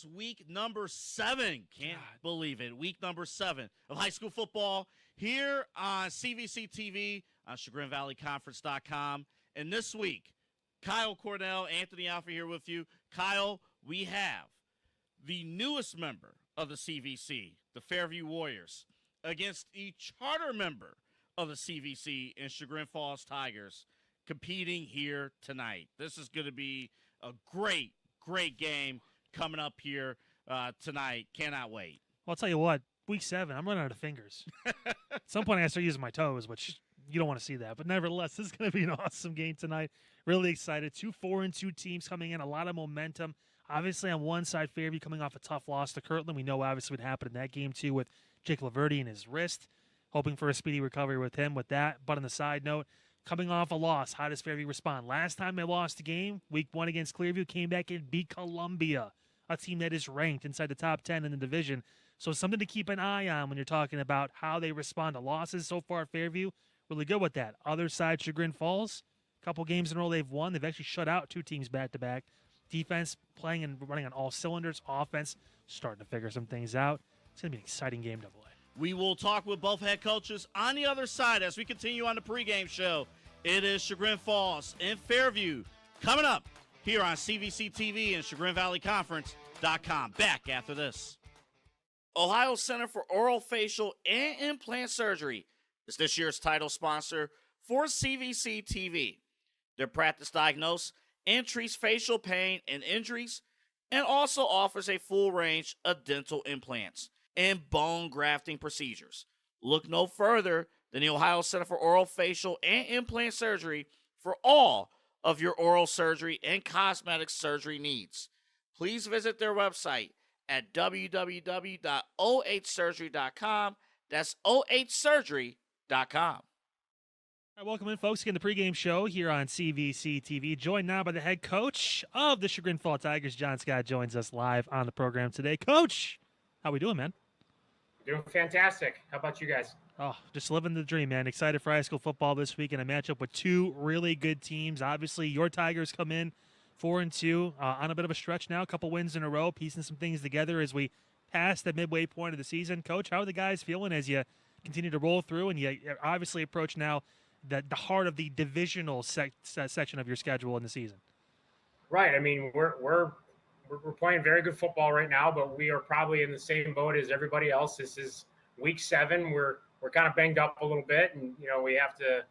Week number 7. Can't believe it. Week number 7 of high school football here on CVC TV on ChagrinValleyConference.com. And this week, Kyle Cornell, Anthony Alford here with you. Kyle, we have the newest member of the CVC, the Fairview Warriors, against the charter member of the CVC and Chagrin Falls Tigers competing here tonight. This is going to be a great game coming up here tonight. Cannot wait. Well, I'll tell you what, week 7, I'm running out of fingers. At some point, I gotta start using my toes, which you don't want to see that. But nevertheless, this is going to be an awesome game tonight. Really excited. 2 4-2 teams coming in, a lot of momentum. Obviously, on one side, Fairview coming off a tough loss to Kirtland. We know obviously what happened in that game, too, with Jake Laverty and his wrist. Hoping for a speedy recovery with him with that. But on the side note, coming off a loss, how does Fairview respond? Last time they lost a game, week 1 against Clearview, came back and beat Columbia, a team that is ranked inside the top 10 in the division. So something to keep an eye on when you're talking about how they respond to losses. So far, Fairview, really good with that. Other side, Chagrin Falls, a couple games in a row they've won. They've actually shut out 2 teams back-to-back. Defense playing and running on all cylinders. Offense starting to figure some things out. It's going to be an exciting game to play. We will talk with both head coaches on the other side as we continue on the pregame show. It is Chagrin Falls and Fairview coming up here on CVC TV and ChagrinValleyConference.com. Back after this. Ohio Center for Oral, Facial, and Implant Surgery is this year's title sponsor for CVC TV. Their practice diagnoses and treats facial pain and injuries and also offers a full range of dental implants and bone grafting procedures. Look no further than the Ohio Center for Oral, Facial, and Implant Surgery for all of your oral surgery and cosmetic surgery needs. Please visit their website at www.ohsurgery.com. That's ohsurgery.com. All right, welcome in, folks. Again, the pregame show here on CVC TV. Joined now by the head coach of the Chagrin Falls Tigers, John Scott, joins us live on the program today. Coach, how we doing, man? Doing fantastic. How about you guys? Oh, just living the dream, man. Excited for high school football this week and a matchup with 2 really good teams. Obviously, your Tigers come in 4-2 on a bit of a stretch now, a couple wins in a row, piecing some things together as we pass the midway point of the season. Coach, how are the guys feeling as you continue to roll through and you obviously approach now the heart of the divisional section of your schedule in the season? Right. I mean, we're playing very good football right now, but we are probably in the same boat as everybody else. This is week 7. We're kind of banged up a little bit, and we have to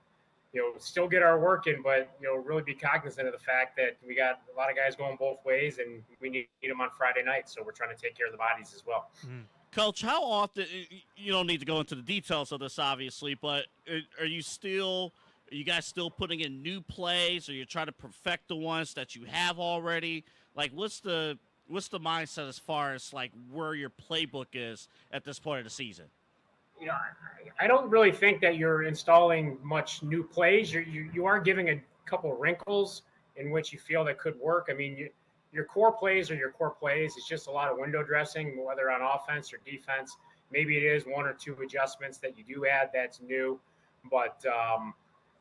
still get our work in, but really be cognizant of the fact that we got a lot of guys going both ways, and we need them on Friday night. So we're trying to take care of the bodies as well. Mm. Coach, how often, you don't need to go into the details of this, obviously, but are you guys still putting in new plays, or you're trying to perfect the ones that you have already? Like, what's the mindset as far as like where your playbook is at this point of the season? I don't really think that you're installing much new plays. You are giving a couple of wrinkles in which you feel that could work. I mean, your core plays are your core plays. It's just a lot of window dressing, whether on offense or defense. Maybe it is 1 or 2 adjustments that you do add that's new. But, I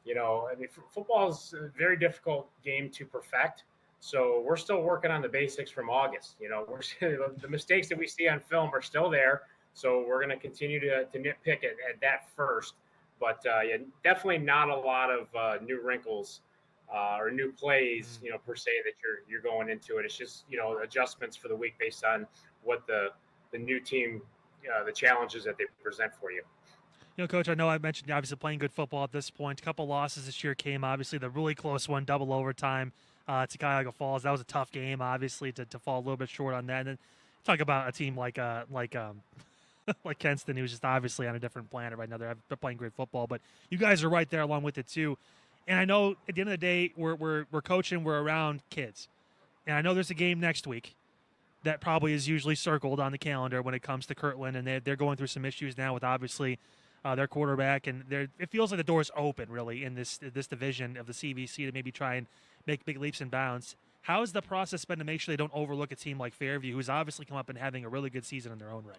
mean, football is a very difficult game to perfect. So we're still working on the basics from August. The mistakes that we see on film are still there. So we're going to continue to nitpick at that first. But definitely not a lot of new wrinkles or new plays, per se, that you're going into it. It's just, adjustments for the week based on what the new team, the challenges that they present for you. Coach, I know I mentioned obviously playing good football at this point. A couple losses this year came, obviously, the really close one, double overtime to Cuyahoga Falls. That was a tough game, obviously, to fall a little bit short on that. And then talk about a team like Kenston, who's just obviously on a different planet right now. They're playing great football, but you guys are right there along with it too. And I know at the end of the day, we're coaching, we're around kids, and I know there's a game next week that probably is usually circled on the calendar when it comes to Kirtland, and they're going through some issues now with obviously their quarterback, and it feels like the door's open really in this division of the CVC to maybe try and make big leaps and bounds. How has the process been to make sure they don't overlook a team like Fairview, who's obviously come up and having a really good season in their own right?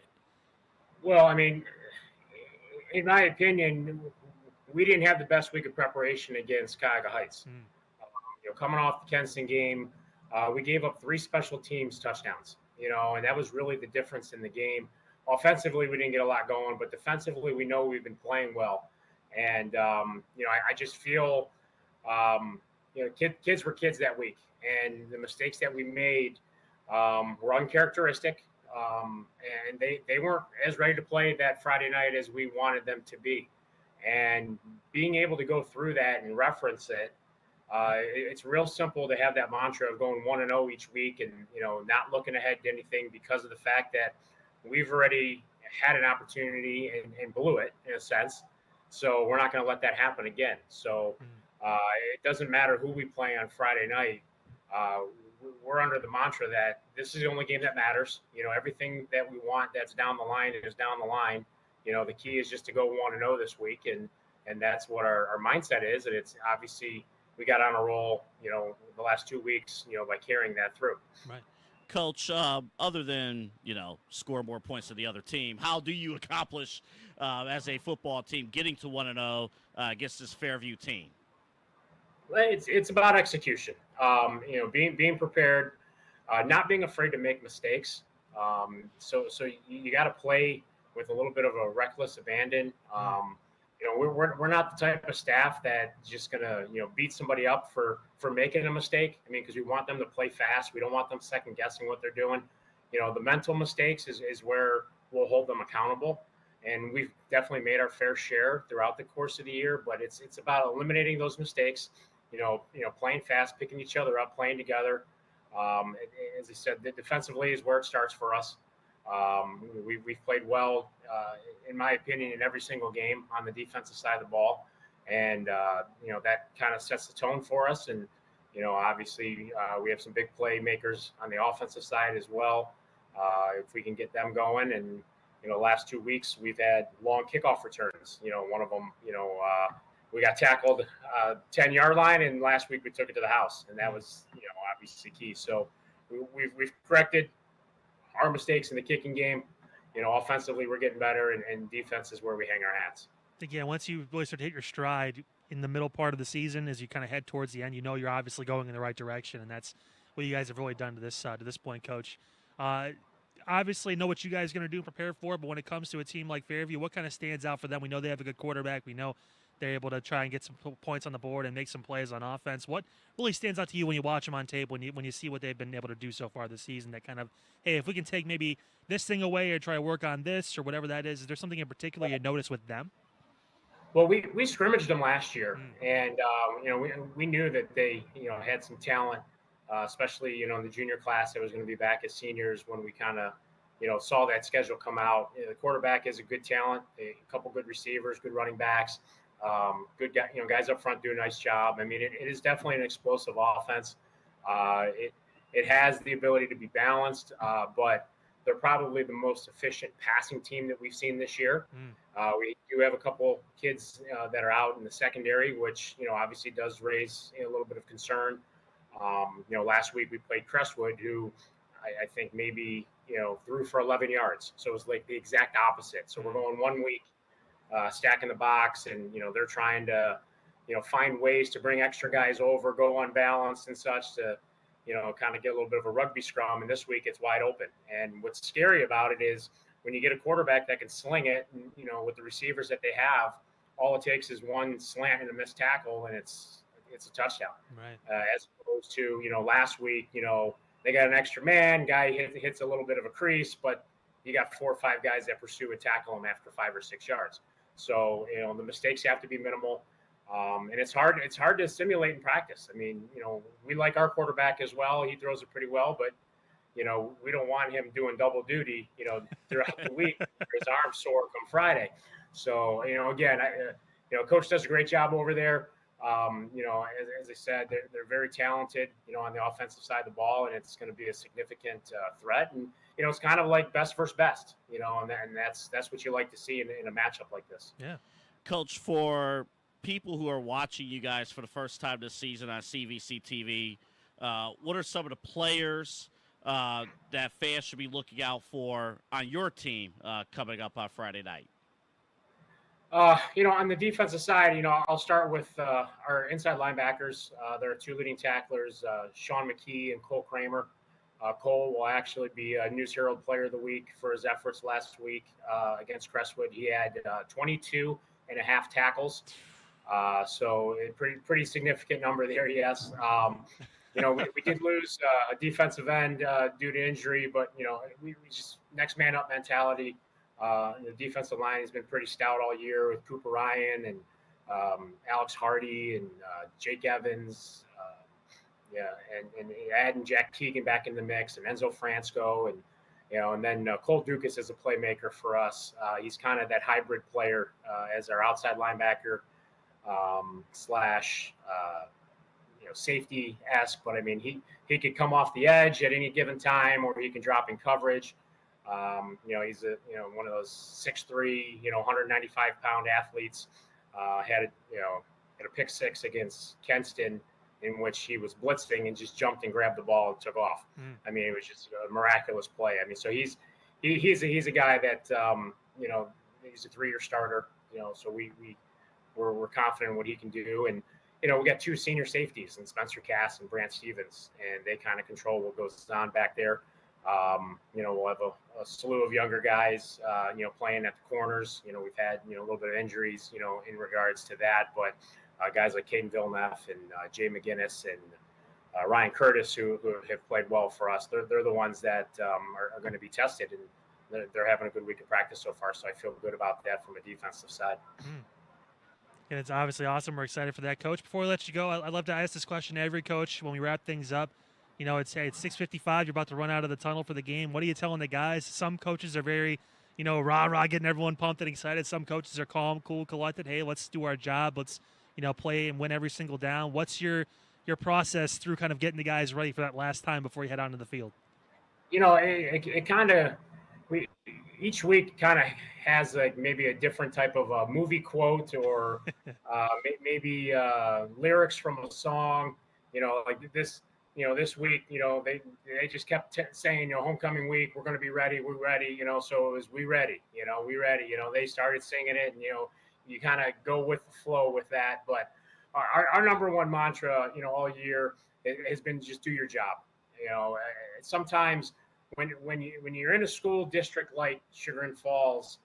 Well, I mean, in my opinion, we didn't have the best week of preparation against Cuyahoga Heights. Coming off the Kenston game, we gave up 3 special teams touchdowns. and that was really the difference in the game. Offensively, we didn't get a lot going, but defensively, we know we've been playing well. And, I just feel, kids were kids that week. And the mistakes that we made were uncharacteristic. And they weren't as ready to play that Friday night as we wanted them to be. And being able to go through that and reference it, it's real simple to have that mantra of going 1-0 each week and, not looking ahead to anything because of the fact that we've already had an opportunity and blew it in a sense. So we're not going to let that happen again. So it doesn't matter who we play on Friday night. We're under the mantra that this is the only game that matters. Everything that we want that's down the line is down the line. The key is just to go 1-0 this week. And that's what our mindset is. And it's obviously we got on a roll, the last 2 weeks, by carrying that through. Right. Coach, other than, score more points than the other team, how do you accomplish as a football team getting to 1-0 against this Fairview team? It's about execution. Being prepared, not being afraid to make mistakes. So you got to play with a little bit of a reckless abandon. We're not the type of staff that's just gonna beat somebody up for making a mistake. I mean, because we want them to play fast. We don't want them second guessing what they're doing. The mental mistakes is where we'll hold them accountable. And we've definitely made our fair share throughout the course of the year. But it's about eliminating those mistakes. Playing fast, picking each other up, playing together. As I said, defensively is where it starts for us. We've played well, in my opinion, in every single game on the defensive side of the ball. And, that kind of sets the tone for us. And, obviously we have some big playmakers on the offensive side as well. If we can get them going and, last 2 weeks we've had long kickoff returns. One of them, we got tackled 10-yard line, and last week we took it to the house, and that was, obviously key. So we've corrected our mistakes in the kicking game. Offensively we're getting better, and defense is where we hang our hats. Again, once you really start to hit your stride in the middle part of the season, as you kind of head towards the end, you're obviously going in the right direction, and that's what you guys have really done to this point, Coach. Obviously know what you guys are going to do and prepare for, but when it comes to a team like Fairview, what kind of stands out for them? We know they have a good quarterback. We know they're able to try and get some points on the board and make some plays on offense. What really stands out to you when you watch them on tape, when you see what they've been able to do so far this season, that kind of, hey, if we can take maybe this thing away or try to work on this or whatever that is there something in particular you notice with them? Well, we scrimmaged them last year, and we knew that they had some talent, especially in the junior class that was going to be back as seniors when we kind of saw that schedule come out. The quarterback is a good talent, a couple good receivers, good running backs. Good guy, guys up front do a nice job. I mean, it is definitely an explosive offense. It has the ability to be balanced, but they're probably the most efficient passing team that we've seen this year. We do have a couple kids that are out in the secondary, which obviously does raise a little bit of concern. Last week we played Crestwood, who I think maybe threw for 11 yards, so it was like the exact opposite. So we're going 1 week. Stacking the box, and they're trying to find ways to bring extra guys over, go unbalanced and such to kind of get a little bit of a rugby scrum, and this week it's wide open. And what's scary about it is when you get a quarterback that can sling it, and, with the receivers that they have, all it takes is one slant and a missed tackle, and it's a touchdown. Right. As opposed to last week, they got an extra man, guy hits a little bit of a crease, but you got 4 or 5 guys that pursue and tackle him after 5 or 6 yards. So, the mistakes have to be minimal. And it's hard to simulate in practice. I mean, we like our quarterback as well. He throws it pretty well, but, we don't want him doing double duty, throughout the week. His arm's sore come Friday. So, again, Coach does a great job over there. As I said, they're very talented, on the offensive side of the ball, and it's going to be a significant threat. And, it's kind of like best versus best, and that's what you like to see in a matchup like this. Yeah. Coach, for people who are watching you guys for the first time this season on CVC TV, what are some of the players that fans should be looking out for on your team coming up on Friday night? On the defensive side, I'll start with our inside linebackers. There are 2 leading tacklers, Sean McKee and Cole Kramer. Cole will actually be a News Herald Player of the Week for his efforts last week against Crestwood. He had 22 and a half tackles. So a pretty significant number there, yes. We did lose a defensive end due to injury, but, we just next man up mentality. The defensive line has been pretty stout all year with Cooper Ryan and Alex Hardy and Jake Evans. And adding Jack Keegan back in the mix and Enzo Fransco and then Cole Dukas is a playmaker for us. He's kind of that hybrid player as our outside linebacker slash safety-esque, but I mean he could come off the edge at any given time, or he can drop in coverage. He's one of those 6'3", 195-pound athletes. Had a pick six against Kenston, in which he was blitzing and just jumped and grabbed the ball and took off. I mean, it was just a miraculous play. I mean, so he's a guy that he's a 3-year starter. So we're confident in what he can do. And we got 2 senior safeties, and Spencer Cass and Brant Stevens, and they kind of control what goes on back there. We'll have a slew of younger guys, playing at the corners. We've had a little bit of injuries, in regards to that, but guys like Caden Villeneuve and Jay McGinnis and Ryan Curtis, who have played well for us, they're the ones that are going to be tested, and they're having a good week of practice so far. So I feel good about that from a defensive side. And it's obviously awesome. We're excited for that, Coach. Before we let you go, I'd love to ask this question to every coach when we wrap things up. It's 6:55. You're about to run out of the tunnel for the game. What are you telling the guys? Some coaches are very, rah-rah, getting everyone pumped and excited. Some coaches are calm, cool, collected. Hey, let's do our job. Let's, play and win every single down. What's your process through kind of getting the guys ready for that last time before you head onto the field? It kind of each week kind of has like maybe a different type of a movie quote or maybe lyrics from a song. Like this. This week, they just kept saying, homecoming week, we're going to be ready. We're ready. So it was, we ready, we ready. They started singing it, and, you kind of go with the flow with that. But our number one mantra, all year has been just do your job. Sometimes when you're in a school district like Chagrin Falls,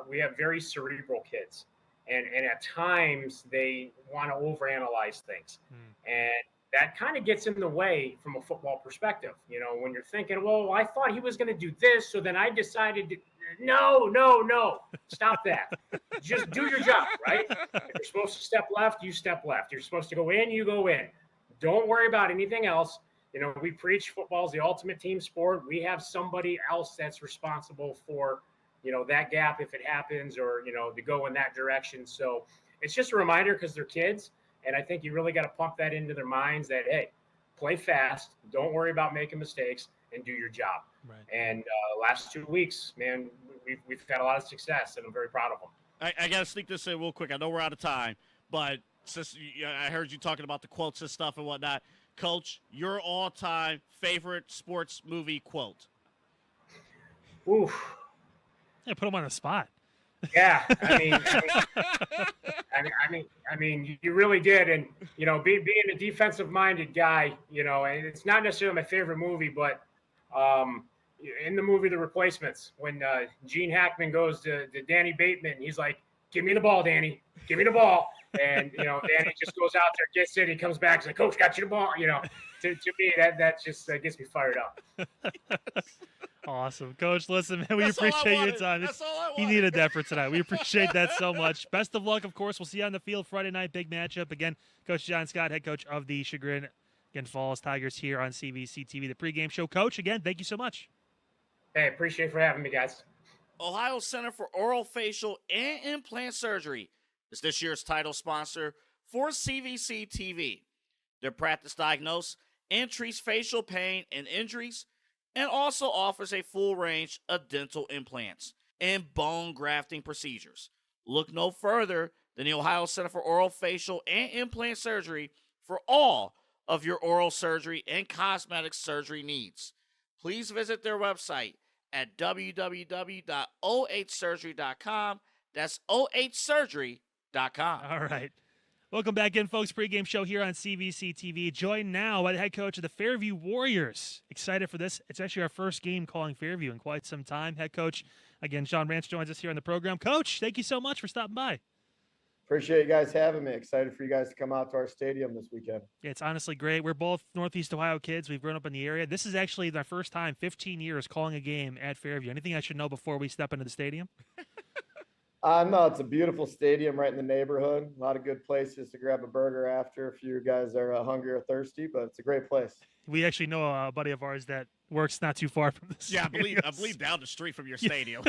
we have very cerebral kids, and at times they want to overanalyze things, and that kind of gets in the way from a football perspective. When you're thinking, well, I thought he was going to do this, so then I decided to. No, stop that. Just do your job, right? If you're supposed to step left, you step left. You're supposed to go in, you go in. Don't worry about anything else. We preach football's the ultimate team sport. We have somebody else that's responsible for, that gap if it happens, or, to go in that direction. So it's just a reminder, because they're kids. And I think you really got to pump that into their minds that, hey, play fast, don't worry about making mistakes, and do your job. Right. And last 2 weeks, man, we've had a lot of success, and I'm very proud of them. I got to sneak this in real quick. I know we're out of time, but since I heard you talking about the quotes and stuff and whatnot, Coach, your all-time favorite sports movie quote? Oof. Yeah, put them on the spot. Yeah, I mean, you really did, and being a defensive-minded guy, and it's not necessarily my favorite movie, but in the movie The Replacements, when Gene Hackman goes to Danny Bateman, he's like, "Give me the ball, Danny. Give me the ball," and Danny just goes out there, gets it, he comes back, he's like, "Coach, got you the ball." To me, that just gets me fired up. Awesome. Coach, listen, man, we appreciate your time. He needed that for tonight. We appreciate that so much. Best of luck, of course. We'll see you on the field Friday night. Big matchup. Again, Coach John Scott, head coach of the Chagrin Falls Tigers here on CVC TV, the pregame show. Coach, again, thank you so much. Hey, appreciate for having me, guys. Ohio Center for Oral, Facial, and Implant Surgery is this year's title sponsor for CVC TV. Their practice diagnoses and treats facial pain and injuries, and also offers a full range of dental implants and bone grafting procedures. Look no further than the Ohio Center for Oral, Facial, and Implant Surgery for all of your oral surgery and cosmetic surgery needs. Please visit their website at www.ohsurgery.com. That's ohsurgery.com. All right. Welcome back in, folks. Pre-game show here on CVC TV. Joined now by the head coach of the Fairview Warriors. Excited for this. It's actually our first game calling Fairview in quite some time. Head coach, again, Sean Ranch joins us here on the program. Coach, thank you so much for stopping by. Appreciate you guys having me. Excited for you guys to come out to our stadium this weekend. Yeah, it's honestly great. We're both Northeast Ohio kids. We've grown up in the area. This is actually our first time, 15 years, calling a game at Fairview. Anything I should know before we step into the stadium? No, it's a beautiful stadium right in the neighborhood. A lot of good places to grab a burger after if you guys are hungry or thirsty, but it's a great place. We actually know a buddy of ours that works not too far from this. Yeah, I believe down the street from your stadium.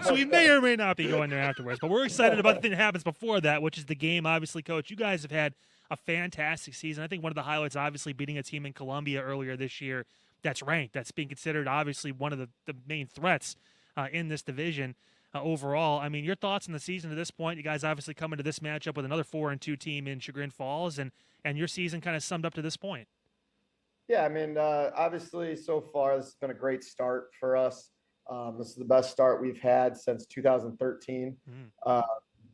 So we may or may not be going there afterwards, but we're excited about the thing that happens before that, which is the game. Obviously, Coach, you guys have had a fantastic season. I think one of the highlights, obviously, beating a team in Columbia earlier this year that's ranked, that's being considered, obviously, one of the main threats in this division. Overall, I mean, your thoughts on the season to this point? You guys obviously come into this matchup with another 4-2 team in Chagrin Falls, and your season kind of summed up to this point. Yeah, I mean, obviously, so far, this has been a great start for us. This is the best start we've had since 2013.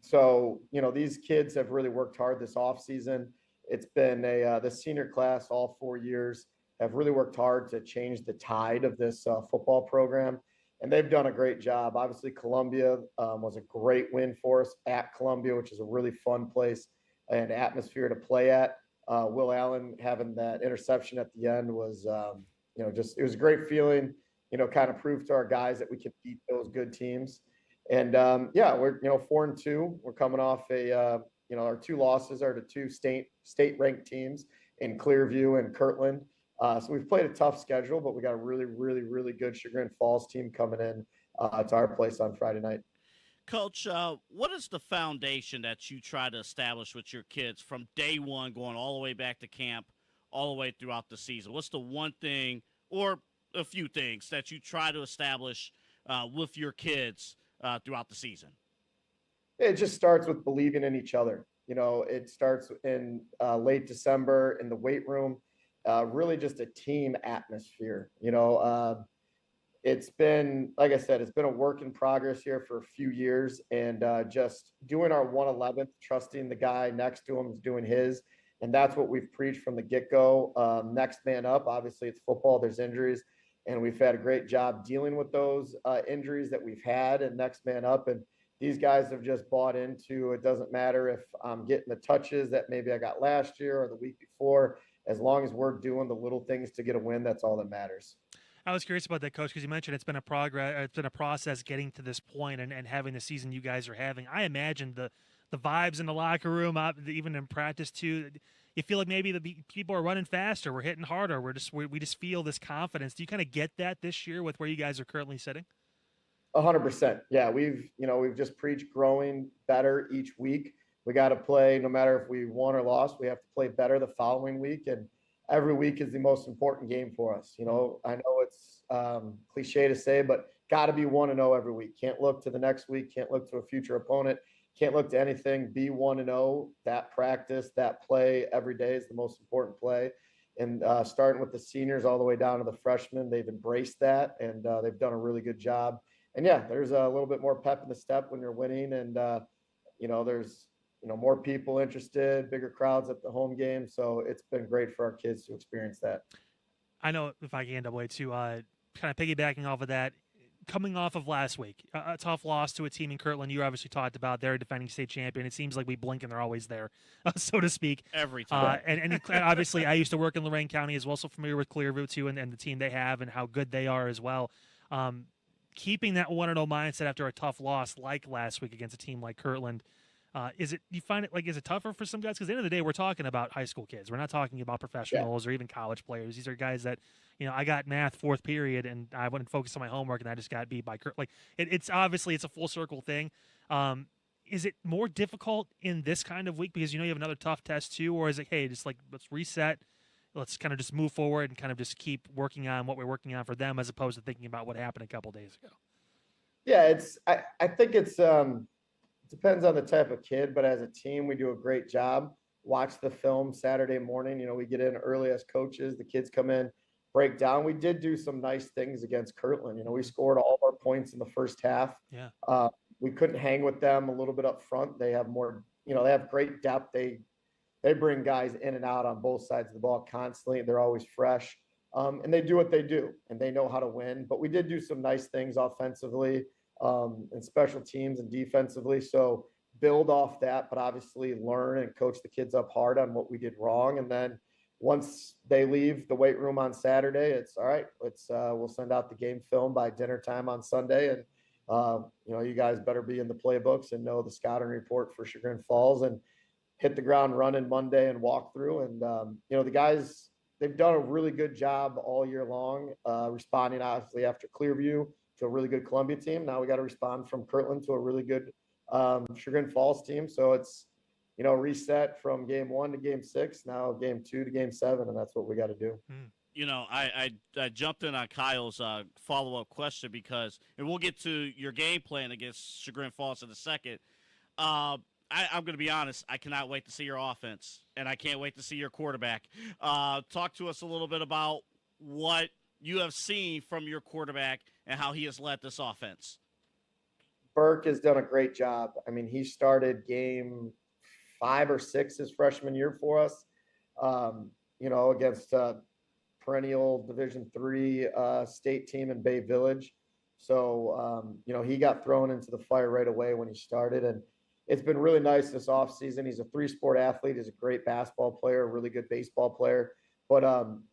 So, these kids have really worked hard this offseason. It's been the senior class all 4 years have really worked hard to change the tide of this football program. And they've done a great job. Obviously, Columbia was a great win for us at Columbia, which is a really fun place and atmosphere to play at. Will Allen having that interception at the end was, it was a great feeling, kind of prove to our guys that we can beat those good teams. And, we're, 4-2. We're coming off our 2 losses are to 2 state-ranked teams in Clearview and Kirtland. So we've played a tough schedule, but we got a really, really, really good Chagrin Falls team coming in to our place on Friday night. Coach, what is the foundation that you try to establish with your kids from day one, going all the way back to camp, all the way throughout the season? What's the one thing or a few things that you try to establish with your kids throughout the season? It just starts with believing in each other. It starts in late December in the weight room. Really just a team atmosphere. It's been, like I said, it's been a work in progress here for a few years, and just doing our 111th, trusting the guy next to him is doing his. And that's what we've preached from the get-go. Next man up, obviously it's football, there's injuries, and we've had a great job dealing with those injuries that we've had, and next man up. And these guys have just bought into, it doesn't matter if I'm getting the touches that maybe I got last year or the week before. As long as we're doing the little things to get a win, that's all that matters. I was curious about that, Coach, because you mentioned it's been a process getting to this point and having the season you guys are having. I imagine the vibes in the locker room, even in practice too. You feel like maybe the people are running faster, we're hitting harder, we just feel this confidence. Do you kind of get that this year with where you guys are currently sitting? 100%. Yeah, we've just preached growing better each week. We got to play, no matter if we won or lost, we have to play better the following week. And every week is the most important game for us. I know it's cliche to say, but got to be 1-0 every week. Can't look to the next week. Can't look to a future opponent. Can't look to anything. Be 1-0. That practice, that play every day is the most important play. And starting with the seniors all the way down to the freshmen, they've embraced that, and they've done a really good job. And yeah, there's a little bit more pep in the step when you're winning, and there's more people interested, bigger crowds at the home game. So it's been great for our kids to experience that. I know, if I can, double too, kind of piggybacking off of that, coming off of last week, a tough loss to a team in Kirtland you obviously talked about. They're a defending state champion. It seems like we blink and they're always there, so to speak. Every time. And obviously I used to work in Lorain County as well, so familiar with Clearview too, and the team they have and how good they are as well. Keeping that 1-0 mindset after a tough loss like last week against a team like Kirtland, is it tougher for some guys? Because at the end of the day, we're talking about high school kids. We're not talking about professionals or even college players. These are guys that, I got math 4th period and I wouldn't focus on my homework and I just got beat by Kurt. It's obviously it's a full circle thing. Is it more difficult in this kind of week because you have another tough test too, or is it, hey, just let's reset, let's kind of just move forward and kind of just keep working on what we're working on for them as opposed to thinking about what happened a couple days ago? Yeah, I think it's it depends on the type of kid, but as a team, we do a great job. Watch the film Saturday morning. We get in early as coaches. The kids come in, break down. We did do some nice things against Kirtland. We scored all of our points in the first half. Yeah. We couldn't hang with them a little bit up front. They have more they have great depth. They bring guys in and out on both sides of the ball constantly. They're always fresh. And they do what they do, and they know how to win. But we did do some nice things offensively, and special teams and defensively. So build off that, but obviously learn and coach the kids up hard on what we did wrong. And then once they leave the weight room on Saturday, it's all right. We'll send out the game film by dinner time on Sunday. And, you guys better be in the playbooks and know the scouting report for Chagrin Falls and hit the ground running Monday and walk through. And, the guys, they've done a really good job all year long, responding obviously after Clearview to a really good Columbia team. Now we got to respond from Kirtland to a really good Chagrin Falls team. So it's, reset from game 1 to game 6, now game 2 to game 7, and that's what we got to do. I jumped in on Kyle's follow-up question because, and we'll get to your game plan against Chagrin Falls in a second. I'm going to be honest, I cannot wait to see your offense, and I can't wait to see your quarterback. Talk to us a little bit about what you have seen from your quarterback and how he has led this offense. Burke has done a great job. I mean, he started game 5 or 6 his freshman year for us, against a perennial Division III state team in Bay Village. So, he got thrown into the fire right away when he started. And it's been really nice this offseason. He's a 3-sport athlete. He's a great basketball player, a really good baseball player. But,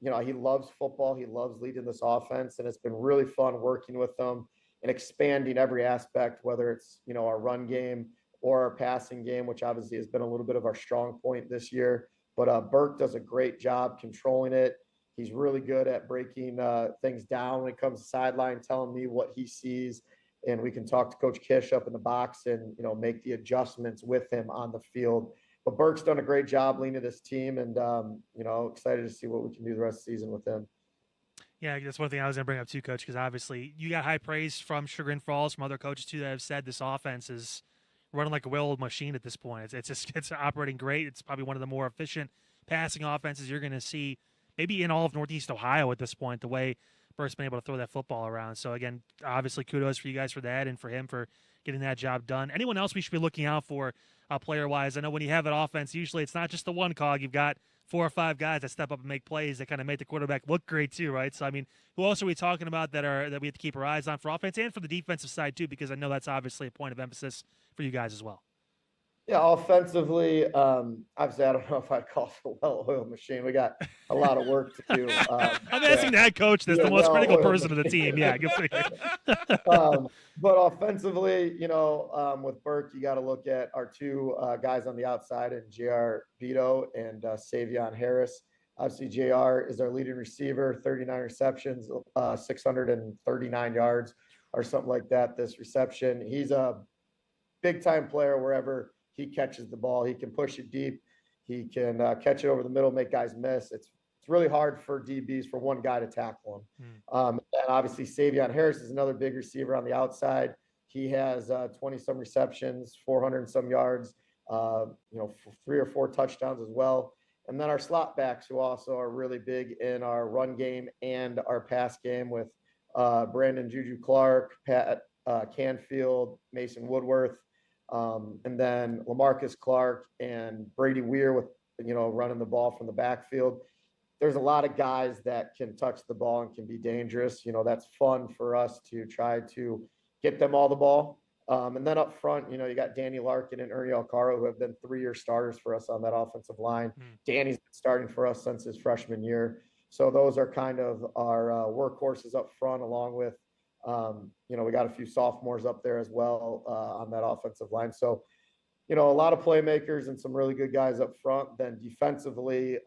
he loves football. He loves leading this offense. And it's been really fun working with him and expanding every aspect, whether it's, our run game or our passing game, which obviously has been a little bit of our strong point this year. But Burke does a great job controlling it. He's really good at breaking things down when it comes to sideline, telling me what he sees. And we can talk to Coach Kish up in the box and, make the adjustments with him on the field. But Burke's done a great job leading this team, and, excited to see what we can do the rest of the season with him. Yeah, that's one thing I was going to bring up too, Coach, because obviously you got high praise from Chagrin Falls, from other coaches too that have said this offense is running like a well-oiled machine at this point. It's operating great. It's probably one of the more efficient passing offenses you're going to see maybe in all of Northeast Ohio at this point, the way Burke's been able to throw that football around. So, again, obviously kudos for you guys for that and for him for getting that job done. Anyone else we should be looking out for player-wise? I know when you have an offense, usually it's not just the one cog. You've got 4 or 5 guys that step up and make plays that kind of make the quarterback look great too, right? So, I mean, who else are we talking about that we have to keep our eyes on for offense and for the defensive side too, because I know that's obviously a point of emphasis for you guys as well. Yeah, offensively, obviously, I don't know if I'd call it a well-oiled machine. We got a lot of work to do. I'm asking the head coach, that's the most critical person of the team. Yeah, good figure. But offensively, with Burke, you got to look at our 2 guys on the outside, and J.R. Vito and Savion Harris. Obviously, J.R. is our leading receiver, 39 receptions, 639 yards or something like that this reception. He's a big-time player wherever he catches the ball. He can push it deep. He can catch it over the middle, make guys miss. It's really hard for DBs, for one guy to tackle him. And obviously, Savion Harris is another big receiver on the outside. He has 20-some receptions, 400-some yards, 3 or 4 touchdowns as well. And then our slot backs, who also are really big in our run game and our pass game, with Brandon Juju Clark, Pat Canfield, Mason Woodworth, and then LaMarcus Clark and Brady Weir with, running the ball from the backfield. There's a lot of guys that can touch the ball and can be dangerous. That's fun for us to try to get them all the ball. And then up front, you got Danny Larkin and Ernie Alcaro, who have been 3-year starters for us on that offensive line. Danny's been starting for us since his freshman year. So those are kind of our workhorses up front, along with, we got a few sophomores up there as well on that offensive line. So, a lot of playmakers and some really good guys up front. Then defensively,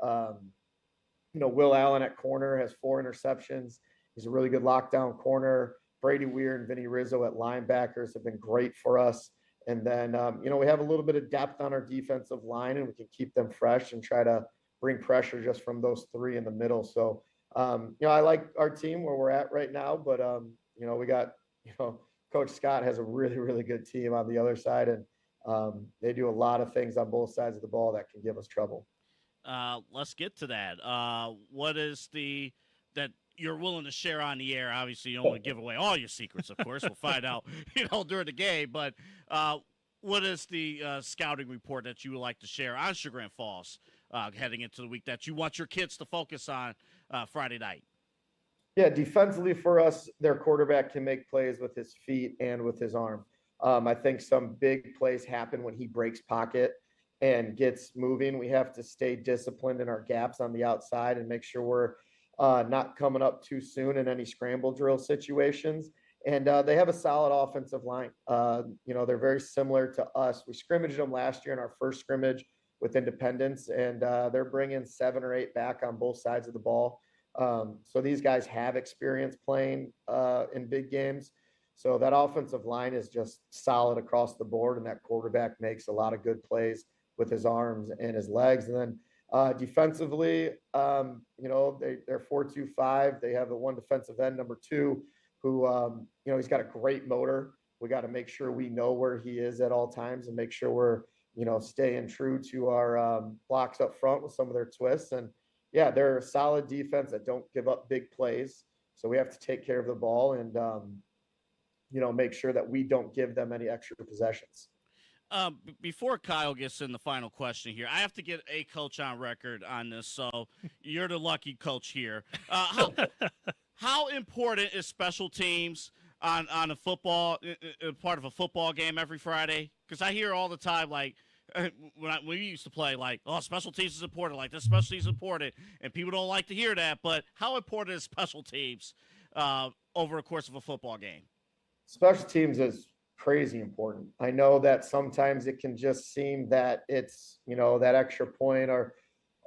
Will Allen at corner has 4 interceptions. He's a really good lockdown corner. Brady Weir and Vinny Rizzo at linebackers have been great for us. And then, we have a little bit of depth on our defensive line, and we can keep them fresh and try to bring pressure just from those 3 in the middle. So, I like our team where we're at right now, but, we got, Coach Scott has a really, really good team on the other side, and they do a lot of things on both sides of the ball that can give us trouble. Let's get to that. What is that you're willing to share on the air? Obviously, you don't want to give away all your secrets, of course. We'll find out, during the game. But what is the scouting report that you would like to share on Chagrin Falls heading into the week that you want your kids to focus on Friday night? Yeah, defensively for us, their quarterback can make plays with his feet and with his arm. I think some big plays happen when he breaks pocket and gets moving. We have to stay disciplined in our gaps on the outside and make sure we're not coming up too soon in any scramble drill situations. And they have a solid offensive line. They're very similar to us. We scrimmaged them last year in our first scrimmage with Independence, and they're bringing 7 or 8 back on both sides of the ball. So these guys have experience playing in big games. So that offensive line is just solid across the board, and that quarterback makes a lot of good plays with his arms and his legs. And then defensively, they're 4-2-5. They have the one defensive end, number 2, who, he's got a great motor. We got to make sure we know where he is at all times and make sure we're, staying true to our blocks up front with some of their twists. And yeah, they're a solid defense that don't give up big plays. So we have to take care of the ball and, make sure that we don't give them any extra possessions. Before Kyle gets in the final question here, I have to get a coach on record on this. So you're the lucky coach here. How important is special teams on a football part of a football game every Friday? Because I hear all the time, like when we used to play, like, oh, special teams is important, like this special teams is important, and people don't like to hear that. But how important is special teams over the course of a football game? Special teams is crazy important. I know that sometimes it can just seem that it's, that extra point or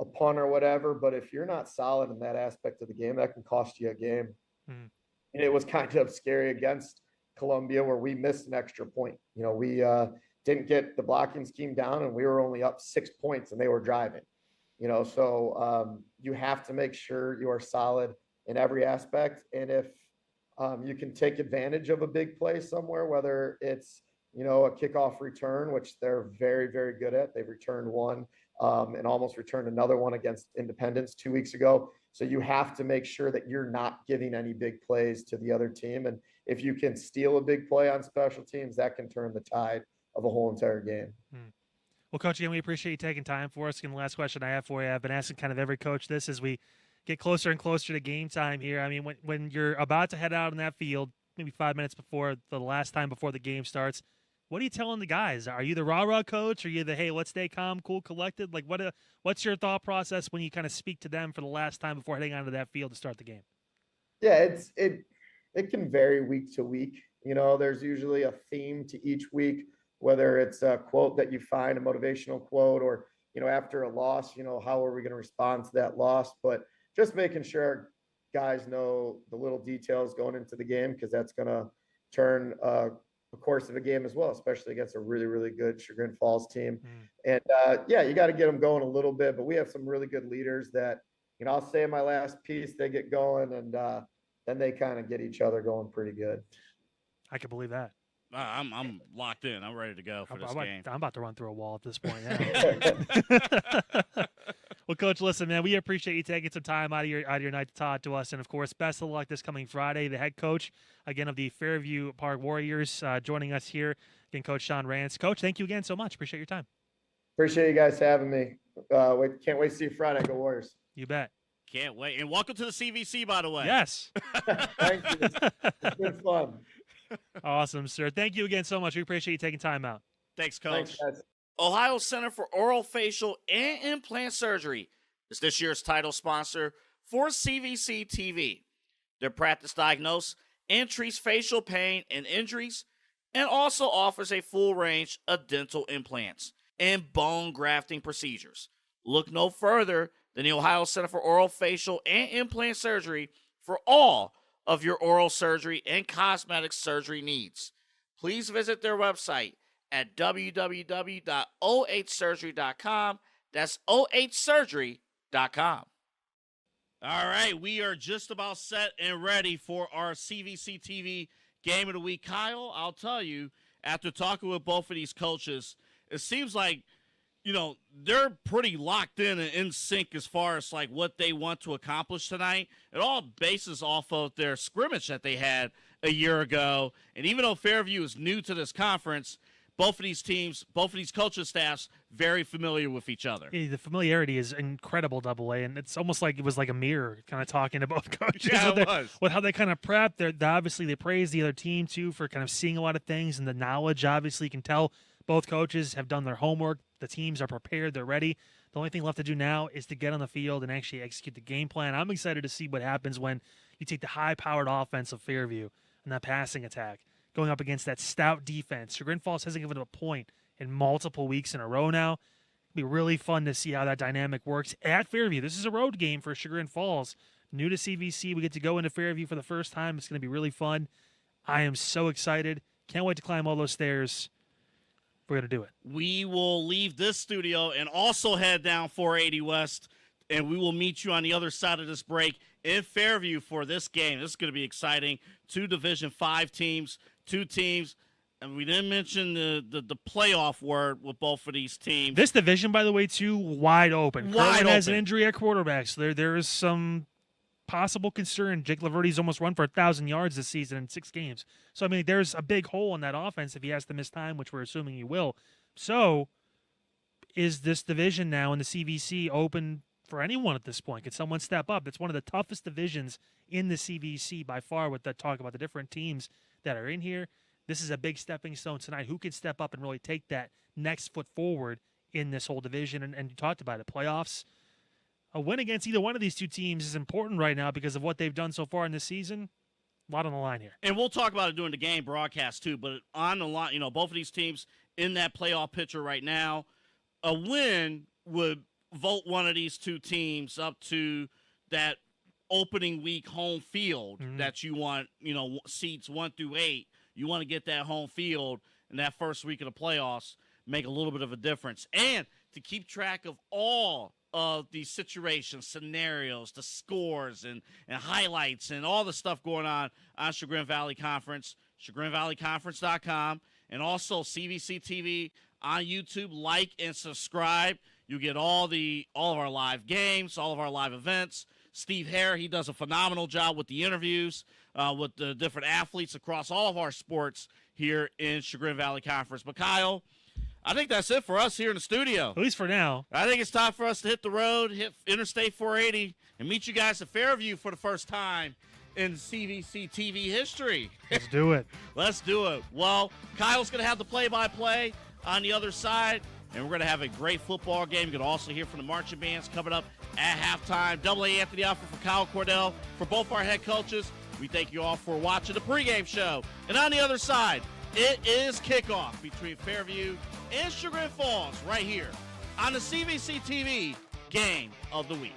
a punt or whatever, but if you're not solid in that aspect of the game, that can cost you a game. And it was kind of scary against Columbia where we missed an extra point. We didn't get the blocking scheme down and we were only up 6 points and they were driving, so you have to make sure you are solid in every aspect. And if you can take advantage of a big play somewhere, whether it's, a kickoff return, which they're very, very good at. They've returned one and almost returned another one against Independence 2 weeks ago. So you have to make sure that you're not giving any big plays to the other team. And if you can steal a big play on special teams, that can turn the tide of a whole entire game. Well, Coach, again, we appreciate you taking time for us. And the last question I have for you, I've been asking kind of every coach this as we get closer and closer to game time here. I mean, when you're about to head out on that field, maybe 5 minutes before the last time before the game starts, what are you telling the guys? Are you the rah-rah coach? Or are you the, hey, let's stay calm, cool, collected? Like, what's your thought process when you kind of speak to them for the last time before heading onto that field to start the game? Yeah, it can vary week to week. There's usually a theme to each week, whether it's a quote that you find, a motivational quote, or, after a loss, how are we going to respond to that loss? But just making sure guys know the little details going into the game, because that's going to turn the course of a game as well, especially against a really, really good Chagrin Falls team. And you got to get them going a little bit, but we have some really good leaders that, I'll say in my last piece, they get going and then they kind of get each other going pretty good. I can believe that. I'm locked in. I'm ready to go for this game. I'm about to run through a wall at this point. Yeah. Well, Coach, listen, man, we appreciate you taking some time out of your night to talk to us. And, of course, best of luck this coming Friday. The head coach, again, of the Fairview Warriors joining us here. Again, Coach Sean Rance. Coach, thank you again so much. Appreciate your time. Appreciate you guys having me. Can't wait to see you Friday. Go Warriors. You bet. Can't wait. And welcome to the CVC, by the way. Yes. Thank you. It's been fun. Awesome, sir. Thank you again so much. We appreciate you taking time out. Thanks, Coach. Thanks, guys. Ohio Center for Oral, Facial, and Implant Surgery is this year's title sponsor for CVC TV. Their practice diagnoses and treats facial pain and injuries, and also offers a full range of dental implants and bone grafting procedures. Look no further than the Ohio Center for Oral, Facial, and Implant Surgery for all of your oral surgery and cosmetic surgery needs. Please visit their website at www.ohsurgery.com. That's ohsurgery.com. All right, we are just about set and ready for our CVC TV Game of the Week. Kyle, I'll tell you, after talking with both of these coaches, it seems like, they're pretty locked in and in sync as far as like what they want to accomplish tonight. It all bases off of their scrimmage that they had a year ago. And even though Fairview is new to this conference, both of these teams, both of these coaching staffs, very familiar with each other. Yeah, the familiarity is incredible, Double A, and it's almost like it was like a mirror kind of talking to both coaches. Yeah, it was. With how they kind of prep. Obviously, they praise the other team, too, for kind of seeing a lot of things, and the knowledge, obviously, you can tell both coaches have done their homework. The teams are prepared. They're ready. The only thing left to do now is to get on the field and actually execute the game plan. I'm excited to see what happens when you take the high-powered offense of Fairview and that passing attack going up against that stout defense. Chagrin Falls hasn't given up a point in multiple weeks in a row now. It'll be really fun to see how that dynamic works at Fairview. This is a road game for Chagrin Falls. New to CVC, we get to go into Fairview for the first time. It's going to be really fun. I am so excited. Can't wait to climb all those stairs. We're going to do it. We will leave this studio and also head down 480 West, and we will meet you on the other side of this break in Fairview for this game. This is going to be exciting. 2 Division 5 teams, 2 teams, and we didn't mention the playoff word with both of these teams. This division, by the way, too, wide open. Wide Kirtland has an open. injury at quarterback, so there is some possible concern. Jake Laverty's almost run for 1,000 yards this season in 6 games. So, I mean, there's a big hole in that offense if he has to miss time, which we're assuming he will. So, is this division now in the CVC open for anyone at this point? Could someone step up? It's one of the toughest divisions in the CVC by far with that talk about the different teams that are in here. This is a big stepping stone tonight. Who can step up and really take that next foot forward in this whole division? And you talked about it, playoffs. A win against either one of these 2 teams is important right now because of what they've done so far in this season. A lot on the line here. And we'll talk about it during the game broadcast too, but on the line, both of these teams in that playoff picture right now, a win would vote one of these 2 teams up to that opening week home field that you want, seats 1 through 8. You want to get that home field in that first week of the playoffs, make a little bit of a difference. And to keep track of all of these situations, scenarios, the scores, and highlights, and all the stuff going on Chagrin Valley Conference, chagrinvalleyconference.com, and also CVC TV on YouTube. Like and subscribe. You get all of our live games, all of our live events. Steve Hare, he does a phenomenal job with the interviews with the different athletes across all of our sports here in Chagrin Valley Conference. But Kyle, I think that's it for us here in the studio. At least for now. I think it's time for us to hit the road, hit Interstate 480, and meet you guys at Fairview for the first time in CVC TV history. Let's do it. Let's do it. Well, Kyle's going to have the play-by-play on the other side, and we're going to have a great football game. You're going to also hear from the marching bands coming up at halftime. Double A Anthony Alford for Kyle Cordell, for both our head coaches. We thank you all for watching the pregame show. And on the other side, it is kickoff between Fairview and Chagrin Falls right here on the CVC TV Game of the Week.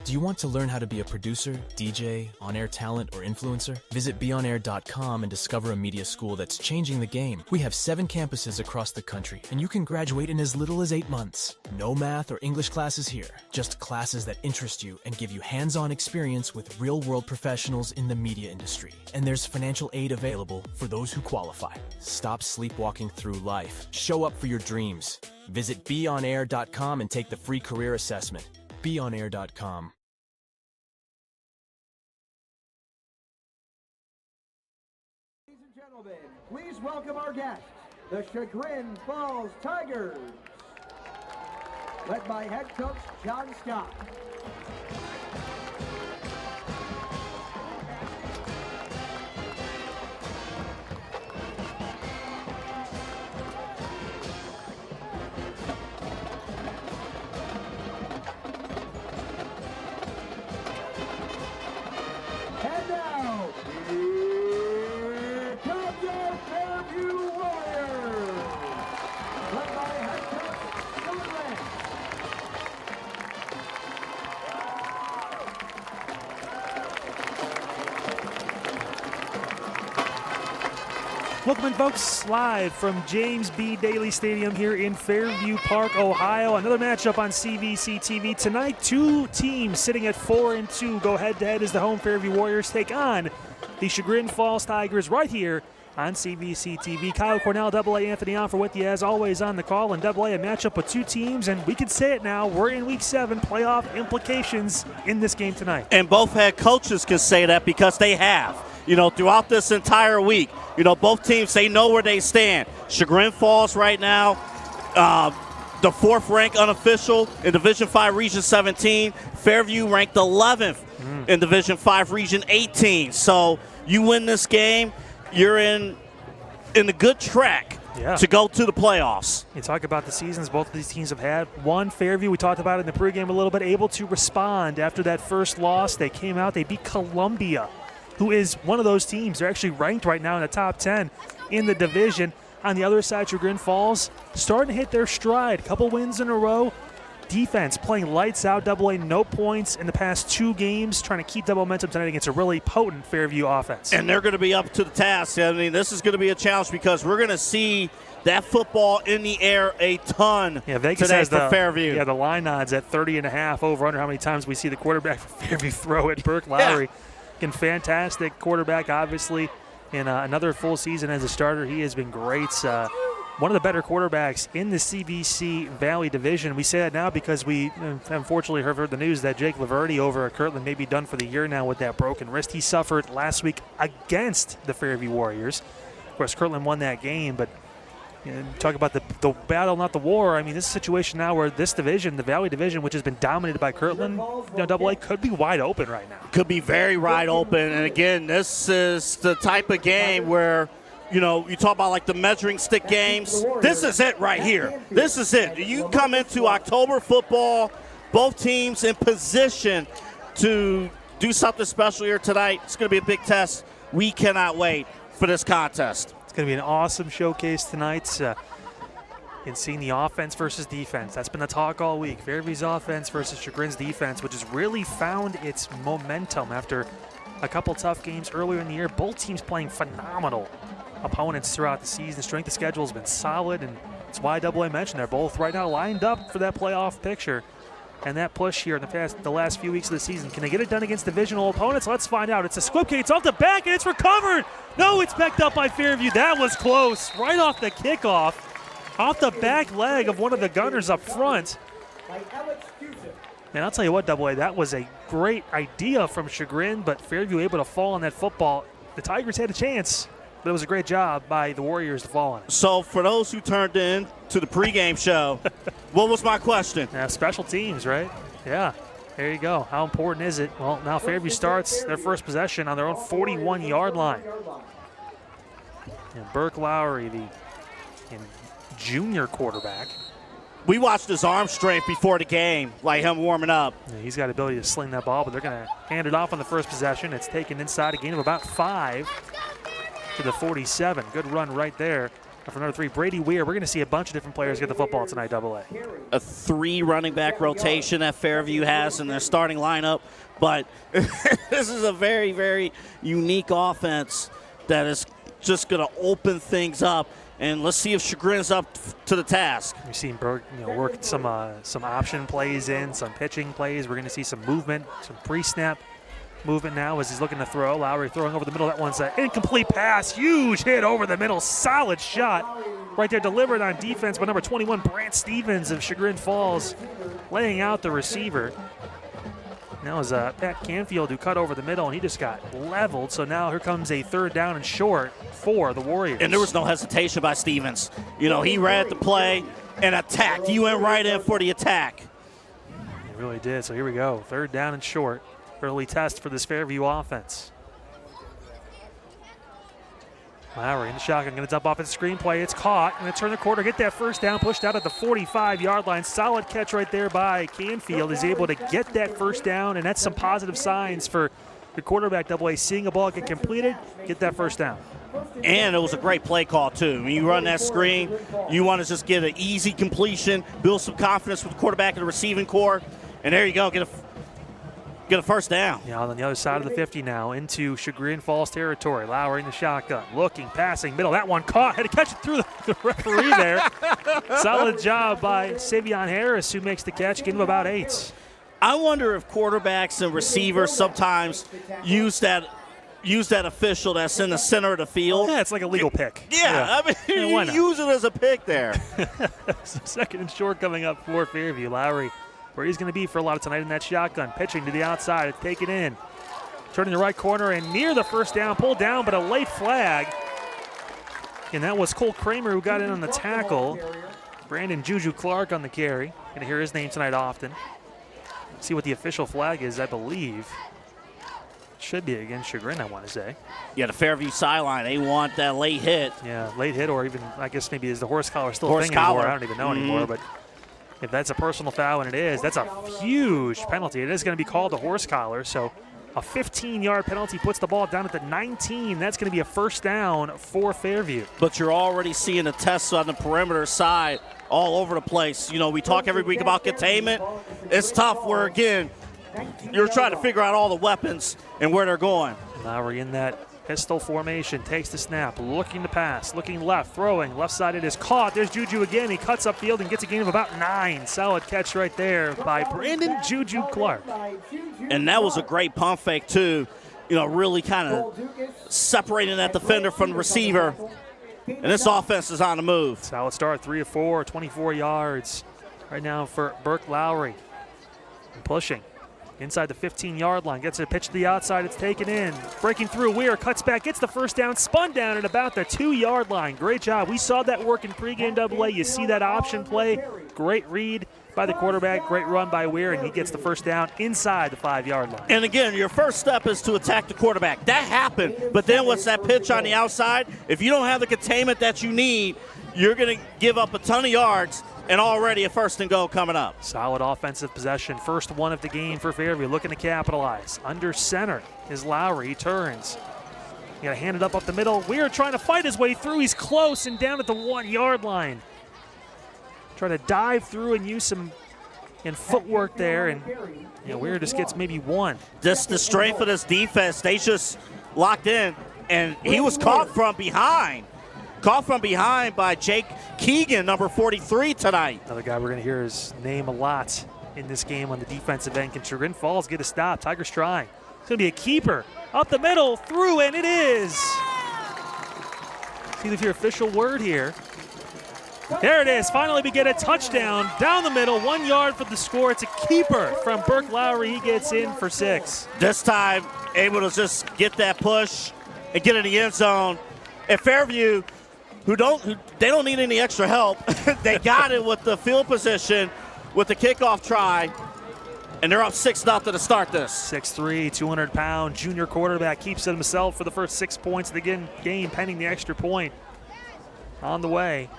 Do you want to learn how to be a producer, DJ, on-air talent, or influencer? Visit BeOnAir.com and discover a media school that's changing the game. We have 7 campuses across the country, and you can graduate in as little as 8 months. No math or English classes here, just classes that interest you and give you hands-on experience with real-world professionals in the media industry. And there's financial aid available for those who qualify. Stop sleepwalking through life. Show up for your dreams. Visit BeOnAir.com and take the free career assessment. BeOnAir.com. Ladies and gentlemen, please welcome our guests, the Chagrin Falls Tigers, led by head coach John Scott. And now, here comes your Fairview Warriors, led by head coach Chagrin. Welcome in, folks, live from James B. Daly Stadium here in Fairview Park, Ohio. Another matchup on CVC TV. Tonight, 2 teams sitting at 4-2 go head-to-head as the home Fairview Warriors take on the Chagrin Falls Tigers right here on CVC TV. Kyle Cornell, Double A Anthony Alford with you as always on the call. And Double A matchup with 2 teams, and we can say it now, we're in Week 7, playoff implications in this game tonight. And both head coaches can say that because they have. throughout this entire week. Both teams, they know where they stand. Chagrin Falls right now, the 4th ranked unofficial in Division 5 Region 17. Fairview ranked 11th in Division 5 Region 18. So you win this game, you're in the good track to go to the playoffs. You talk about the seasons both of these teams have had. One, Fairview, we talked about it in the pregame a little bit, able to respond after that first loss. They came out, they beat Columbia, who is one of those teams. They're actually ranked right now in the top 10 in the division. On the other side, Chagrin Falls starting to hit their stride. A couple wins in a row. Defense playing lights out, AA, no points in the past 2 games, trying to keep that momentum tonight against a really potent Fairview offense. And they're going to be up to the task. I mean, this is going to be a challenge because we're going to see that football in the air a ton Vegas today has for Fairview. Yeah, the line odds at 30.5 over under how many times we see the quarterback for Fairview throw it. Burke Lowry, fantastic quarterback, obviously. In another full season as a starter, he has been great. One of the better quarterbacks in the CVC Valley Division. We say that now because we unfortunately heard the news that Jake Laverty over at Kirtland may be done for the year now with that broken wrist he suffered last week against the Fairview Warriors. Of course, Kirtland won that game, but talk about the battle, not the war. I mean, this is a situation now where this division, the Valley Division, which has been dominated by Kirtland, AA, could be wide open right now. Could be very wide open. And again, this is the type of game where, you talk about like the measuring stick games. This is it right here. This is it. You come into October football, both teams in position to do something special here tonight. It's going to be a big test. We cannot wait for this contest. It's going to be an awesome showcase tonight in seeing the offense versus defense. That's been the talk all week. Fairview's offense versus Chagrin's defense, which has really found its momentum after a couple tough games earlier in the year. Both teams playing phenomenal opponents throughout the season. Strength of schedule has been solid, and it's why AA mentioned they're both right now lined up for that playoff picture. And that push here in the last few weeks of the season. Can they get it done against divisional opponents? Let's find out. It's a squib kick. It's off the back, and it's recovered. No, it's backed up by Fairview. That was close. Right off the kickoff. Off the back leg of one of the gunners up front. And I'll tell you what, AA, that was a great idea from Chagrin, but Fairview able to fall on that football. The Tigers had a chance, but it was a great job by the Warriors to fall on it. So for those who turned in to the pregame show, what was my question? Special teams, right? Yeah, there you go. How important is it? Well, now Fairview starts their first possession on their own 41-yard line. And Burke Lowry, the junior quarterback. We watched his arm strength before the game, like him warming up. Yeah, he's got the ability to sling that ball, but they're going to hand it off on the first possession. It's taken inside, a gain of about 5 to the 47. Good run right there. For another 3, Brady Weir. We're going to see a bunch of different players get the football tonight, AA. A 3 running back rotation that Fairview has in their starting lineup. But this is a very, very unique offense that is just going to open things up. And let's see if Chagrin's up to the task. We've seen Burke work some option plays in, some pitching plays. We're going to see some movement, some pre-snap movement now as he's looking to throw. Lowry throwing over the middle. That one's an incomplete pass. Huge hit over the middle. Solid shot right there, delivered on defense by number 21, Brant Stevens of Chagrin Falls, laying out the receiver. Now is Pat Canfield who cut over the middle, and he just got leveled. So now here comes a 3rd down and short for the Warriors. And there was no hesitation by Stevens. He read the play and attacked. He went right in for the attack. He really did. So here we go. 3rd down and short. Early test for this Fairview offense. Lowry in the shotgun, going to dump off its screenplay. It's caught. Going to turn the corner, get that first down, pushed out at the 45-yard line. Solid catch right there by Canfield. Is able to get that first down, and that's some positive signs for the quarterback, AA, seeing a ball get completed, get that first down. And it was a great play call, too. When you run that screen, you want to just get an easy completion, build some confidence with the quarterback and the receiving core, and there you go, get a first down. Yeah, on the other side of the 50 now into Chagrin Falls territory. Lowry in the shotgun, looking, passing, middle. That one caught. Had to catch it through the referee there. Solid job by Savion Harris, who makes the catch. Give him about 8. I wonder if quarterbacks and receivers sometimes use that official that's in the center of the field. Yeah, it's like a legal pick. Yeah. I mean, you use it as a pick there. So 2nd and short coming up for Fairview. Lowry, where he's going to be for a lot of tonight in that shotgun. Pitching to the outside. It's taken in. turning the right corner and near the first down, pulled down, but a late flag. And that was Cole Kramer who got in on the tackle. Brandon Juju Clark on the carry. Gonna hear his name tonight often. See what the official flag is, I believe. Should be against Chagrin, I want to say. Yeah, the Fairview sideline, they want that late hit. Yeah, late hit, or even, I guess maybe is the horse collar still horse a thing anymore? collar. I don't even know anymore, but if that's a personal foul, and it is, that's a huge penalty. It is going to be called a horse collar, so a 15-yard penalty puts the ball down at the 19. That's going to be a first down for Fairview. But you're already seeing the tests on the perimeter side all over the place. You know, we talk every week about containment. It's tough where, again, you're trying to figure out all the weapons and where they're going. Lowry in that pistol formation, takes the snap, looking to pass, looking left, throwing. Left side it is caught. There's Juju again. He cuts upfield and gets a gain of about 9. Solid catch right there by Brandon Juju Clark. And that was a great pump fake, too. You know, really kind of separating that defender from the receiver. And this offense is on the move. Solid start, 3 of 4, 24 yards right now for Burke Lowry. And pushing inside the 15-yard line, gets a pitch to the outside, it's taken in. Breaking through, Weir cuts back, gets the first down, spun down at about the 2-yard line. Great job. We saw that work in pregame AA. You see that option play. Great read by the quarterback, great run by Weir, and he gets the first down inside the 5-yard line. And again, your first step is to attack the quarterback. That happened, but then what's that pitch on the outside? If you don't have the containment that you need, you're going to give up a ton of yards, and already a first and goal coming up. Solid offensive possession. First one of the game for Fairview, looking to capitalize. Under center is Lowry. He turns. You got to hand it up the middle. Weir trying to fight his way through. He's close and down at the 1-yard line. Try to dive through and use some footwork there, and Weir just gets maybe 1. Just the strength of this defense. They just locked in, and he was caught from behind. Caught from behind by Jake Keegan, number 43 tonight. Another guy we're going to hear his name a lot in this game on the defensive end. Can Chagrin Falls get a stop? Tigers trying. It's going to be a keeper. Up the middle, through, and it is. See if your official word here. There it is. Finally, we get a touchdown down the middle. 1 yard for the score. It's a keeper from Burke Lowry. He gets in for 6. This time, able to just get that push and get in the end zone. At Fairview, they don't need any extra help. They got it with the field position, with the kickoff try, and they're up 6-0 to start this. 6'3", 200-pound junior quarterback keeps it himself for the first 6 points of the game, pending the extra point on the way.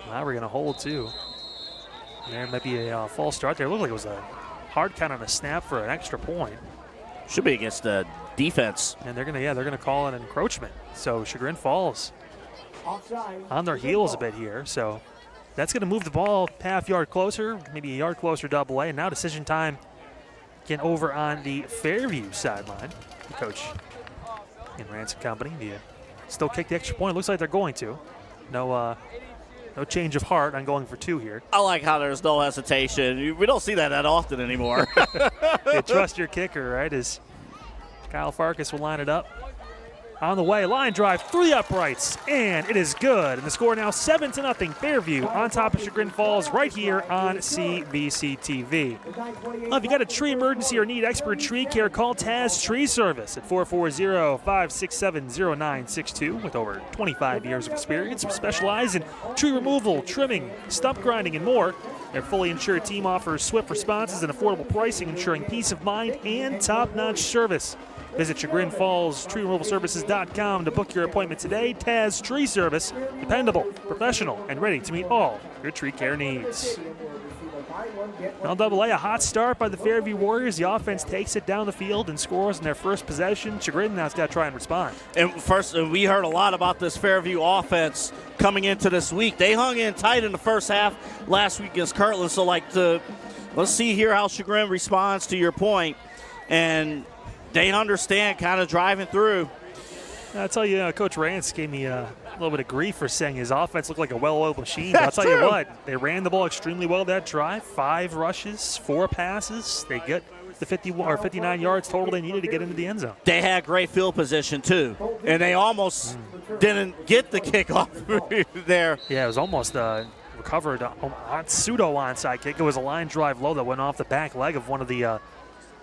Now we're going to hold, too. There might be a false start there. It looked like it was a hard count on a snap for an extra point. Should be against the defense. And they're gonna call it an encroachment. So Chagrin Falls on their heels a bit here. So that's gonna move the ball half yard closer, maybe a yard closer double A. And now decision time again over on the Fairview sideline. Coach in Ransom Company, do you still kick the extra point? It looks like they're going to. No change of heart on going for 2 here. I like how there's no hesitation. We don't see that often anymore. You trust your kicker, right? As Kyle Farkas will line it up. On the way, line drive through the uprights, and it is good. And the score now 7-0, Fairview on top of Chagrin Falls right here on CVC TV. If you got a tree emergency or need expert tree care, call Taz Tree Service at 440-567-0962. With over 25 years of experience, we specialize in tree removal, trimming, stump grinding, and more. Their fully insured team offers swift responses and affordable pricing, ensuring peace of mind and top-notch service. Visit Chagrin Falls TreeRemovalServices.com to book your appointment today. Taz Tree Service, dependable, professional, and ready to meet all your tree care needs. LAA, a hot start by the Fairview Warriors. The offense takes it down the field and scores in their first possession. Chagrin now's got to try and respond. And first, we heard a lot about this Fairview offense coming into this week. They hung in tight in the first half last week against Kirtland. So, let's see here how Chagrin responds to your point. And they understand kind of driving through. I'll tell you, Coach Rance gave me a little bit of grief for saying his offense looked like a well-oiled machine. But I'll tell you what, they ran the ball extremely well that drive. 5 rushes, 4 passes. They get the 51 or 59 yards total they needed to get into the end zone. They had great field position too, and they almost didn't get the kickoff there. Yeah, it was almost recovered pseudo onside kick. It was a line drive low that went off the back leg of one of the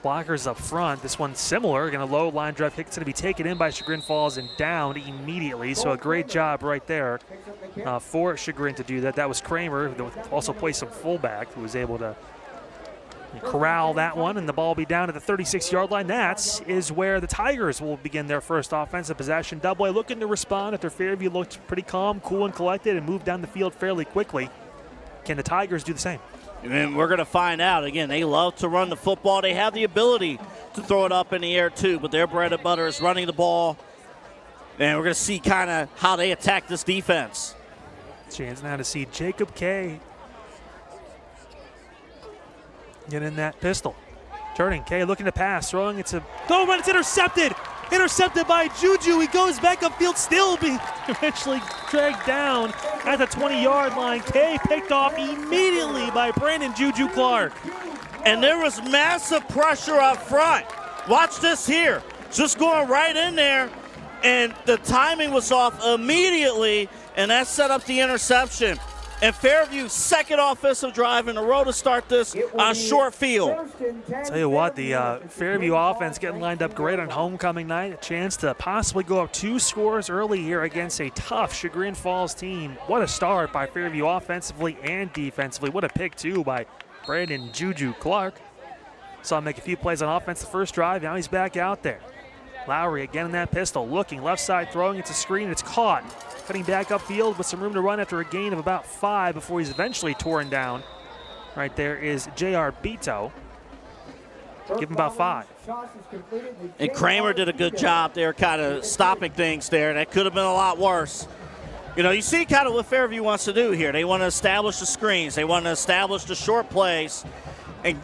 blockers up front. This one's similar. Going to low line drive kick. It's going to be taken in by Chagrin Falls and down immediately. So a great job right there for Chagrin to do that. That was Kramer, who also plays some fullback, who was able to corral that one, and the ball will be down at the 36-yard line. That is where the Tigers will begin their first offensive possession. Double A looking to respond after Fairview looked pretty calm, cool, and collected and moved down the field fairly quickly. Can the Tigers do the same? And we're going to find out. Again, they love to run the football. They have the ability to throw it up in the air too, but their bread and butter is running the ball. And we're going to see kind of how they attack this defense. Chance now to see Jacob Kay get in that pistol. Turning, Kay looking to pass, throwing it to, oh, but it's intercepted! Intercepted by Juju. He goes back upfield, still being eventually dragged down at the 20-yard line. Kay picked off immediately by Brandon Juju Clark. And there was massive pressure up front. Watch this here. Just going right in there, and the timing was off immediately, and that set up the interception. And Fairview's second offensive drive in a row to start this on short field. Tell you what, the Fairview offense getting lined up great on homecoming night. A chance to possibly go up 2 scores early here against a tough Chagrin Falls team. What a start by Fairview offensively and defensively. What a pick, too, by Brandon Juju Clark. Saw him make a few plays on offense the first drive. Now he's back out there. Lowry again in that pistol, looking, left side throwing. It's a screen. It's caught. Cutting back upfield with some room to run after a gain of about 5 before he's eventually torn down. Right there is J.R. Beto. Give him about 5. And Kramer did a good job there kind of stopping things there. That could have been a lot worse. You know, you see kind of what Fairview wants to do here. They want to establish the screens. They want to establish the short plays and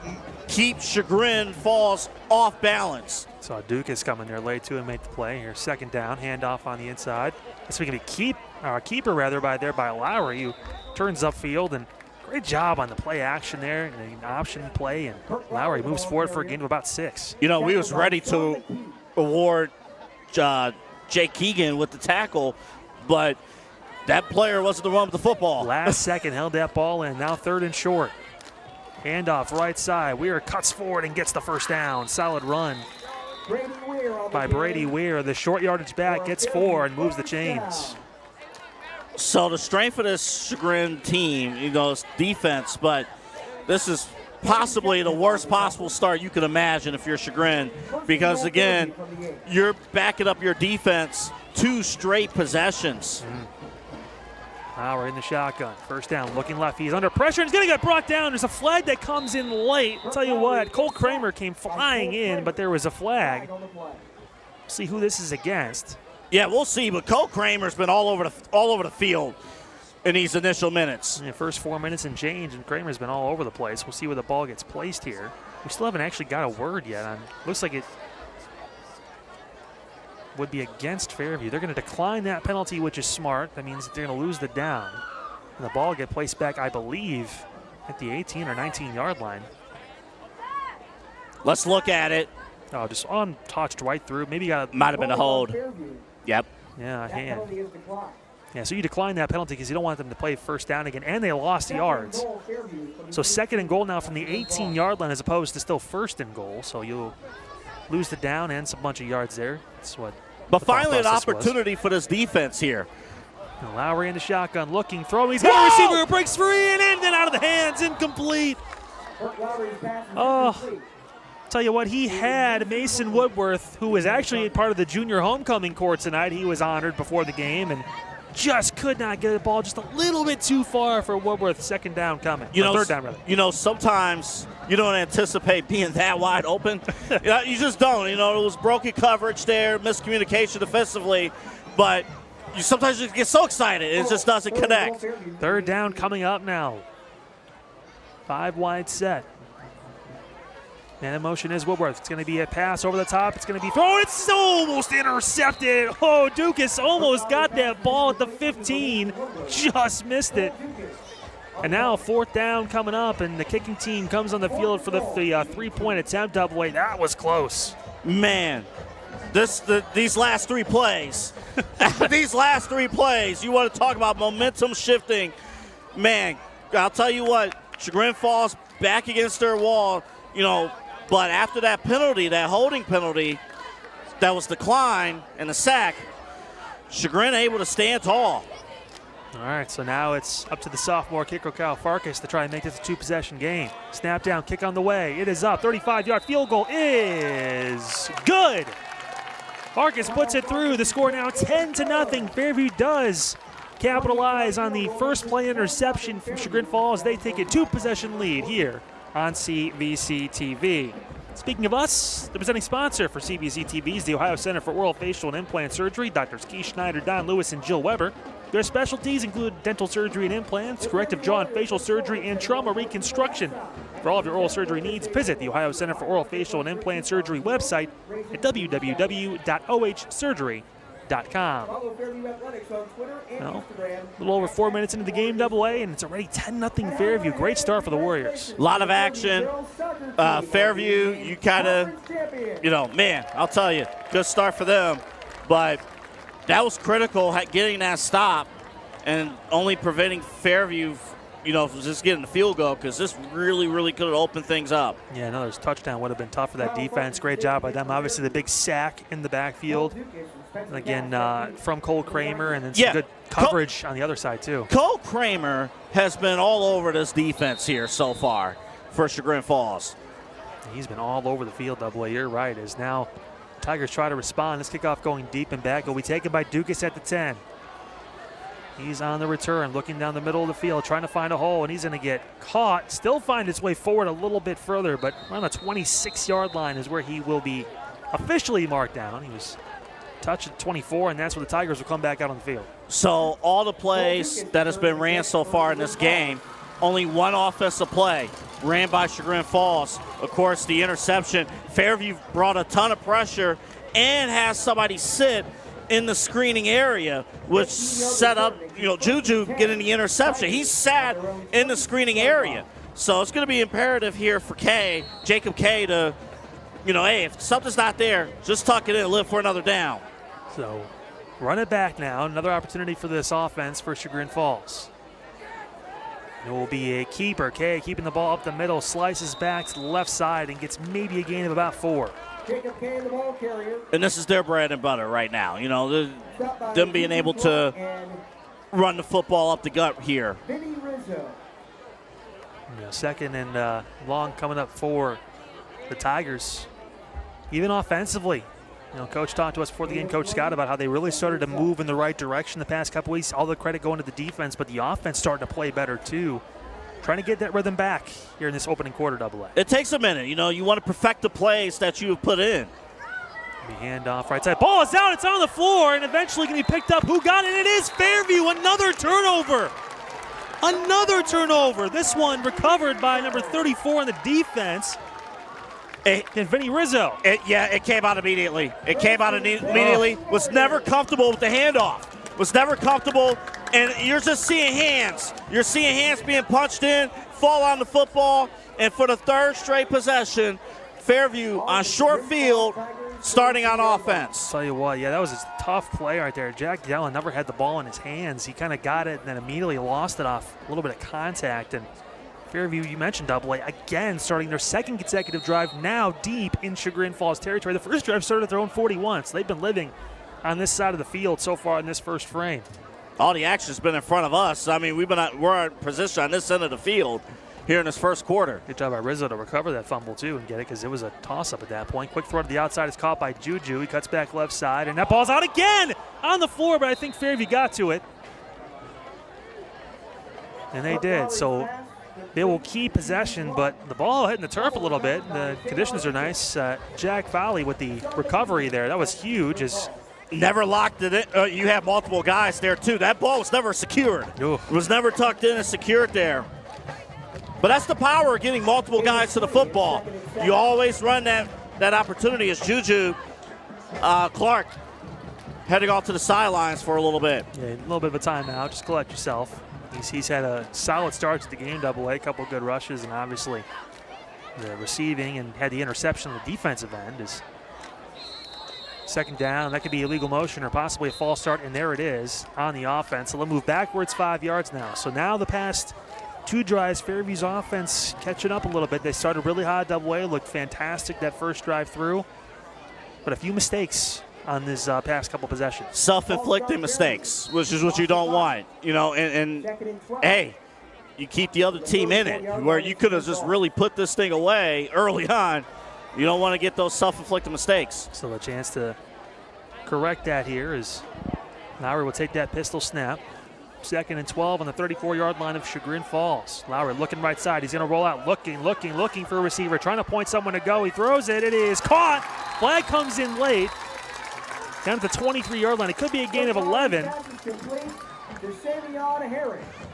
keep Chagrin Falls off balance. Saw Dukas coming there late too and make the play. Here, second down, handoff on the inside. This week keeper rather by Lowry, who turns upfield, and great job on the play action there and an option play, and Lowry moves forward for a gain of about 6. You know, we was ready to award Jake Keegan with the tackle, but that player wasn't the one with the football. Last second held that ball in. Now 3rd and short. Handoff right side. Weir cuts forward and gets the first down. Solid run by Brady Weir. The short yardage back gets 4 and moves the chains. So the strength of this Chagrin team, you know, is defense, but this is possibly the worst possible start you can imagine if you're Chagrin, because again, you're backing up your defense 2 straight possessions. Lowry in the shotgun. First down, looking left. He's under pressure. He's going to get brought down. There's a flag that comes in late. I'll tell you what, Cole Kramer came flying in, but there was a flag. See who this is against. Yeah, we'll see, but Cole Kramer's been all over the field in these initial minutes. Yeah, first 4 minutes and change, and Kramer's been all over the place. We'll see where the ball gets placed here. We still haven't actually got a word yet. Looks like it would be against Fairview. They're going to decline that penalty, which is smart. That means that they're going to lose the down. And the ball get placed back, I believe, at the 18 or 19-yard line. Let's look at it. Oh, just untouched right through. Maybe might have been a hold. Yep. Yeah, a hand. Yeah, so you decline that penalty because you don't want them to play first down again, and they lost yards. So 2nd and goal now from the 18-yard line as opposed to still 1st and goal. So you'll lose the down and some bunch of yards there. That's what. But finally an opportunity for this defense here. And Lowry in the shotgun, looking, throwing. He's got a receiver who breaks free and in and out of the hands, incomplete. Oh, tell you what, he had Mason Woodworth, who was actually part of the junior homecoming court tonight. He was honored before the game and just could not get the ball just a little bit too far for Woodworth. 2nd down coming. Third down rather. You know, sometimes you don't anticipate being that wide open. You just don't. You know, it was broken coverage there, miscommunication defensively, but you sometimes just get so excited it just doesn't connect. 3rd down coming up now. 5 wide set. Man in motion is Woodworth. It's going to be a pass over the top. It's going to be thrown. It's almost intercepted. Oh, Dukas almost got that ball at the 15. Just missed it. And now 4th down coming up, and the kicking team comes on the field for the 3-point attempt. Double A. That was close. Man, these last 3 plays, these last 3 plays, you want to talk about momentum shifting. Man, I'll tell you what, Chagrin Falls back against their wall, you know, But after that penalty, that holding penalty that was declined and the sack, Chagrin able to stand tall. All right, so now it's up to the sophomore kicker, Kyle Farkas, to try and make this a two-possession game. Snap down, kick on the way. It is up. 35-yard field goal is good. Farkas puts it through. The score now 10-0. Fairview does capitalize on the first play interception from Chagrin Falls. They take a two-possession lead here on CVC TV. Speaking of us, the presenting sponsor for CVC TV is the Ohio Center for Oral, Facial, and Implant Surgery. Doctors Keith Schneider, Don Lewis, and Jill Weber. Their specialties include dental surgery and implants, corrective jaw and facial surgery, and trauma reconstruction. For all of your oral surgery needs, visit the Ohio Center for Oral, Facial, and Implant Surgery website at www.ohsurgery.com. Follow Fairview Athletics on Twitter and Instagram. A little over 4 minutes into the game, AA, and it's already 10-0 Fairview. Great start for the Warriors. A lot of action. Fairview, you kind of, man, I'll tell you, good start for them. But that was critical, getting that stop and only preventing Fairview, from just getting the field goal, because this really, really could have opened things up. Yeah, another touchdown would have been tough for that defense. Great job by them. Obviously, the big sack in the backfield. And again, from Cole Kramer, and then some good coverage on the other side, too. Cole Kramer has been all over this defense here so far for Chagrin Falls. He's been all over the field, AA. You're right. As now Tigers try to respond. This kickoff going deep and back. Will be taken by Dukas at the 10. He's on the return, looking down the middle of the field, trying to find a hole, and he's going to get caught. Still find his way forward a little bit further, but around the 26-yard line is where he will be officially marked down. He was touched at 24, and that's where the Tigers will come back out on the field. So all the plays that has been ran so far in this game, only one offensive play ran by Chagrin Falls. Of course, the interception. Fairview brought a ton of pressure and has somebody sit in the screening area, which set up, Juju getting the interception. He sat in the screening area. So it's going to be imperative here for Jacob K to, hey, if something's not there, just tuck it in and live for another down. So run it back now. Another opportunity for this offense for Chagrin Falls. It will be a keeper. K keeping the ball up the middle, slices back to the left side and gets maybe a gain of about 4. Jacob K, the ball carrier. And this is their bread and butter right now. Them being able to run the football up the gut here. Vinny Rizzo. Second and long coming up for the Tigers. Even offensively, Coach talked to us before the game, Coach Scott, about how they really started to move in the right direction the past couple weeks. All the credit going to the defense, but the offense starting to play better too. Trying to get that rhythm back here in this opening quarter, AA. It takes a minute. You want to perfect the plays that you have put in. The handoff right side. Ball is out. It's on the floor and eventually going to be picked up. Who got it? It is Fairview. Another turnover. Another turnover. This one recovered by number 34 on the defense. And Vinny Rizzo. It came out immediately. Was never comfortable with the handoff. Was never comfortable. And you're just seeing hands. You're seeing hands being punched in, fall on the football. And for the third straight possession, Fairview on short field, starting on offense. Tell you what, that was a tough play right there. Jack Dellen never had the ball in his hands. He kind of got it and then immediately lost it off a little bit of contact. And Fairview, you mentioned AA, again starting their second consecutive drive now deep in Chagrin Falls territory. The first drive started at their own 41, so they've been living on this side of the field so far in this first frame. All the action's been in front of us. I mean, we're in position on this end of the field here in this first quarter. Good job by Rizzo to recover that fumble too and get it, because it was a toss-up at that point. Quick throw to the outside is caught by Juju. He cuts back left side, and that ball's out again on the floor, but I think Fairview got to it. And they did, so they will keep possession, but the ball hitting the turf a little bit. The conditions are nice. Jack Foley with the recovery there. That was huge. Never locked it in. You have multiple guys there, too. That ball was never secured. Oof. It was never tucked in and secured there. But that's the power of getting multiple guys to the football. You always run that opportunity as Juju Clark heading off to the sidelines for a little bit. Yeah, a little bit of a timeout. Just collect yourself. He's had a solid start to the game, AA, a couple good rushes, and obviously the receiving, and had the interception on the defensive end. Is second down. That could be illegal motion or possibly a false start, and there it is on the offense. So they'll move backwards 5 yards now. So now the past 2 drives, Fairview's offense catching up a little bit. They started really hot at Double A, looked fantastic that first drive through, but a few mistakes on this past couple possessions. Self-inflicted mistakes, which is what you don't want. You know, and hey, you keep the other team in it, where you could have just really put this thing away early on. You don't want to get those self-inflicted mistakes. So a chance to correct that here is Lowry will take that pistol snap. 2nd and 12 on the 34-yard line of Chagrin Falls. Lowry looking right side. He's going to roll out, looking for a receiver, trying to point someone to go. He throws it. It is caught. Flag comes in late. Down at the 23-yard line. It could be a gain of 11.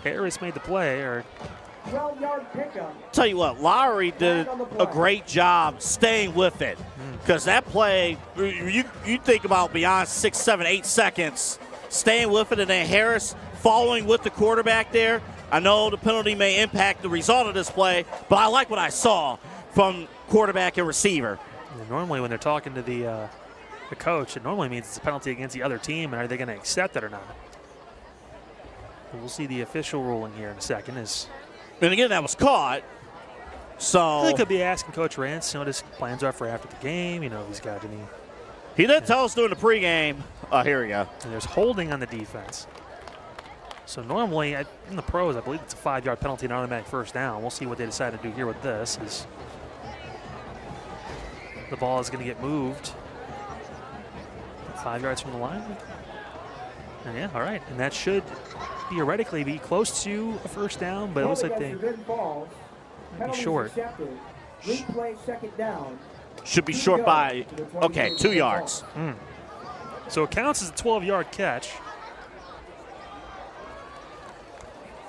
Harris made the play. 12-yard pickup. Tell you what, Lowry did a great job staying with it, because that play, you think about beyond 6, 7, 8 seconds, staying with it, and then Harris following with the quarterback there. I know the penalty may impact the result of this play, but I like what I saw from quarterback and receiver. And normally when they're talking to the coach, it normally means it's a penalty against the other team, and are they going to accept it or not? We'll see the official ruling here in a second. And again, that was caught. So they could be asking Coach Rance, what his plans are for after the game. If he's got any. He did tell us during the pregame. Here we go. And there's holding on the defense. So normally in the pros, I believe it's a 5-yard penalty and an automatic first down. We'll see what they decide to do here with this. Is the ball is going to get moved 5 yards from the line. And yeah, all right. And that should theoretically be close to a first down, but it looks like they might be short. Should be short by, 2 yards. So it counts as a 12-yard catch.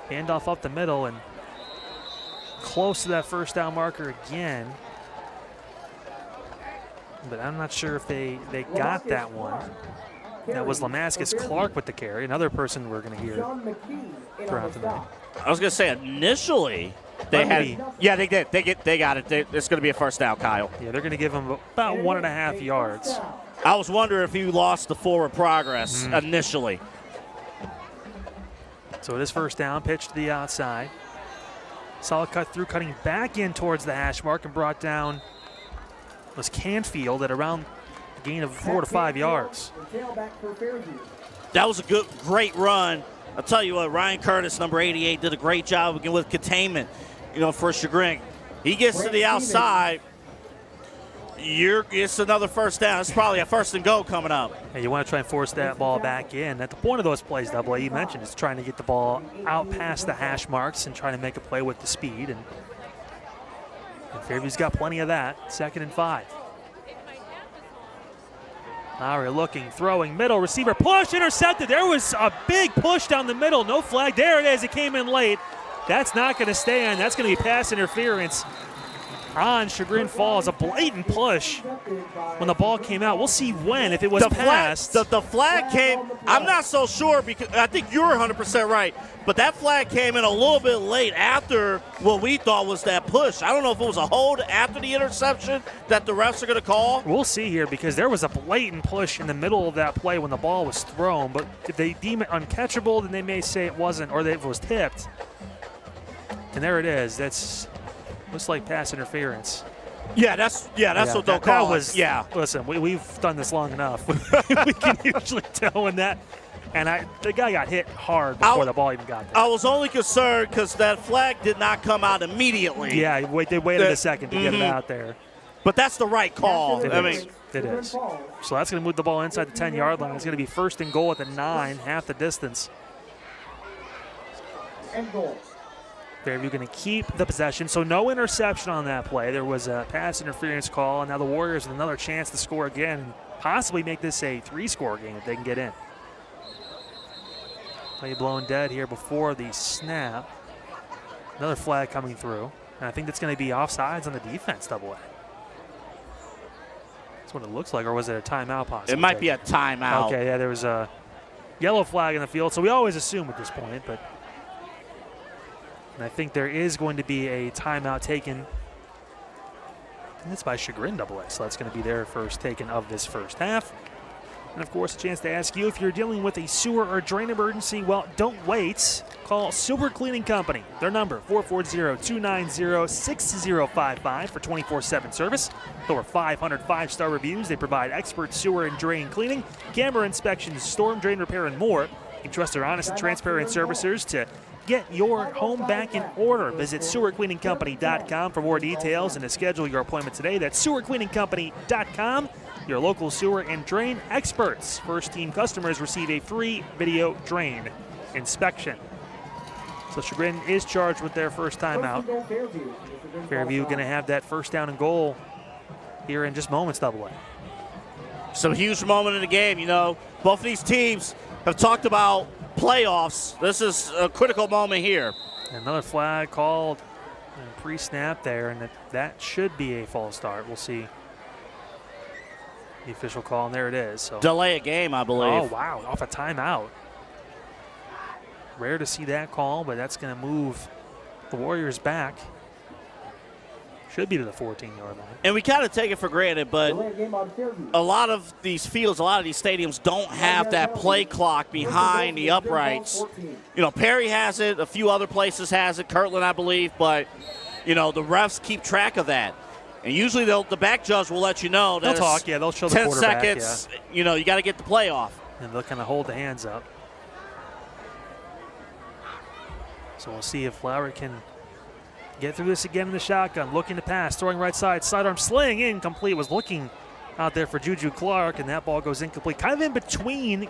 Handoff up the middle and close to that first down marker again. But I'm not sure if they got that one. That was Lamascus Clark with the carry. Another person we're going to hear throughout the night. I was going to say initially they had. Yeah, they did. They got it. It's going to be a first down, Kyle. Yeah, they're going to give him about 1.5 yards. I was wondering if you lost the forward progress initially. So it is first down, pitch to the outside. Solid cut through, cutting back in towards the hash mark and brought down was Canfield at around a gain of 4 to 5 yards. That was a great run. I'll tell you what, Ryan Curtis, number 88, did a great job again with containment, for Chagrin. He gets to the outside. It's another first down. It's probably a first and go coming up. And you want to try and force that ball back in. At the point of those plays, Double A, you mentioned, is trying to get the ball out past the hash marks and trying to make a play with the speed. And Fairview's got plenty of that. 2nd and 5. Lowry looking, throwing, middle, receiver, push, intercepted. There was a big push down the middle. No flag. There it is. It came in late. That's not going to stand. That's going to be pass interference on Chagrin Falls. A blatant push when the ball came out. We'll see when, if it was passed. The flag came, I'm not so sure, because I think you're 100% right, but that flag came in a little bit late after what we thought was that push. I don't know if it was a hold after the interception that the refs are going to call. We'll see here, because there was a blatant push in the middle of that play when the ball was thrown, but if they deem it uncatchable, then they may say it wasn't, or that it was tipped. And there it is. That's looks like pass interference. Yeah, that's what they'll call it. Yeah. Listen, we've done this long enough. We can usually tell when that. And the guy got hit hard before the ball even got there. I was only concerned because that flag did not come out immediately. Yeah, they waited a second to get it out there. But that's the right call. It is. So that's going to move the ball inside the 10-yard line. It's going to be first and goal at the 9, half the distance. And goal. Fairview going to keep the possession, so no interception on that play. There was a pass interference call, and now the Warriors with another chance to score again and possibly make this a 3-score game if they can get in. Play blown dead here before the snap. Another flag coming through, and I think that's going to be offsides on the defense, Double A. That's what it looks like, or was it a timeout possibly? It might be a timeout. Okay, yeah, there was a yellow flag in the field, so we always assume at this point, but and I think there is going to be a timeout taken. And it's by Chagrin Double A, so that's going to be their first taken of this first half. And, of course, a chance to ask you if you're dealing with a sewer or drain emergency. Well, don't wait. Call Sewer Cleaning Company. Their number, 440-290-6055 for 24/7 service. Over 500 five-star reviews. They provide expert sewer and drain cleaning, camera inspections, storm drain repair, and more. You can trust their honest and transparent servicers to get your home back in order. Visit sewercleaningcompany.com for more details and to schedule your appointment today. That's sewercleaningcompany.com. Your local sewer and drain experts. First-team customers receive a free video drain inspection. So Chagrin is charged with their first time out. Fairview going to have that first down and goal here in just moments, Double-A. Some huge moment in the game. Both of these teams have talked about playoffs. This is a critical moment here. Another flag called pre-snap there, and that should be a false start. We'll see the official call, and there it is. So. Delay a game, I believe. Oh, wow, off a timeout. Rare to see that call, but that's going to move the Warriors back. Should be to the 14-yard line. And we kind of take it for granted, but a lot of these fields, a lot of these stadiums don't have that play clock behind the uprights. Perry has it, a few other places has it, Kirtland, I believe, but, the refs keep track of that. And usually the back judge will let you know that they'll talk, yeah, they'll show the 10 quarterback, seconds, you got to get the play off. And they'll kind of hold the hands up. So we'll see if Lowry can get through this again in the shotgun. Looking to pass, throwing right side, sidearm sling, incomplete. Was looking out there for Juju Clark, and that ball goes incomplete. Kind of in between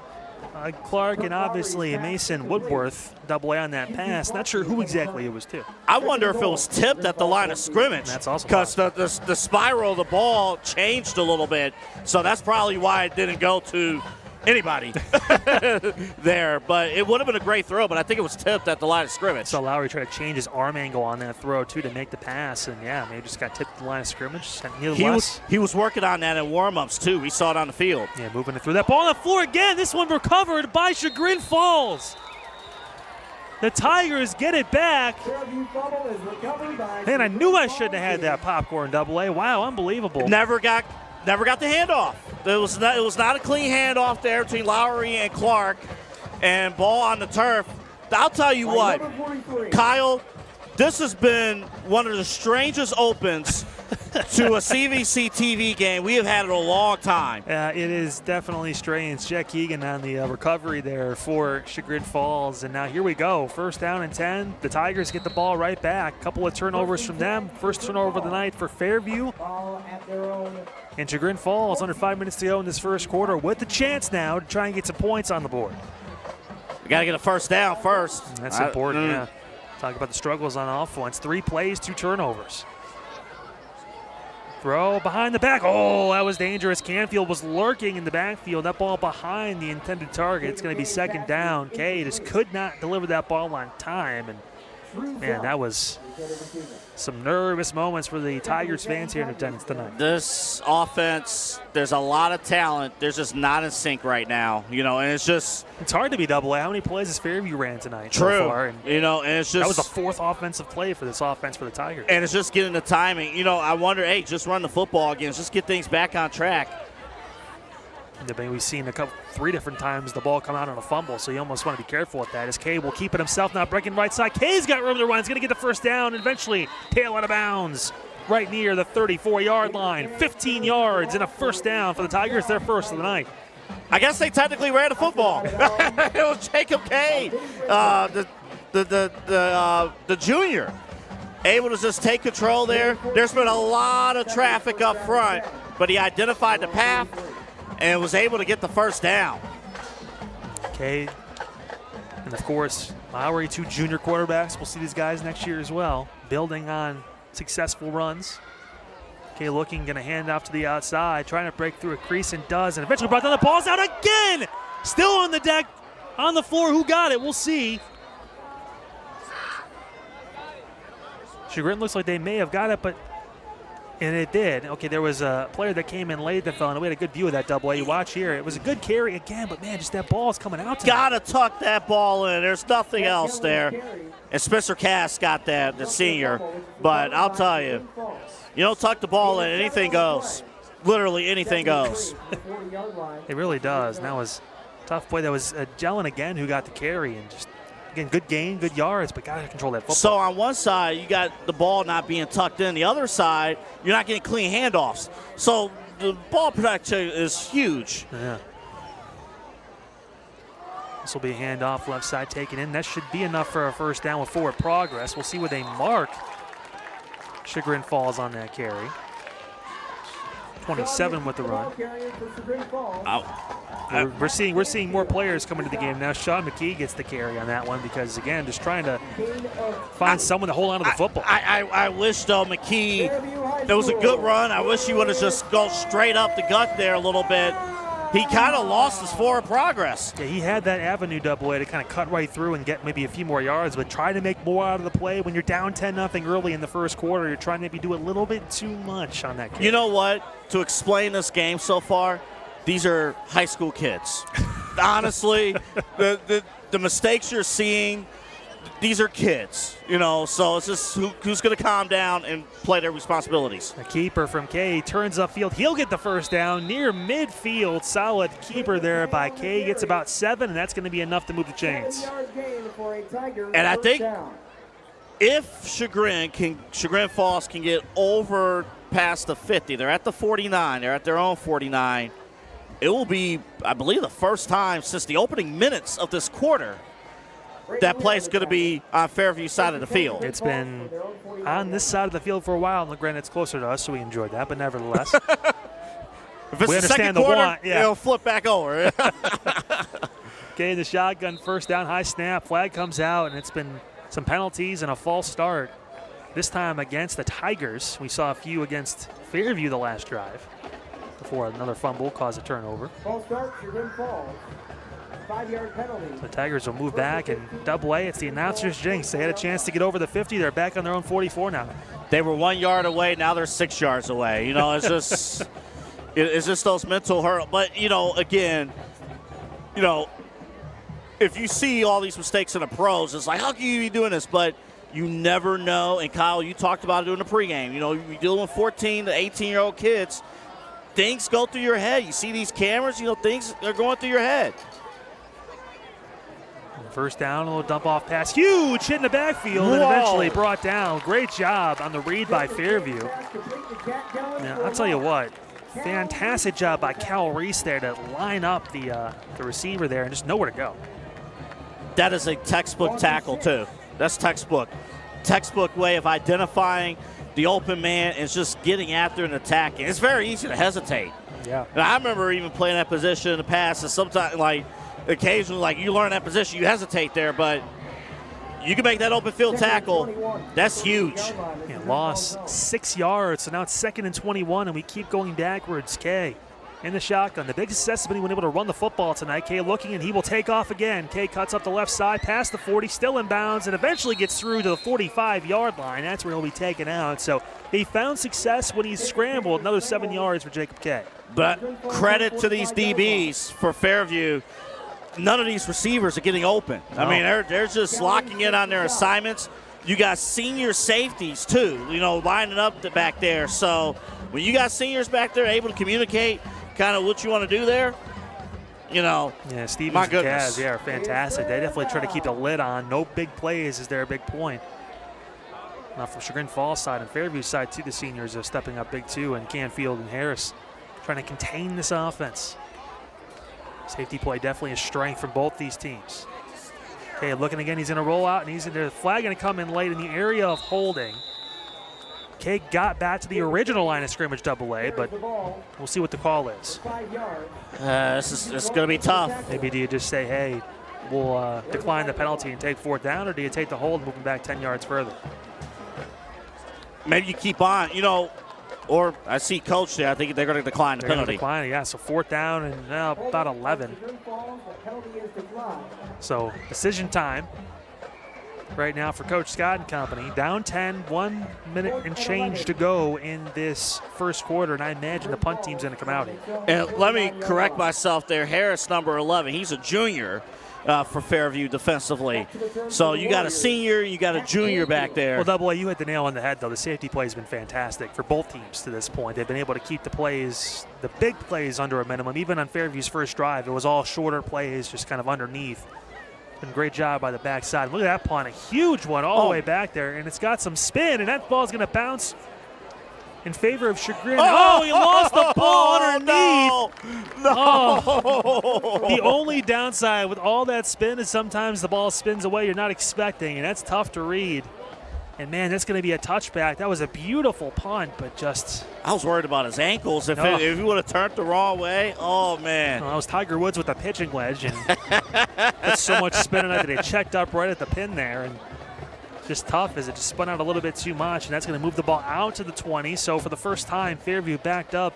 Clark and obviously Mason Woodworth, Double-A on that pass. Not sure who exactly it was to. I wonder if it was tipped at the line of scrimmage. That's also because the spiral of the ball changed a little bit, so that's probably why it didn't go to anybody there. But it would have been a great throw, but I think it was tipped at the line of scrimmage. So Lowry tried to change his arm angle on that throw too to make the pass, and yeah, maybe just got tipped at the line of scrimmage. He was working on that in warm-ups too. We saw it on the field. Yeah, moving it through that ball on the floor again. This one recovered by Chagrin Falls. The Tigers get it back. Man, I knew I shouldn't have had that popcorn, Double-A. Wow, unbelievable. Never got the handoff. It was not a clean handoff there between Lowry and Clark, and ball on the turf. I'll tell you what, Kyle, this has been one of the strangest opens to a CVC TV game we have had in a long time. It is definitely strange. Jack Egan on the recovery there for Chagrin Falls, and now here we go. First down and 10. The Tigers get the ball right back. Couple of turnovers from them. First turnover of the night for Fairview. And Chagrin Falls, under 5 minutes to go in this first quarter, with the chance now to try and get some points on the board. We got to get a first down first. That's important, yeah. Talk about the struggles on offense. 3 plays, 2 turnovers. Throw behind the back. Oh, that was dangerous. Canfield was lurking in the backfield. That ball behind the intended target. It's going to be second down. Kay just could not deliver that ball on time. And, man, that was some nervous moments for the Tigers fans here in attendance tonight. This offense, there's a lot of talent. They're just not in sync right now, and it's just... It's hard to be Double-A. How many plays has Fairview ran tonight? True. So far? And it's just... That was the 4th offensive play for this offense for the Tigers. And it's just getting the timing. I wonder, hey, just run the football again. Just get things back on track. We've seen 3 different times the ball come out on a fumble, so you almost want to be careful with that. As Kay will keep it himself now, breaking right side. Kay's got room to run. He's going to get the first down and eventually tail out of bounds right near the 34-yard line. 15 yards and a first down for the Tigers, their first of the night. I guess they technically ran the football. It was Jacob Kay, the junior, able to just take control there. There's been a lot of traffic up front, but he identified the path and was able to get the first down. Okay, and of course, Lowry, 2 junior quarterbacks. We'll see these guys next year as well, building on successful runs. Okay, looking, going to hand off to the outside, trying to break through a crease, and does, and eventually brought down the ball's out again! Still on the deck, on the floor. Who got it? We'll see. Chagrin looks like they may have got it, and it did. Okay, there was a player that came in late that fell, and we had a good view of that Double-A. You watch here. It was a good carry again, but, man, just that ball is coming out tonight. Got to tuck that ball in. There's nothing else there. And Spencer Cass got that, the senior. But I'll tell you, you don't tuck the ball in, anything goes. literally anything goes. It really does. And that was a tough play. That was Jelen again who got the carry and just, again, good gain, good yards, but got to control that football. So on one side, you got the ball not being tucked in. The other side, you're not getting clean handoffs. So the ball protection is huge. Yeah. This will be a handoff, left side taken in. That should be enough for a first down with forward progress. We'll see where they mark Chagrin Falls on that carry. 27 with the run. We're seeing more players coming to the game now. Sean McKee gets the carry on that one because, again, just trying to find someone to hold on to the football. I wish, though, McKee, it was a good run. I wish he would have just gone straight up the gut there a little bit. He kind of lost his forward progress. Yeah, he had that avenue double A to kind of cut right through and get maybe a few more yards, but try to make more out of the play. When you're down 10-0 early in the first quarter, you're trying to maybe do a little bit too much on that game. You know what? To explain this game so far, these are high school kids. Honestly, the mistakes you're seeing, these are kids, you know, so it's just who's going to calm down and play their responsibilities. A keeper from Kay turns upfield. He'll get the first down near midfield. Solid keeper there by Kay. Gets about 7, and that's going to be enough to move the chains. And I think if Chagrin Falls can get over past the 50, they're at the 49, they're at their own 49, it will be, I believe, the first time since the opening minutes of this quarter that play's going to be on Fairview side of the field. It's been on this side of the field for a while, and granted, it's closer to us, so we enjoyed that, but nevertheless. If it's we the understand second the quarter, want, yeah. It'll flip back over. Okay, the shotgun, first down, high snap, flag comes out, and it's been some penalties and a false start. This time against the Tigers. We saw a few against Fairview the last drive before another fumble caused a turnover. False start, Chagrin Falls. 5-yard penalty. The Tigers will move back and double A. It's the announcer's jinx. They had a chance to get over the 50. They're back on their own 44 now. They were 1 yard away. Now they're 6 yards away. You know, it's just it's just those mental hurdles. But, you know, again, you know, if you see all these mistakes in the pros, it's like, how can you be doing this? But you never know. And, Kyle, you talked about it during the pregame. You know, you're dealing with 14 to 18-year-old kids. Things go through your head. You see these cameras, you know, things are going through your head. First down, a little dump off pass. Huge hit in the backfield. Whoa. And eventually brought down. Great job on the read by Fairview. Now, I'll tell you what, fantastic job by Cal Reese there to line up the receiver there and just know where to go. That is a textbook tackle, too. That's textbook. Textbook way of identifying the open man is just getting after and attacking. It's very easy to hesitate. Yeah. And I remember even playing that position in the past, and sometimes, like, occasionally, like, you learn that position, you hesitate there, but you can make that open field tackle. That's huge. Yeah, lost 6 yards, so now it's 2nd and 21, and we keep going backwards. Kay in the shotgun. The big success has been able to run the football tonight. Kay looking, and he will take off again. Kay cuts up the left side, past the 40, still in bounds, and eventually gets through to the 45-yard line. That's where he'll be taken out. So he found success when he scrambled. Another 7 yards for Jacob Kay. But credit to these DBs for Fairview. None of these receivers are getting open. No. I mean, they're just locking in on their assignments. You got senior safeties, too, you know, lining up back there. So when you got seniors back there able to communicate kind of what you want to do there, you know, yeah, Stevens my and goodness. Kaz, yeah, are fantastic. They definitely try to keep the lid on. No big plays is their big point. Now from Chagrin Falls side and Fairview side, too, the seniors are stepping up big, too, and Canfield and Harris trying to contain this offense. Safety play definitely a strength from both these teams. Okay, looking again, he's in a rollout, and he's in the flag going to come in late in the area of holding. Okay, got back to the original line of scrimmage double A, but we'll see what the call is. This is going to be tough. Maybe do you just say, hey, we'll decline the penalty and take 4th down, or do you take the hold and move him back 10 yards further? Maybe you keep on, you know, or I see Coach there. I think they're going to decline the They're going to penalty. decline it, yeah. So 4th down and now about 11. So decision time right now for Coach Scott and company. Down 10, 1 minute and change to go in this first quarter, and I imagine the punt team's going to come out here. And let me correct myself there. Harris, number 11, he's a junior. for Fairview defensively. So you got a senior, you got a junior back there. Well, Double A, you hit the nail on the head, though. The safety play has been fantastic for both teams to this point. They've been able to keep the plays, the big plays, under a minimum. Even on Fairview's first drive, it was all shorter plays, just kind of underneath. And great job by the backside. Look at that punt, a huge one all the way back there, and it's got some spin, and that ball's going to bounce in favor of Chagrin. Oh, he lost the ball underneath. No. The only downside with all that spin is sometimes the ball spins away you're not expecting, and that's tough to read. And, man, that's going to be a touchback. That was a beautiful punt, but just... I was worried about his ankles. If he would have turned the wrong way, oh, man. Well, that was Tiger Woods with a pitching wedge, and put so much spin on it that it checked up right at the pin there. And just tough as it just spun out a little bit too much, and that's going to move the ball out to the 20. So for the first time, Fairview backed up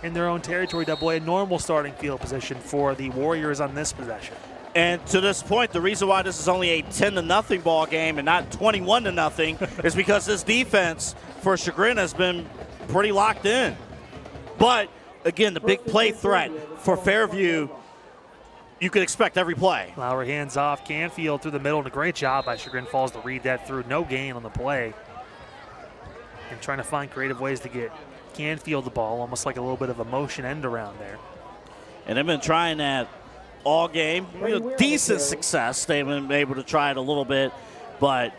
in their own territory, Double-A, normal starting field position for the Warriors on this possession. And to this point, the reason why this is only a 10-0 ball game and not 21-0 is because this defense for Chagrin has been pretty locked in. But again, the big play threat for Fairview, you could expect every play. Lowry hands off, Canfield through the middle, and a great job by Chagrin Falls to read that through. No gain on the play. And trying to find creative ways to get Canfield the ball, almost like a little bit of a motion end around there. And they've been trying that all game. Decent success. They've been able to try it a little bit, but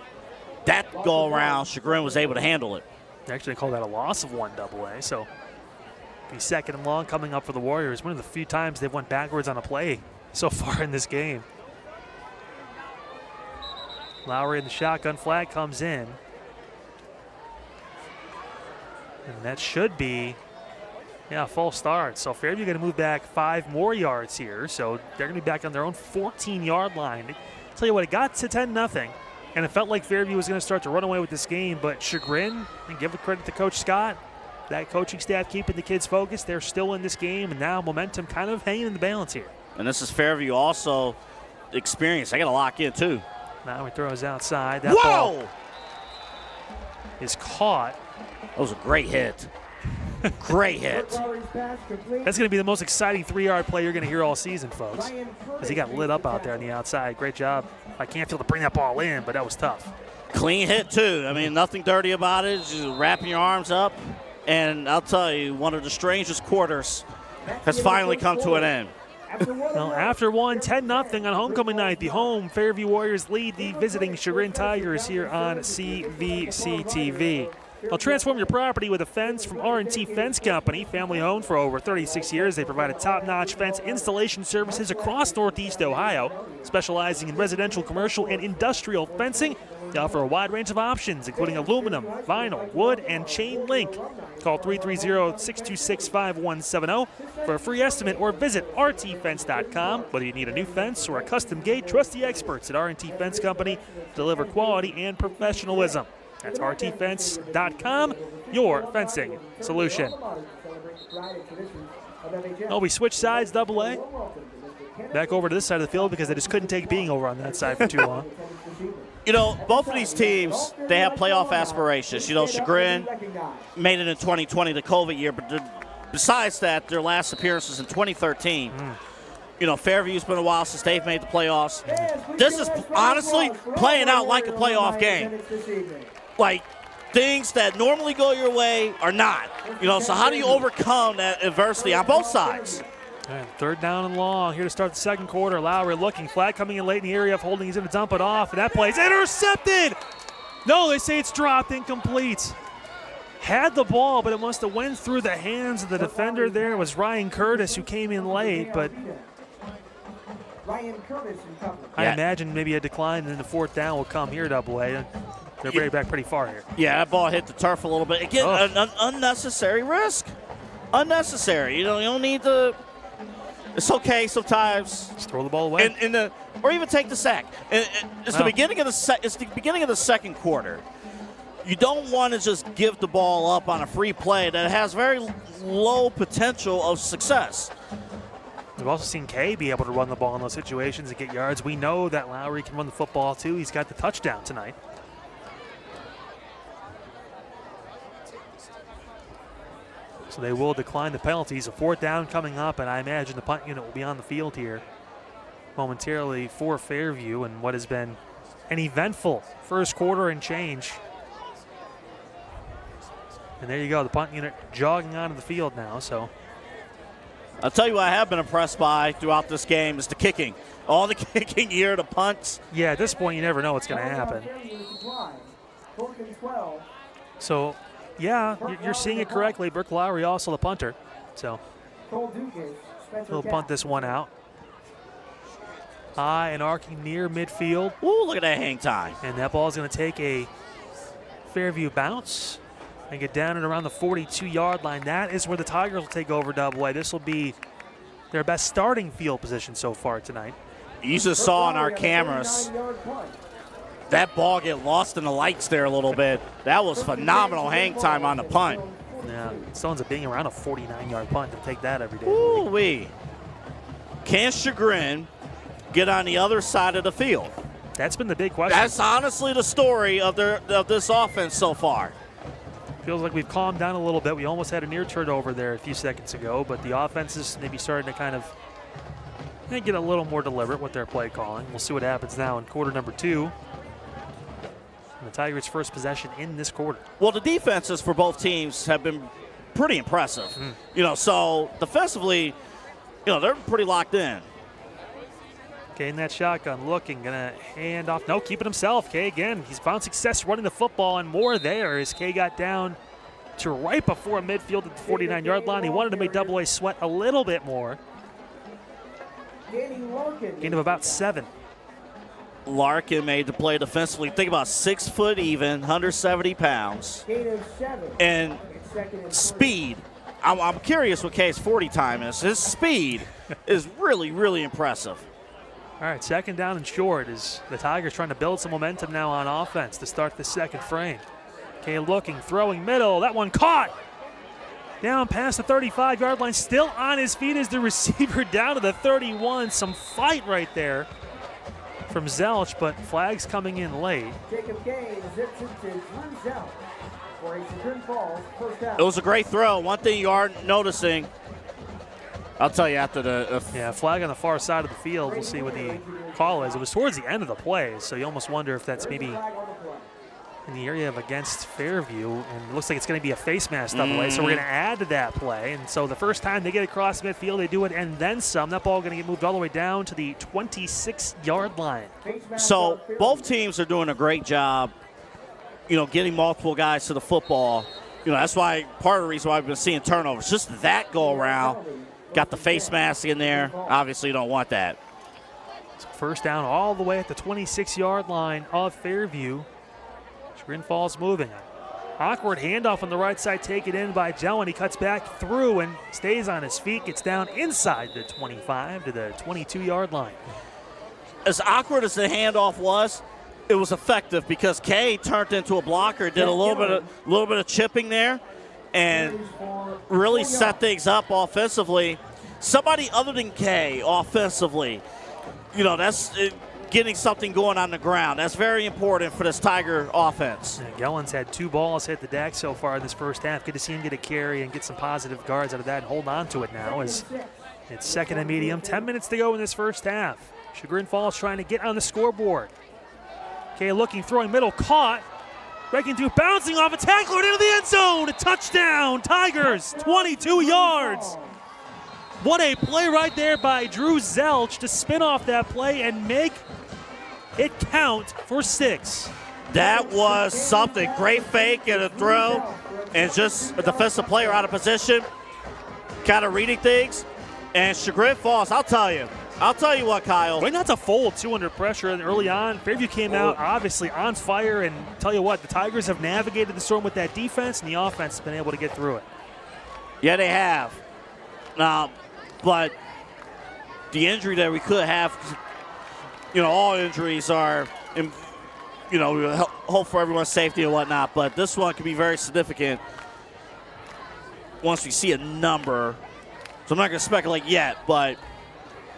that go around, Chagrin was able to handle it. They actually call that a loss of one, Double-A. So be second and long coming up for the Warriors. One of the few times they've went backwards on a play so far in this game. Lowry in the shotgun, flag comes in. And that should be, yeah, false start. So Fairview going to move back 5 more yards here. So they're going to be back on their own 14-yard line. I'll tell you what, it got to 10-0, and it felt like Fairview was going to start to run away with this game. But Chagrin, and give it credit to Coach Scott, that coaching staff keeping the kids focused. They're still in this game, and now momentum kind of hanging in the balance here. And this is Fairview also experience. They got to lock in, too. Now he throws outside. That ball is caught. That was a great hit. Great hit. That's going to be the most exciting 3-yard play you're going to hear all season, folks, as he got lit up out there on the outside. Great job by Canfield to bring that ball in, but that was tough. Clean hit, too. I mean, nothing dirty about it. Just wrapping your arms up. And I'll tell you, one of the strangest quarters has finally come to an end. Well, after one, 10-0 on homecoming night, the home Fairview Warriors lead the visiting Chagrin Tigers here on CVC TV. They'll transform your property with a fence from R&T Fence Company. Family owned for over 36 years, they provide top-notch fence installation services across Northeast Ohio, specializing in residential, commercial, and industrial fencing. They offer a wide range of options, including aluminum, vinyl, wood, and chain link. Call 330-626-5170 for a free estimate or visit rtfence.com. Whether you need a new fence or a custom gate, trust the experts at R&T Fence Company to deliver quality and professionalism. That's rtfence.com, your fencing solution. Oh, we switched sides, Double-A. Back over to this side of the field because they just couldn't take being over on that side for too long. You know, both of these teams, they have playoff aspirations. You know, Chagrin made it in 2020, the COVID year, but besides that, their last appearance was in 2013. You know, Fairview's been a while since they've made the playoffs. This is honestly playing out like a playoff game. Like, things that normally go your way are not. You know, so how do you overcome that adversity on both sides? And 3rd down and long here to start the second quarter. Lowry looking, flag coming in late in the area of holding. He's going to dump it off, and that play's intercepted. No, they say it's dropped, incomplete. Had the ball, but it must have went through the hands of the defender there. It was Ryan Curtis who came in late, but I imagine maybe a decline in the 4th down will come here, Double-A. They're bringing back pretty far here. Yeah, that ball hit the turf a little bit. Again, an unnecessary risk. Unnecessary. You know, you don't need to. It's okay sometimes. Just throw the ball away. Or even take the sack. It's the beginning of the second quarter. You don't want to just give the ball up on a free play that has very low potential of success. We've also seen Kay be able to run the ball in those situations and get yards. We know that Lowry can run the football too. He's got the touchdown tonight. So they will decline the penalties. A 4th down coming up, and I imagine the punt unit will be on the field here. momentarily for Fairview and what has been an eventful first quarter and change. And there you go, the punt unit jogging onto the field now. So I'll tell you what I have been impressed by throughout this game is the kicking. All the kicking here, the punts. Yeah, at this point, you never know what's going to happen. So, yeah, you're seeing it correctly. Brooke Lowry also the punter. So he'll punt this one out. High and arcing near midfield. Ooh, look at that hang time. And that ball is going to take a Fairview bounce and get down and around the 42-yard line. That is where the Tigers will take over double A. This will be their best starting field position so far tonight. You just saw on our cameras that ball get lost in the lights there a little bit. That was phenomenal hang time on the punt. Yeah, it still ends up being around a 49-yard punt. To take that every day. Ooh-wee. Can Chagrin get on the other side of the field? That's been the big question. That's honestly the story of this offense so far. Feels like we've calmed down a little bit. We almost had a near turnover there a few seconds ago, but the offense is maybe starting to kind of get a little more deliberate with their play calling. We'll see what happens now in quarter number 2. And the Tigers' first possession in this quarter. Well, the defenses for both teams have been pretty impressive. You know, so defensively, you know, they're pretty locked in. Okay, in that shotgun, looking, gonna hand off. No, keep it himself. Okay, again, he's found success running the football and more there as Kay got down to right before midfield at the 49-yard line. He wanted to make double A sweat a little bit more. Gain of about 7. Larkin made the play defensively. Think about 6 foot even, 170 pounds. And speed. I'm curious what Kay's 40 time is. His speed is really, really impressive. All right, second down and short is the Tigers trying to build some momentum now on offense to start the second frame. Kay looking, throwing middle. That one caught. Down past the 35-yard line, still on his feet as the receiver down to the 31. Some fight right there from Zelch, but flags coming in late. Jacob Kane zips it to Drew Zelch for a Chagrin Falls first down. It was a great throw. One thing you are noticing, I'll tell you after the yeah, flag on the far side of the field. We'll see what the call is. It was towards the end of the play, so you almost wonder if that's maybe in the area of against Fairview, and it looks like it's going to be a face mask double A, so we're going to add to that play. And so the first time they get across midfield, they do it and then some. That ball going to get moved all the way down to the 26-yard line. So both teams are doing a great job, you know, getting multiple guys to the football. You know, that's why part of the reason why we've been seeing turnovers. Just that go around, got the face mask in there. Obviously, you don't want that. So first down all the way at the 26-yard line of Fairview. Chagrin Falls moving. Awkward handoff on the right side, taken in by Jellin. He cuts back through and stays on his feet, gets down inside the 25 to the 22-yard line. As awkward as the handoff was, it was effective because Kay turned into a blocker, did a little bit of chipping there, and really set things up offensively. Somebody other than Kay offensively, you know, that's getting something going on the ground. That's very important for this Tiger offense. Gellin's had 2 balls hit the deck so far in this first half. Good to see him get a carry and get some positive guards out of that and hold on to it now as it's second and medium. 10 minutes to go in this first half. Chagrin Falls trying to get on the scoreboard. Kay looking, throwing middle, caught. Breaking through, bouncing off a tackler into the end zone. A touchdown, Tigers, 22 yards. What a play right there by Drew Zelch to spin off that play and make it count for 6. That was something. Great fake and a throw, and just a defensive player out of position, kind of reading things. And Chagrin Falls, I'll tell you what, Kyle. Way not to fold 2 under pressure and early on. Fairview came out obviously on fire, and tell you what, the Tigers have navigated the storm with that defense, and the offense has been able to get through it. Yeah, they have. But the injury that we could have, you know, all injuries are, you know, we hope for everyone's safety and whatnot, but this one could be very significant once we see a number. So I'm not going to speculate yet, but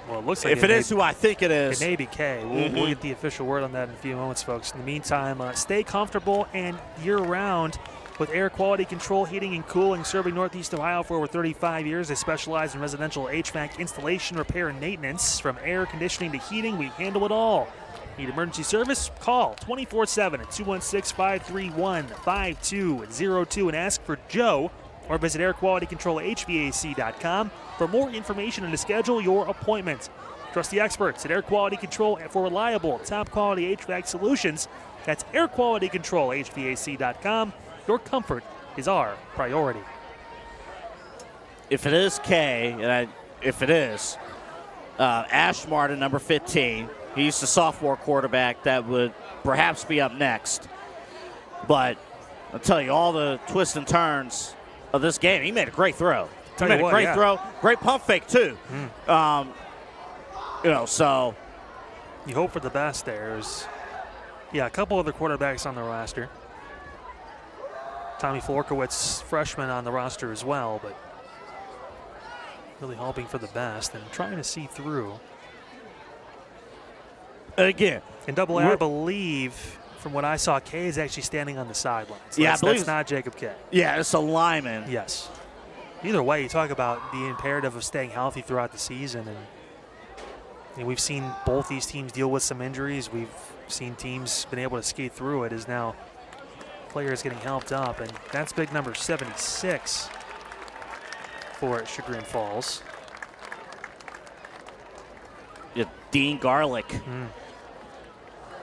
well, it looks like if it is who I think it is. It may be Kay. We'll get the official word on that in a few moments, folks. In the meantime, stay comfortable and year-round. With air quality control, heating, and cooling, serving Northeast Ohio for over 35 years, they specialize in residential HVAC installation, repair, and maintenance. From air conditioning to heating, we handle it all. Need emergency service? Call 24/7 at 216-531-5202 and ask for Joe, or visit airqualitycontrolhvac.com for more information and to schedule your appointment. Trust the experts at Air Quality Control for reliable, top-quality HVAC solutions. That's airqualitycontrolhvac.com. Your comfort is our priority. If it is K, if it is, Ash Martin, number 15, he's the sophomore quarterback that would perhaps be up next. But I'll tell you, all the twists and turns of this game, he made a great throw. He made a great throw. Great pump fake, too. So. You hope for the best there. There's, a couple other quarterbacks on the roster. Tommy Florkowitz, freshman, on the roster as well, but really hoping for the best and trying to see through. Again. In Double A, I believe, from what I saw, Kay is actually standing on the sidelines. So yeah, that's not Jacob Kay. Yeah, it's a lineman. Yes. Either way, you talk about the imperative of staying healthy throughout the season. And we've seen both these teams deal with some injuries. We've seen teams been able to skate through it. Is now players getting helped up, and that's big number 76 for Chagrin Falls. Yeah, Dean Garlick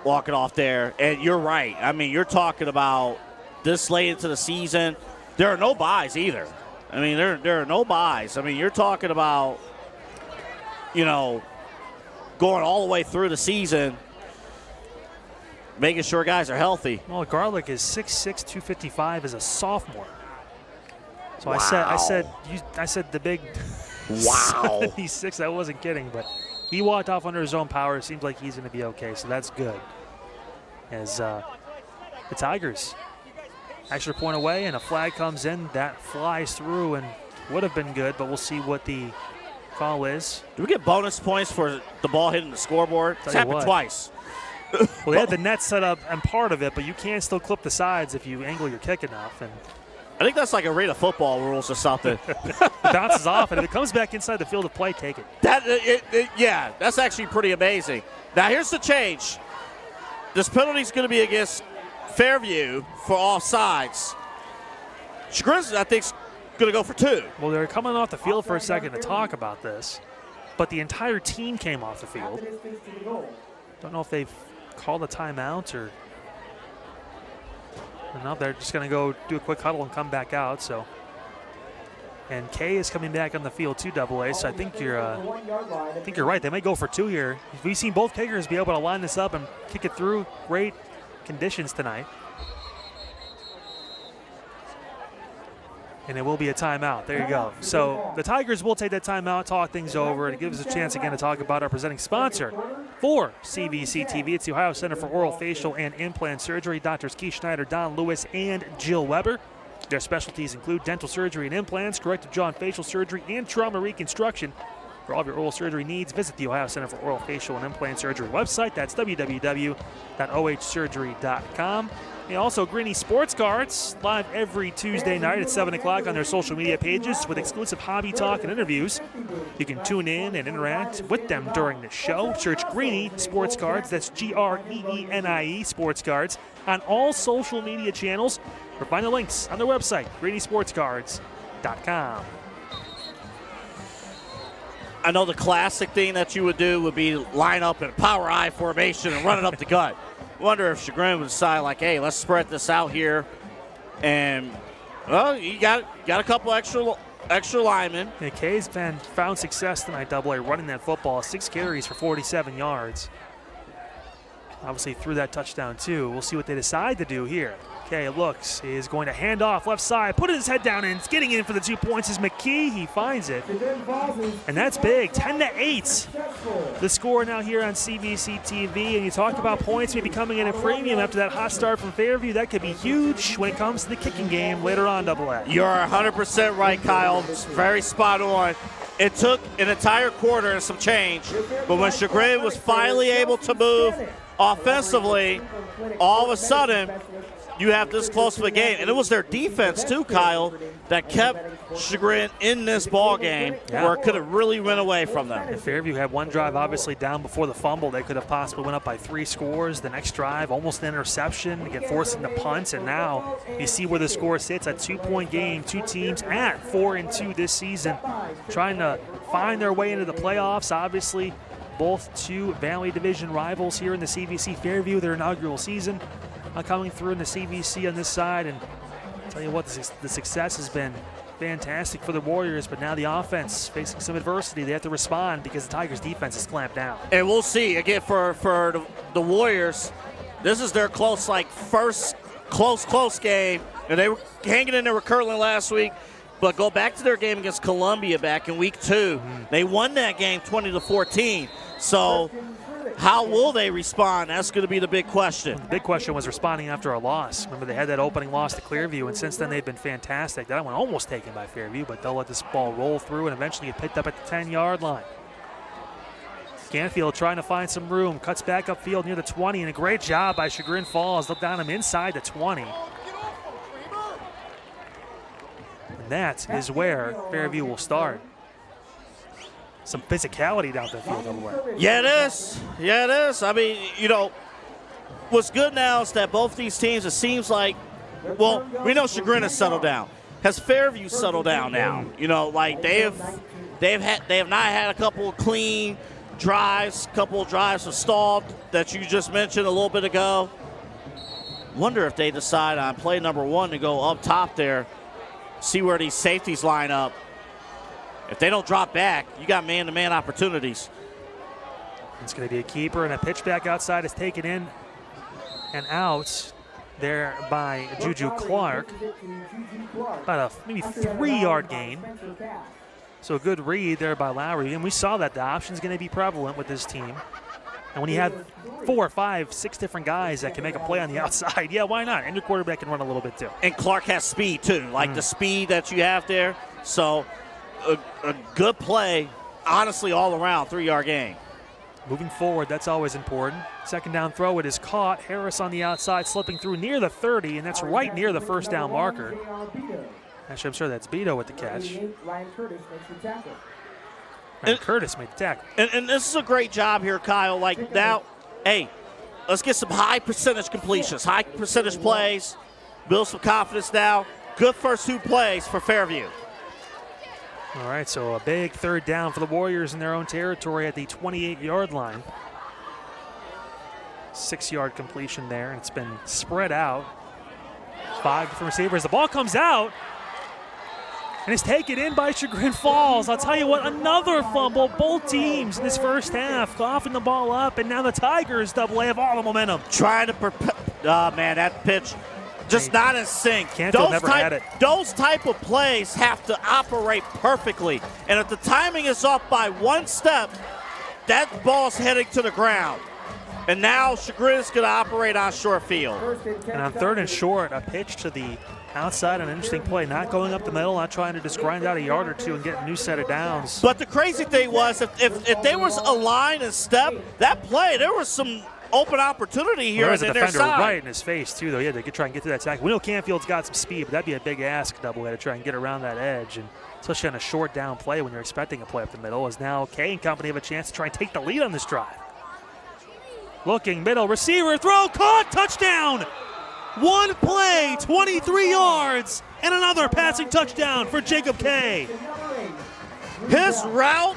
walking off there, and you're right. I mean, you're talking about this late into the season. There are no buys either. I mean, there are no buys. I mean, you're talking about, going all the way through the season, making sure guys are healthy. Well, Garlick is 6'6", 255 as a sophomore. So wow. I said the big wow 76. I wasn't kidding, but he walked off under his own power. It seems like he's going to be okay, so that's good. As the Tigers extra point away, and a flag comes in that flies through and would have been good, but we'll see what the call is. Do we get bonus points for the ball hitting the scoreboard? It's happened twice. Well, they had the net set up and part of it, but you can still clip the sides if you angle your kick enough. And I think that's like arena football rules or something. It bounces off, and if it comes back inside the field of play, take it. Yeah, that's actually pretty amazing. Now, here's the change. This penalty is going to be against Fairview for offsides. Chagrin's, I think, is going to go for 2. Well, they're coming off the field for a second to talk about this, but the entire team came off the field. Don't know if they've called a timeout or no. They're just going to go do a quick huddle and come back out. So, and Kay is coming back on the field too, Double A. So I think you're right. They may go for 2 here. We've seen both kickers be able to line this up and kick it through. Great conditions tonight. And it will be a timeout. There you go. So the Tigers will take that timeout, talk things over, and it gives us a chance again to talk about our presenting sponsor for CVC TV. It's the Ohio Center for Oral, Facial, and Implant Surgery. Doctors Keith Schneider, Don Lewis, and Jill Weber. Their specialties include dental surgery and implants, corrective jaw and facial surgery, and trauma reconstruction. For all of your oral surgery needs, visit the Ohio Center for Oral, Facial, and Implant Surgery website. That's www.ohsurgery.com. And also, Greeny Sports Cards, live every Tuesday night at 7 o'clock on their social media pages with exclusive hobby talk and interviews. You can tune in and interact with them during the show. Search Greeny Sports Cards, that's Greenie Sports Cards, on all social media channels, or find the links on their website, greenysportscards.com. I know the classic thing that you would do would be line up in a power I formation and run it up the gut. Wonder if Chagrin would decide, like, hey, let's spread this out here. And, well, you got a couple extra linemen. Yeah, Kay's found success tonight, Double A, running that football. 6 carries for 47 yards. Obviously threw that touchdown, too. We'll see what they decide to do here. Kay looks, is going to hand off left side, put his head down, and it's getting in for the 2 points is McKee. He finds it. And that's big, 10-8. The score now here on CVC TV, and you talk about points maybe coming in a premium after that hot start from Fairview. That could be huge when it comes to the kicking game later on, Double A. You're 100% right, Kyle. It's very spot on. It took an entire quarter and some change, but when Chagrin was finally able to move offensively, all of a sudden, you have this close of a game. And it was their defense, too, Kyle, that kept Chagrin in this ball game where it could have really went away from them. And Fairview had one drive obviously down before the fumble. They could have possibly went up by 3 scores. The next drive, almost an interception, to get forced into punts. And now you see where the score sits, a 2-point game. 2 teams at 4-2 this season, trying to find their way into the playoffs. Obviously, both 2 Valley Division rivals here in the CVC. Fairview, their inaugural season, coming through in the CVC on this side. And I'll tell you what, the success has been fantastic for the Warriors, but now the offense facing some adversity. They have to respond because the Tigers' defense is clamped down. And we'll see, again, for the Warriors, this is their first close game. And they were hanging in there with Kirtland last week, but go back to their game against Columbia back in week 2. They won that game 20-14. So how will they respond? That's going to be the big question. The big question was responding after a loss. Remember, they had that opening loss to Clearview, and since then they've been fantastic. That one almost taken by Fairview, but they'll let this ball roll through and eventually get picked up at the 10-yard line. Canfield trying to find some room, cuts back upfield near the 20, and a great job by Chagrin Falls. Look down him inside the 20. And that is where Fairview will start. Some physicality down the field over there. Yeah, it is. Yeah, it is. I mean, what's good now is that both these teams, it seems like, well, we know Chagrin has settled down. Has Fairview settled down now? They have not had a couple of clean drives, couple of drives of stalled that you just mentioned a little bit ago. Wonder if they decide on play number 1 to go up top there, see where these safeties line up. If they don't drop back, you got man-to-man opportunities. It's going to be a keeper, and a pitch back outside is taken in and out there by Juju Clark. About a maybe 3-yard gain. So a good read there by Lowry. And we saw that the option's going to be prevalent with this team. And when you have 4, 5, 6 different guys that can make a play on the outside, yeah, why not? And your quarterback can run a little bit too. And Clark has speed too, like the speed that you have there. So a good play, honestly, all around, 3-yard gain. Moving forward, that's always important. Second down throw, it is caught. Harris on the outside, slipping through near the 30, and that's right near the first down marker. Actually, I'm sure that's Beto with the catch. And Curtis made the tackle. And this is a great job here, Kyle. Like now, hey, let's get some high percentage completions, high percentage plays, build some confidence now. Good first 2 plays for Fairview. All right, so a big third down for the Warriors in their own territory at the 28-yard line. 6-yard completion there, and it's been spread out. 5 different receivers. The ball comes out, and it's taken in by Chagrin Falls. I'll tell you what, another fumble. Both teams in this first half coughing the ball up, and now the Tigers, AA, have all the momentum. Trying to man, that pitch just not in sync. Canfield never had it. Those type of plays have to operate perfectly. And if the timing is off by 1 step, that ball's heading to the ground. And now Chagrin's going to operate on short field. And on 3rd and short, a pitch to the outside, an interesting play. Not going up the middle, not trying to just grind out a yard or 2 and get a new set of downs. But the crazy thing was, if there was a line and step, that play, there was some open opportunity here. There's a defender right in his face, too, though. He had to try and get to that tackle. We know Canfield's got some speed, but that'd be a big ask, Double, to try and get around that edge. And especially on a short down play when you're expecting a play up the middle, as now Kay and company have a chance to try and take the lead on this drive. Looking middle, receiver, throw, caught, touchdown! 1 play, 23 yards, and another passing touchdown for Jacob Kay. His route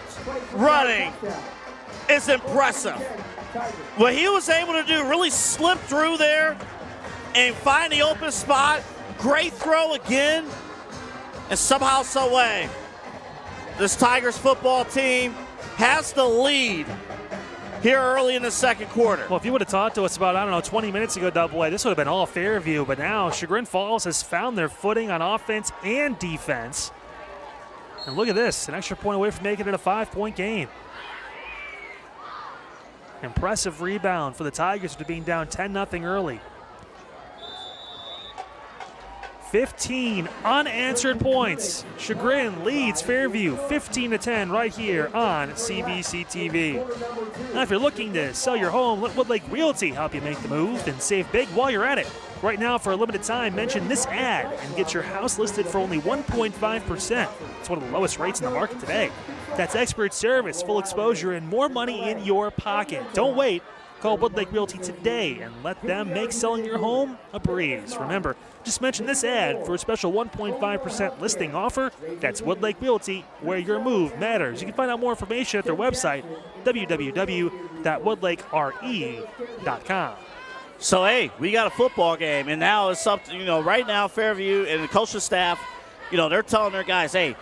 running is impressive. What he was able to do, really slip through there and find the open spot. Great throw again. And somehow, some way, this Tigers football team has the lead here early in the second quarter. Well, if you would have talked to us about, 20 minutes ago, AA, this would have been all Fairview. But now Chagrin Falls has found their footing on offense and defense. And look at this, an extra point away from making it a 5-point game. Impressive rebound for the Tigers after being down 10-0 early. 15 unanswered points. Chagrin leads Fairview 15-10 right here on CVC TV. Now, if you're looking to sell your home, let Woodlake Realty help you make the move and save big while you're at it. Right now, for a limited time, mention this ad and get your house listed for only 1.5%. It's one of the lowest rates in the market today. That's expert service, full exposure, and more money in your pocket. Don't wait. Call Wood Lake Realty today and let them make selling your home a breeze. Remember, just mention this ad for a special 1.5% listing offer. That's Wood Lake Realty, where your move matters. You can find out more information at their website, www.woodlakere.com. So, hey, we got a football game, and now it's up to, right now Fairview and the coaching staff, they're telling their guys, hey,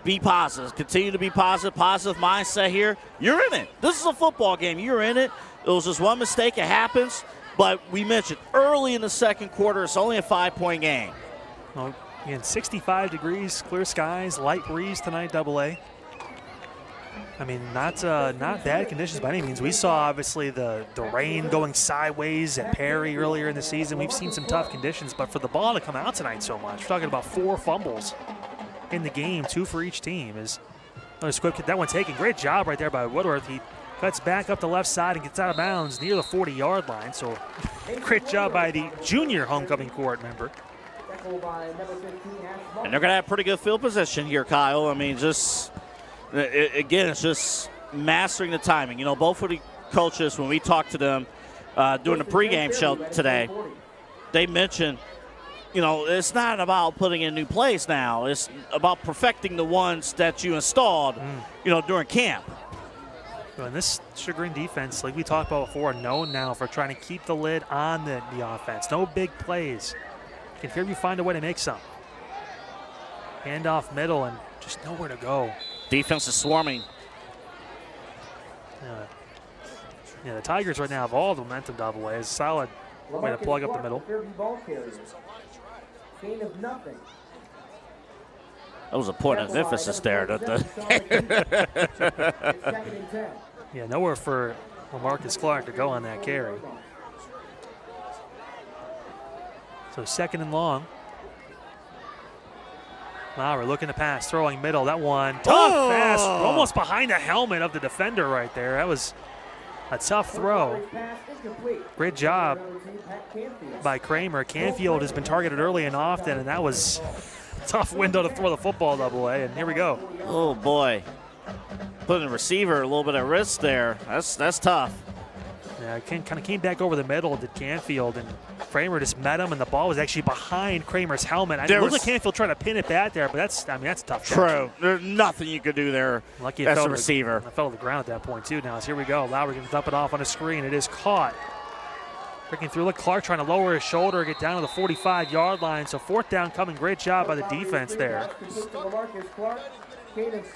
be positive. Continue to be positive mindset here. You're in it. This is a football game. You're in it. It was just one mistake. It happens. But we mentioned early in the second quarter, it's only a 5-point game. Well, again, 65 degrees, clear skies, light breeze tonight, AA. I mean, not bad conditions by any means. We saw, obviously, the rain going sideways at Perry earlier in the season. We've seen some tough conditions, but for the ball to come out tonight so much, we're talking about 4 fumbles in the game, 2 for each team. That one taken. Great job right there by Woodworth. He cuts back up the left side and gets out of bounds near the 40-yard line. So great job by the junior homecoming court member. And they're going to have pretty good field position here, Kyle. I mean, again, it's just mastering the timing. Both of the coaches, when we talked to them during the pregame show today, they mentioned, it's not about putting in new plays now. It's about perfecting the ones that you installed, during camp. And this Chagrin defense, like we talked about before, known now for trying to keep the lid on the offense. No big plays. Can Fairview find a way to make some? Hand off middle and just nowhere to go. Defense is swarming. Yeah, the Tigers right now have all the momentum double way. It's a solid way to plug up the middle. That was a point of emphasis there. Yeah, nowhere for Marcus Clark to go on that carry. So 2nd and long. Lowry looking to pass, throwing middle. That one, tough pass, almost behind the helmet of the defender right there. That was a tough throw. Great job by Kramer. Canfield has been targeted early and often, and that was a tough window to throw the football, AA. And here we go. Oh, boy. Putting the receiver a little bit at risk there. That's tough. Yeah, kind of came back over the middle, did Canfield, and Kramer just met him, and the ball was actually behind Kramer's helmet. It looked like Canfield trying to pin it back there, but that's a tough catch. True. There's nothing you could do there. Lucky as a receiver. I fell to the ground at that point, too. Now, here we go. Lowry going to dump it off on a screen. It is caught. Breaking through. Look, Clark trying to lower his shoulder, get down to the 45-yard line. So 4th down coming. Great job by the defense there.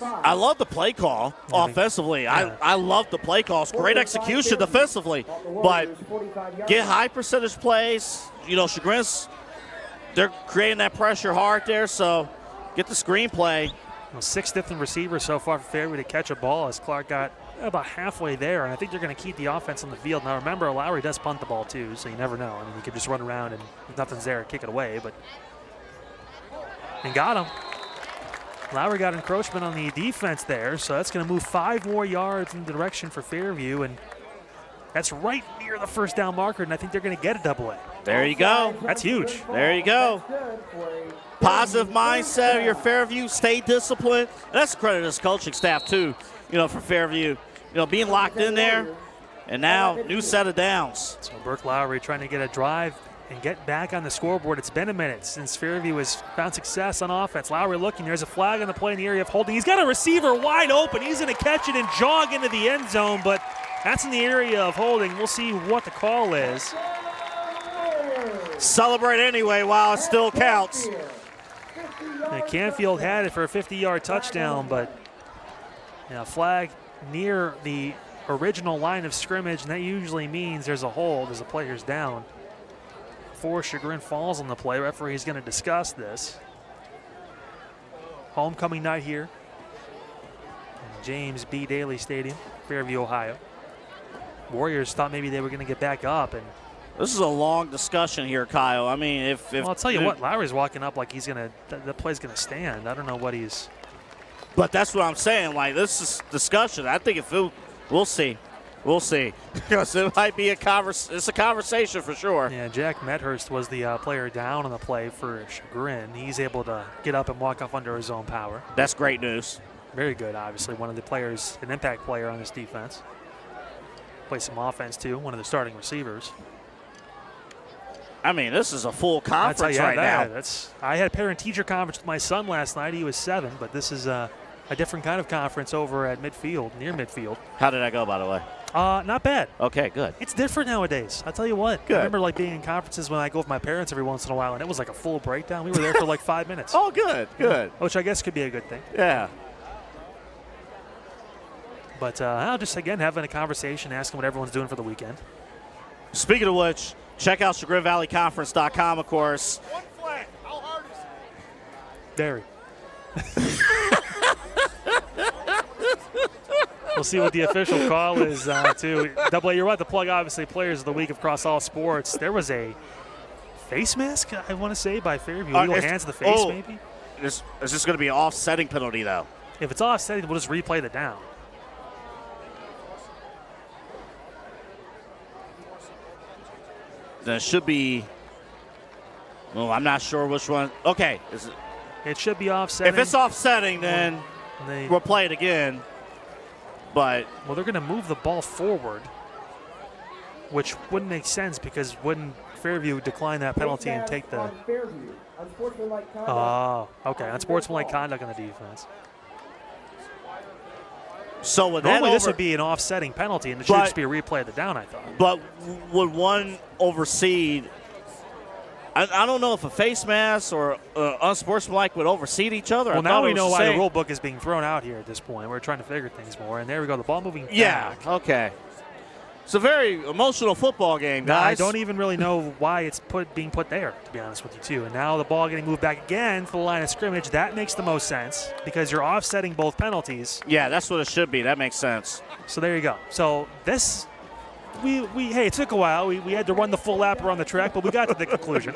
I love the play call offensively. I love the play calls. Great execution defensively. But get high percentage plays. Chagrin's, they're creating that pressure hard there, so get the screenplay. Well, 6 different receivers so far for Fairview to catch a ball as Clark got about halfway there, and I think they're going to keep the offense on the field. Now, remember, Lowry does punt the ball, too, so you never know. I mean, he could just run around, and if nothing's there, kick it away. And got him. Lowry got encroachment on the defense there, so that's going to move 5 more yards in the direction for Fairview, and that's right near the 1st down marker, and I think they're going to get a AA. There you go. That's huge. There you go. Positive mindset of your Fairview. Stay disciplined. And that's the credit of this coaching staff, too, for Fairview. Being locked in there, and now new set of downs. So Burke Lowry trying to get a drive and get back on the scoreboard. It's been a minute since Fairview has found success on offense. Lowry looking. There's a flag on the play in the area of holding. He's got a receiver wide open. He's going to catch it and jog into the end zone, but that's in the area of holding. We'll see what the call is. Celebrate anyway while it still counts. And Canfield had it for a 50-yard touchdown, but flag near the original line of scrimmage, and that usually means there's a hold as the player's down. For Chagrin Falls on the play. Referee's going to discuss this. Homecoming night here in James B. Daly Stadium, Fairview, Ohio. Warriors thought maybe they were going to get back up, and this is a long discussion here, Kyle. I mean, if well, I'll tell you what, Lowry's walking up like he's going to, the play's going to stand. I don't know what he's. But that's what I'm saying. Like, this is discussion. I think we'll see. We'll see. Because it might be it's a conversation for sure. Yeah, Jack Medhurst was the player down on the play for Chagrin. He's able to get up and walk off under his own power. That's great news. Very good, obviously. One of the players, an impact player on this defense. Plays some offense, too. One of the starting receivers. I mean, this is a full conference right now. I had parent-teacher conference with my son last night. He was 7, but this is a different kind of conference over at midfield, near midfield. How did that go, by the way? Not bad. Okay, good. It's different nowadays. I'll tell you what. Good. I remember being in conferences when I go with my parents every once in a while, and it was like a full breakdown. We were there for like 5 minutes. Oh, good, good. Which I guess could be a good thing. Yeah. But I'll just, again, having a conversation, asking what everyone's doing for the weekend. Speaking of which, check out ChagrinValleyConference.com, of course. One flag. How hard is it? Very. We'll see what the official call is, too. Double A, you're right to plug, obviously, Players of the Week across all sports. There was a face mask, I want to say, by Fairview. Legal hands to the face, maybe? Is this going to be an offsetting penalty, though? If it's offsetting, we'll just replay the down. Then it should be. Well, I'm not sure which one. Okay. It should be offsetting. If it's offsetting, then we'll play it again. But well, they're going to move the ball forward, which wouldn't make sense because wouldn't Fairview decline that penalty and take the. Oh, okay. Unsportsmanlike conduct on the defense. So with normally that this would be an offsetting penalty, and it should just be a replay of the down, I thought. But would one overseed? I don't know if a face mask or unsportsmanlike would overseed each other. Well, now we know why the rule book is being thrown out here at this point. We're trying to figure things more, and there we go. The ball moving back. Okay. It's a very emotional football game, guys. I don't even really know why it's being put there, to be honest with you, too. And now the ball getting moved back again for the line of scrimmage. That makes the most sense because you're offsetting both penalties. Yeah, that's what it should be. That makes sense. So there you go. So this, hey, it took a while. We had to run the full lap around the track, but we got to the conclusion,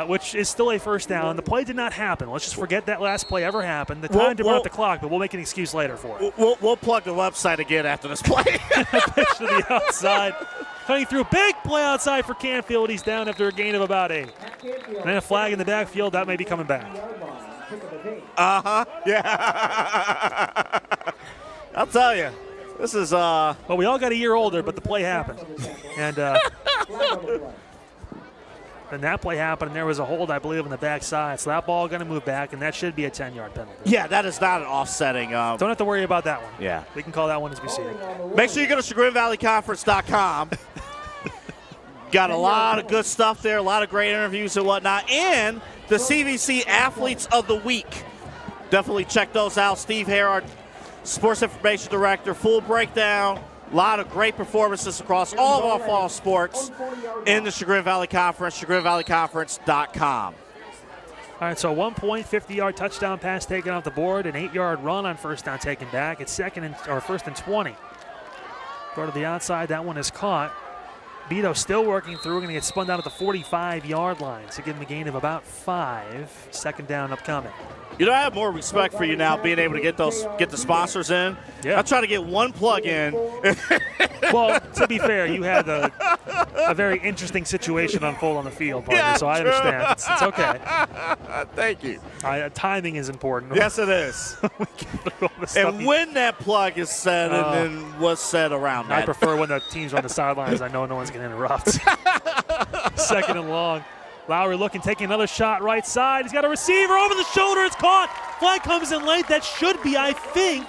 which is still a first down. The play did not happen. Let's just forget that last play ever happened. The time to run up the clock, but we'll make an excuse later for it. We'll plug the website again after this play. Pitch to the outside. Cutting through. Big play outside for Canfield. He's down after a gain of about 8. And then a flag in the backfield. That may be coming back. Uh-huh. Yeah. I'll tell you. This is well, we all got a year older, but the play happened. And then that play happened, and there was a hold, I believe, on the backside. So that ball going to move back, and that should be a 10-yard penalty. Yeah, that is not an offsetting. Don't have to worry about that one. Yeah. We can call that one as we see it. Make sure you go to ChagrinValleyConference.com. Got a lot of good stuff there, a lot of great interviews and whatnot, and the CVC Athletes of the Week. Definitely check those out. Steve Herard, Sports Information Director, full breakdown. A lot of great performances across all of our fall sports in the Chagrin Valley Conference, ChagrinValleyConference.com. All right, so 1 point, 50-yard touchdown pass taken off the board, an 8-yard run on first down taken back. It's first and 20. Go to the outside. That one is caught. Beto still working through, going to get spun down at the 45-yard line. So give him a gain of about 5. Second down upcoming. You know, I have more respect for you now being able to get the sponsors in. Yeah. I'll try to get one plug in. Well, to be fair, you had a very interesting situation unfold on the field, partner, yeah, so I understand. It's okay. Thank you. Timing is important. Yes, it is. And when that plug is said and then what's said around that. I prefer when the team's on the sidelines. I know no one's going to interrupt. Second and long. Lowry looking, taking another shot right side. He's got a receiver over the shoulder. It's caught. Flag comes in late. That should be, I think,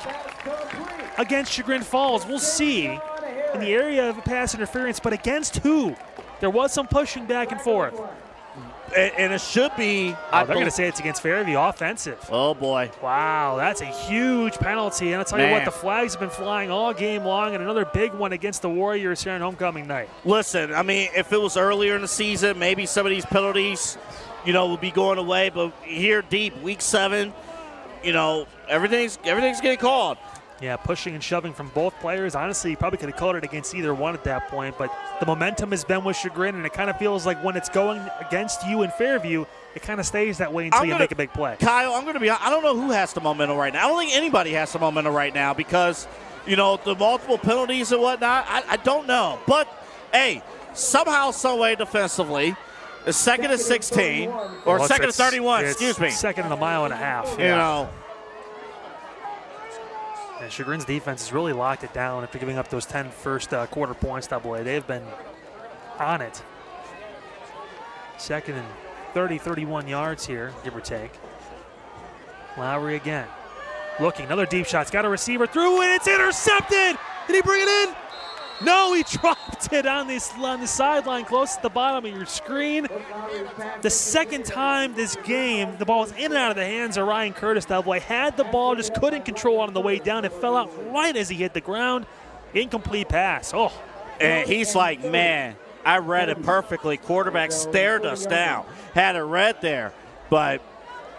against Chagrin Falls. We'll see in the area of pass interference, but against who? There was some pushing back and forth. And it should be. They're going to say it's against Fairview, offensive. Oh, boy. Wow, that's a huge penalty. And I'll tell you what, the flags have been flying all game long, and another big one against the Warriors here on homecoming night. Listen, I mean, if it was earlier in the season, maybe some of these penalties, would be going away. But here deep, week 7, everything's getting called. Yeah, pushing and shoving from both players. Honestly, you probably could have called it against either one at that point, but the momentum has been with Chagrin, and it kind of feels like when it's going against you in Fairview, it kind of stays that way until you make a big play. Kyle, I don't know who has the momentum right now. I don't think anybody has the momentum right now because the multiple penalties and whatnot, I don't know. But, hey, somehow, some way defensively, it's second and 16, or second and 31, excuse me. Second and a mile and a half. You know. And Chagrin's defense has really locked it down after giving up those 10 first quarter points, AA. They've been on it. Second and 30, 31 yards here, give or take. Lowry again. Looking, another deep shot. It's got a receiver through, and it's intercepted. Did he bring it in? No, he dropped it on the sideline close to the bottom of your screen. The second time this game, the ball was in and out of the hands of Ryan Curtis. Double had the ball, just couldn't control on the way down. It fell out right as he hit the ground. Incomplete pass. Oh. And he's like, man, I read it perfectly. Quarterback stared us down. Had it read there. But,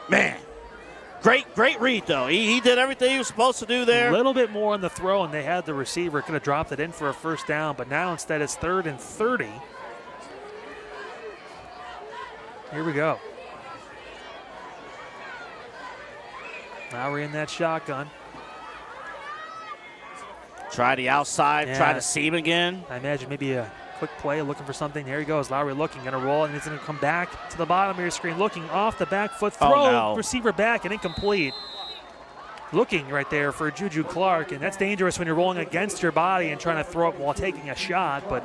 man, great read, though. He did everything he was supposed to do there. A little bit more on the throw, and they had the receiver. Could have dropped it in for a first down, but now instead it's 3rd and 30. Here we go. Lowry in that shotgun. Try the outside, try to seam again. I imagine maybe a quick play, looking for something. There he goes. Lowry looking, going to roll, and he's going to come back to the bottom of your screen, looking off the back foot, throw, receiver back, and incomplete. Looking right there for Juju Clark, and that's dangerous when you're rolling against your body and trying to throw it while taking a shot, but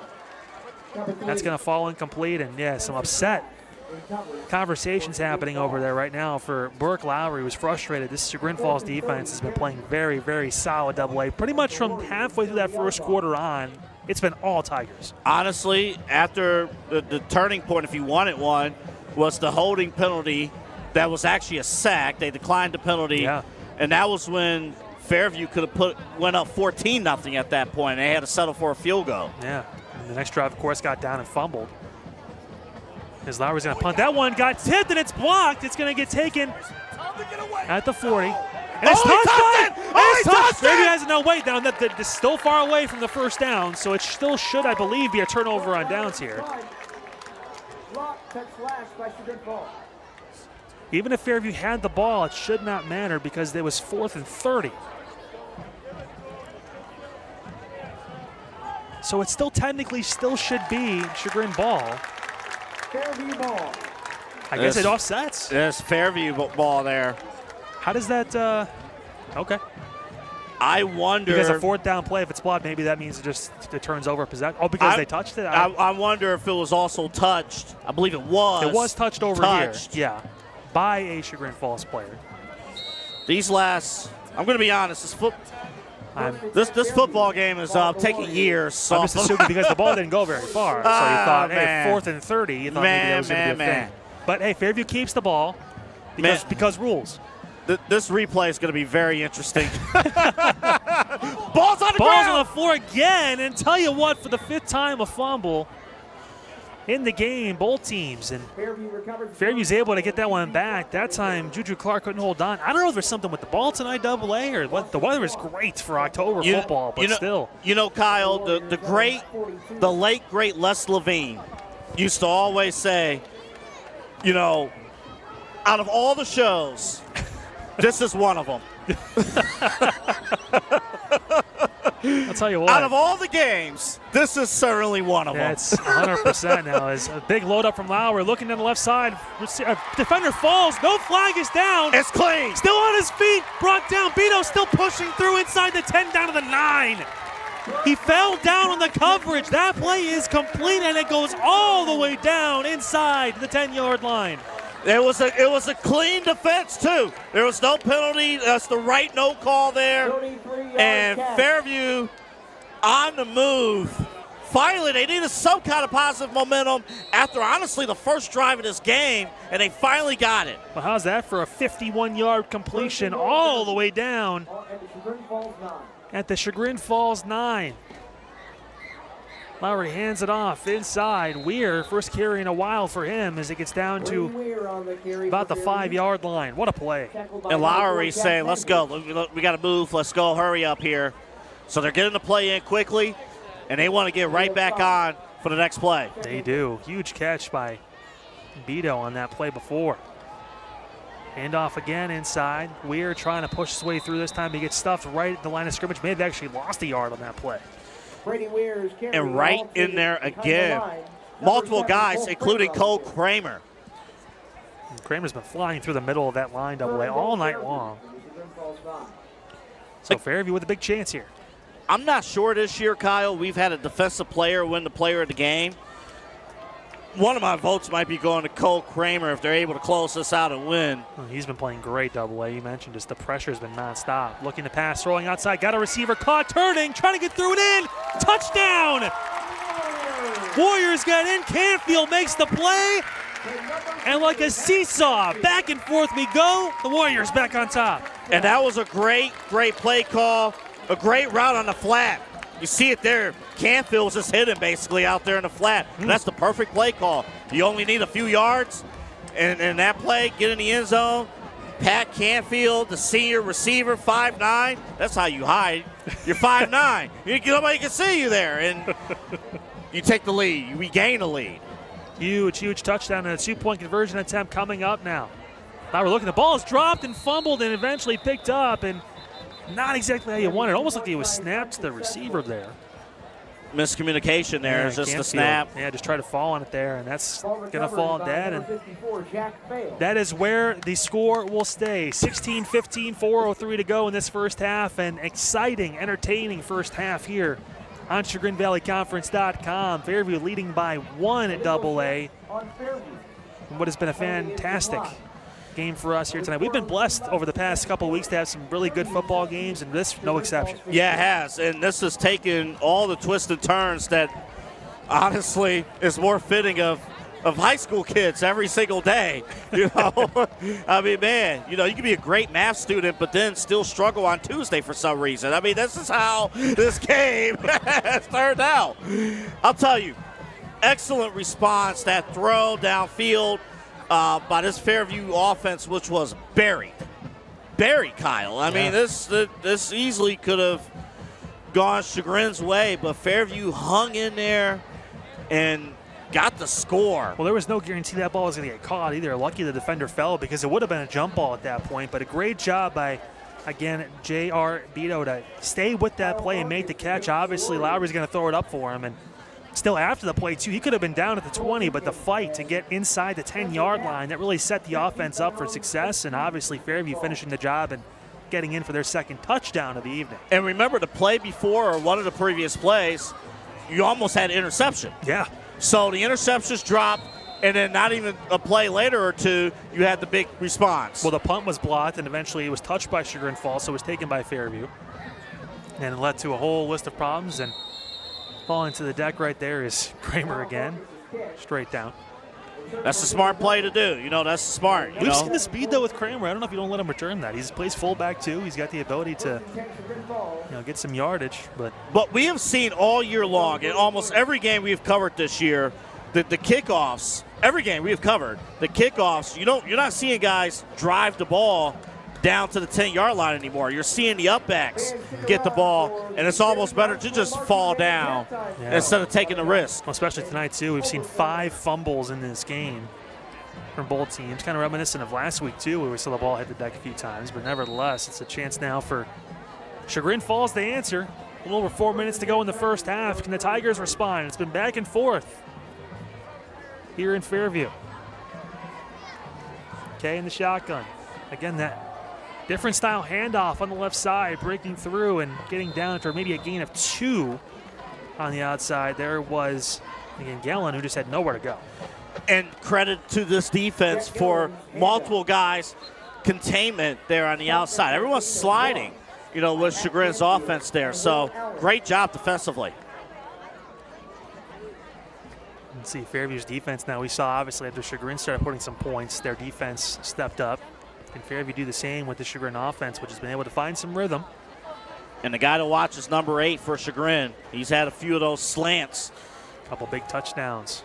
that's going to fall incomplete, and yeah, some upset conversations happening over there right now for Burke Lowry, who's frustrated. This Chagrin Falls defense has been playing very, very solid AA. Pretty much from halfway through that first quarter on, it's been all Tigers. Honestly, after the turning point, if you wanted one, was the holding penalty that was actually a sack. They declined the penalty, and that was when Fairview could have went up 14-0 at that point. They had to settle for a field goal. Yeah, and the next drive, of course, got down and fumbled. As Lowry's going to punt. That one got tipped, and it's blocked. It's going to get taken at the 40. And it's touched! It's touched! Fairview has no weight down. That's still far away from the first down, so it still should, I believe, be a turnover on downs here. Even if Fairview had the ball, it should not matter because it was 4th and 30. So it still technically should be Chagrin ball. Fairview ball. I guess it offsets. There's Fairview ball there. How does that, okay. I wonder. Because a 4th down play, if it's blocked, maybe that means it turns over possession. Oh, because they touched it? I wonder if it was also touched. I believe it was. It was touched over here. Yeah, by a Chagrin Falls player. These last, I'm going to be honest, this football game is taking years. So I'm just assuming because the ball didn't go very far. So you thought, hey, 4th and 30, you thought maybe that was going to be a thing. But, hey, Fairview keeps the ball because rules. This replay is going to be very interesting. Ball's on the ground. Ball's on the floor again. And tell you what, for the 5th time, a fumble in the game, both teams. And Fairview's able to get that one back. That time, Juju Clark couldn't hold on. I don't know if there's something with the ball tonight, AA, or what. The weather is great for October football, but still. You know, Kyle, the late, great Les Levine used to always say, you know, out of all the shows, this is one of them. I'll tell you what. Out of all the games, this is certainly one of them. That's 100% now. It's a big load up from Lowry. Looking down the left side. Defender falls. No flag is down. It's clean. Still on his feet. Brought down. Beto still pushing through inside the 10 down to the 9. He fell down on the coverage. That play is complete, and it goes all the way down inside the 10-yard line. It was a clean defense, too. There was no penalty. That's the right no call there. And Fairview on the move. Finally, they needed some kind of positive momentum after, honestly, the first drive of this game, and they finally got it. Well, how's that for a 51-yard completion all the way down at the Chagrin Falls 9? Lowry hands it off inside. Weir, first carry in a while for him as it gets down to about the 5-yard line. What a play. And Lowry saying, let's go. We got to move. Let's go. Hurry up here. So they're getting the play in quickly, and they want to get right back on for the next play. They do. Huge catch by Beto on that play before. Handoff again inside. Weir trying to push his way through this time. He gets stuffed right at the line of scrimmage. May have actually lost a yard on that play. And right in there again, multiple guys, including Cole Kramer. And Kramer's been flying through the middle of that line double A all night long. So Fairview with a big chance here. I'm not sure this year, Kyle, we've had a defensive player win the player of the game. One of my votes might be going to Cole Kramer if they're able to close this out and win. Well, he's been playing great double A. You mentioned just the pressure's been nonstop. Looking to pass, throwing outside, got a receiver caught, turning, trying to get through it in. Touchdown! Warriors got in. Canfield makes the play. And like a seesaw, back and forth we go. The Warriors back on top. And that was a great play call, a great route on the flat. You see it there. Canfield's just hidden basically out there in the flat. That's the perfect play call. You only need a few yards, and that play, get in the end zone. Pat Canfield, the senior receiver, 5'9". That's how you hide. You're 5'9". Nobody can see you there, and you take the lead. You regain the lead. Huge touchdown and a 2-point conversion attempt coming up now. Now we're looking. The ball is dropped and fumbled and eventually picked up, and not exactly how you want it. Almost like he was snapped to the receiver there. Miscommunication there. It's just a snap. Yeah, just try to fall on it there, and that's going to fall dead. And that is where the score will stay. 16-15, 4:03 to go in this first half. An exciting, entertaining first half here on ChagrinValleyConference.com. Fairview leading by 1 at Double A. What has been a fantastic game for us here tonight. We've been blessed over the past couple of weeks to have some really good football games, and this no exception. Yeah, it has, and this has taken all the twists and turns that honestly is more fitting of high school kids every single day. You know, I mean, man, you know, you can be a great math student, but then still struggle on Tuesday for some reason. I mean, this is how this game has turned out. I'll tell you, excellent response, that throw downfield by this Fairview offense, which was buried, Kyle. I mean, this easily could have gone Chagrin's way, but Fairview hung in there and got the score. Well, there was no guarantee that ball was going to get caught either. Lucky the defender fell because it would have been a jump ball at that point, but a great job by, again, J.R. Beto to stay with that play and make the catch. Obviously, Lowry's going to throw it up for him, and still after the play, too, he could have been down at the 20, but the fight to get inside the 10-yard line, that really set the offense up for success, and obviously Fairview finishing the job and getting in for their second touchdown of the evening. And remember, the play before, or one of the previous plays, you almost had an interception. Yeah. So the interceptions dropped, and then not even a play later or two, you had the big response. Well, the punt was blocked, and eventually it was touched by Chagrin Falls, so it was taken by Fairview. And it led to a whole list of problems, and falling to the deck right there is Kramer again, straight down. That's a smart play to do. You know, that's smart. We've seen the speed, though, with Kramer. I don't know if you don't let him return that. He plays fullback, too. He's got the ability to, get some yardage. But we have seen all year long, in almost every game we've covered this year, that the kickoffs, every game we've covered, the kickoffs, you're not seeing guys drive the ball down to the 10-yard line anymore. You're seeing the upbacks get the ball, and it's almost better to just fall down instead of taking the risk. Well, especially tonight, too. We've seen 5 fumbles in this game from both teams. Kind of reminiscent of last week, too, where we saw the ball hit the deck a few times. But nevertheless, it's a chance now for Chagrin Falls to answer. A little over 4 minutes to go in the first half. Can the Tigers respond? It's been back and forth here in Fairview. Okay, in the shotgun. Again, that different style handoff on the left side, breaking through and getting down after maybe a gain of 2 on the outside. There was, again, Gallen, who just had nowhere to go. And credit to this defense for multiple guys, containment there on the outside. Everyone's sliding, with Chagrin's offense there. So great job defensively. Let's see Fairview's defense now. We saw, obviously, after Chagrin started putting some points, their defense stepped up. And Fairview do the same with the Chagrin offense, which has been able to find some rhythm. And the guy to watch is number 8 for Chagrin. He's had a few of those slants. A couple big touchdowns.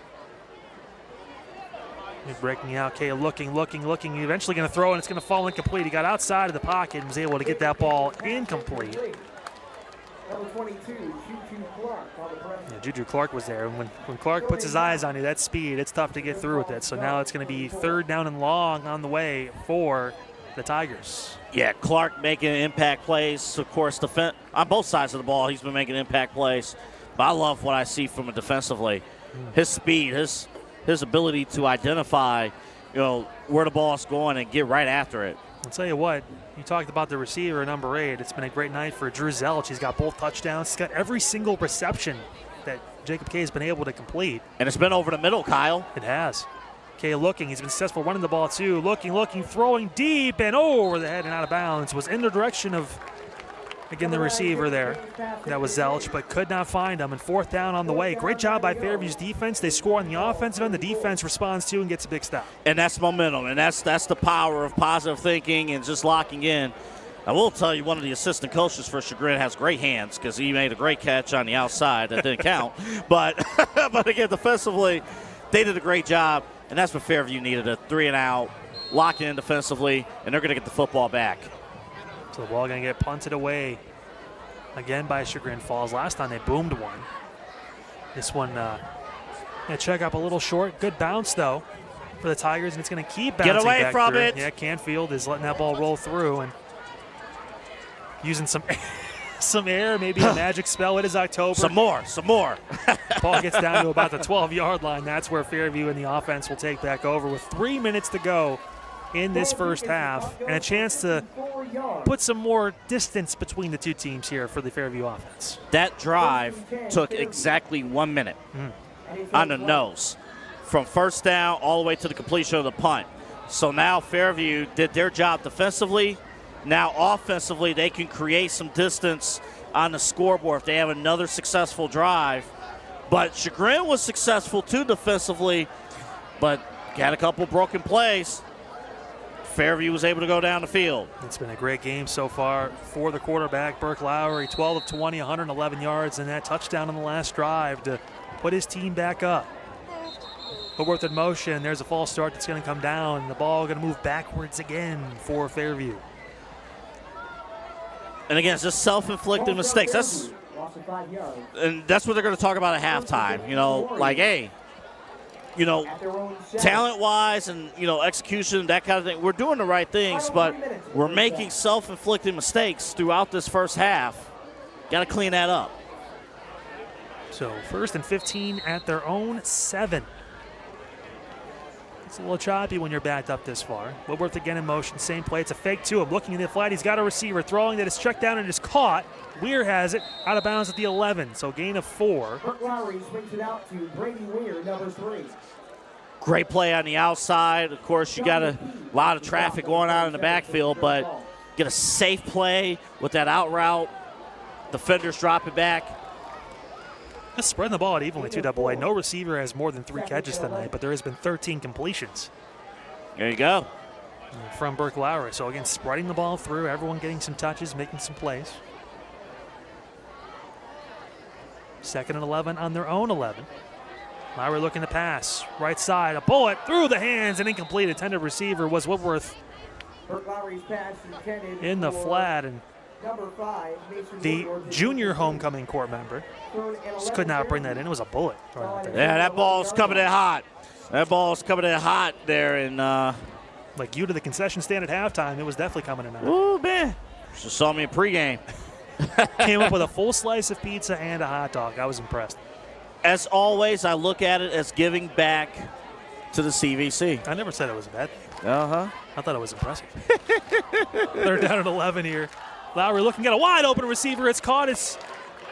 He's breaking out. Kay looking. He's eventually going to throw, and it's going to fall incomplete. He got outside of the pocket and was able to get that ball incomplete. Number 22, Juju Clark on the press. Yeah, Juju Clark was there. And when Clark puts his eyes on you, that speed, it's tough to get through with it. So now it's going to be 3rd down and long on the way for the Tigers. Yeah, Clark making impact plays. Of course, on both sides of the ball, he's been making impact plays. But I love what I see from him defensively. His speed, his ability to identify, where the ball's going and get right after it. I'll tell you what, you talked about the receiver, number 8. It's been a great night for Drew Zelich. He's got both touchdowns. He's got every single reception that Jacob Kay has been able to complete. And it's been over the middle, Kyle. It has. Kay looking. He's been successful running the ball, too. Looking, throwing deep and over the head and out of bounds. Was in the direction of, again, the receiver there. That was Zelich, but could not find him. And 4th down on the way. Great job by Fairview's defense. They score on the offensive end. The defense responds to and gets a big stop. And that's momentum, and that's the power of positive thinking and just locking in. I will tell you, one of the assistant coaches for Chagrin has great hands because he made a great catch on the outside. That didn't count. But again, defensively, they did a great job, and that's what Fairview needed, a 3-and-out, lock in defensively, and they're going to get the football back. So the ball going to get punted away again by Chagrin Falls. Last time they boomed one. This one, check up a little short. Good bounce, though, for the Tigers, and it's going to keep bouncing Get away back from through. it. Yeah, Canfield is letting that ball roll through and using some air, maybe a magic spell. It is October. Some more. Ball gets down to about the 12-yard line. That's where Fairview and the offense will take back over with 3 minutes to go in this first half, and a chance to put some more distance between the two teams here for the Fairview offense. That drive took exactly 1 minute on the nose, from first down all the way to the completion of the punt. So now Fairview did their job defensively. Now offensively, they can create some distance on the scoreboard if they have another successful drive. But Chagrin was successful too defensively, but got a couple broken plays. Fairview was able to go down the field. It's been a great game so far for the quarterback, Burke Lowry, 12 of 20, 111 yards, and that touchdown on the last drive to put his team back up. Howarth in motion. There's a false start that's going to come down. The ball going to move backwards again for Fairview. And again, it's just self-inflicted mistakes. That's what they're going to talk about at halftime. Like, hey, talent-wise and, execution, that kind of thing. We're doing the right things, but we're making self-inflicted mistakes throughout this first half. Got to clean that up. So 1st and 15 at their own 7. It's a little choppy when you're backed up this far. Woodworth again in motion, same play. It's a fake to him. Looking in the flat, he's got a receiver throwing that is checked down and is caught. Weir has it out of bounds at the 11, so gain of 4. Burke Lowry swings it out to Brady Weir, number 3. Great play on the outside. Of course, you got a lot of traffic going on in the backfield, but get a safe play with that out route. Defenders drop it back. Just spreading the ball at evenly, too, AA. No receiver has more than 3 catches tonight, but there has been 13 completions. There you go. From Burke Lowry. So, again, spreading the ball through, everyone getting some touches, making some plays. 2nd and 11 on their own 11. Lowry looking to pass. Right side, a bullet through the hands, and incomplete. Intended receiver was Woodworth Burke Lowry's pass intended in the flat, and number 5, the junior homecoming court member just could not bring that in. It was a bullet. Yeah, that ball's coming in hot. That ball's coming in hot there. And like you to the concession stand at halftime, it was definitely coming in hot. Ooh, man. Just saw me in pregame. Came up with a full slice of pizza and a hot dog. I was impressed. As always, I look at it as giving back to the CVC. I never said it was a bad thing. Uh-huh. I thought it was impressive. They're down at 11 here. Lowry looking at a wide open receiver. It's caught. It's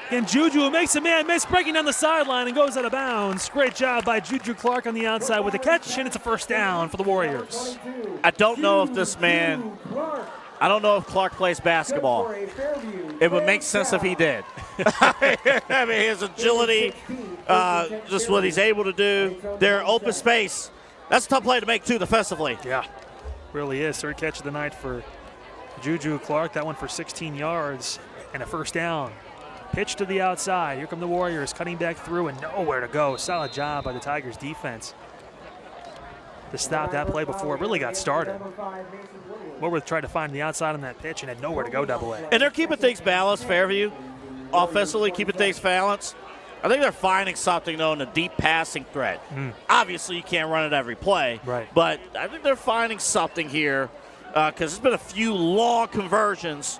again Juju who makes a man miss, breaking down the sideline and goes out of bounds. Great job by Juju Clark on the outside with the catch, and it's a first down for the Warriors. I don't know if this man, I don't know if Clark plays basketball. It would make sense if he did. I mean, his agility, just what he's able to do. Their open space. That's a tough play to make, too, defensively. Yeah, really is. 3rd catch of the night for Juju Clark. That one for 16 yards and a first down. Pitch to the outside. Here come the Warriors cutting back through and nowhere to go. Solid job by the Tigers defense to stop that play before it really got started. Woodworth tried to find the outside on that pitch and had nowhere to go, AA. And they're keeping things balanced, Fairview. offensively, keeping things balanced. I think they're finding something, though, in the deep passing threat. Obviously, you can't run it every play. Right. But I think they're finding something here because there's been a few long conversions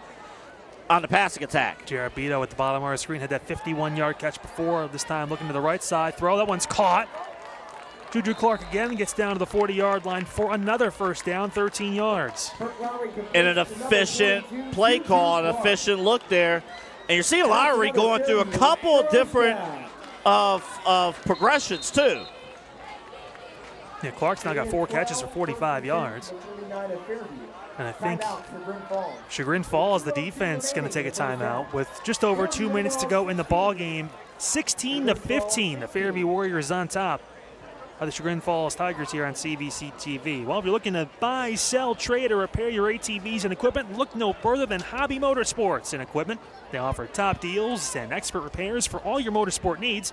on the passing attack. Jared Beto at the bottom of our screen had that 51-yard catch before. This time looking to the right side. Throw. That one's caught. Juju Clark again gets down to the 40-yard line for another first down, 13 yards. And an efficient play call, an efficient look there. And you're seeing Lowry going through a couple of different of progressions, too. Yeah, Clark's now got 4 catches for 45 yards. And I think Chagrin Falls, the defense, going to take a timeout with just over 2 minutes to go in the ball game. 16-15, the Fairview Warriors on top of the Chagrin Falls Tigers here on CVC TV. Well, if you're looking to buy, sell, trade, or repair your ATVs and equipment, look no further than Hobby Motorsports and Equipment. They offer top deals and expert repairs for all your motorsport needs.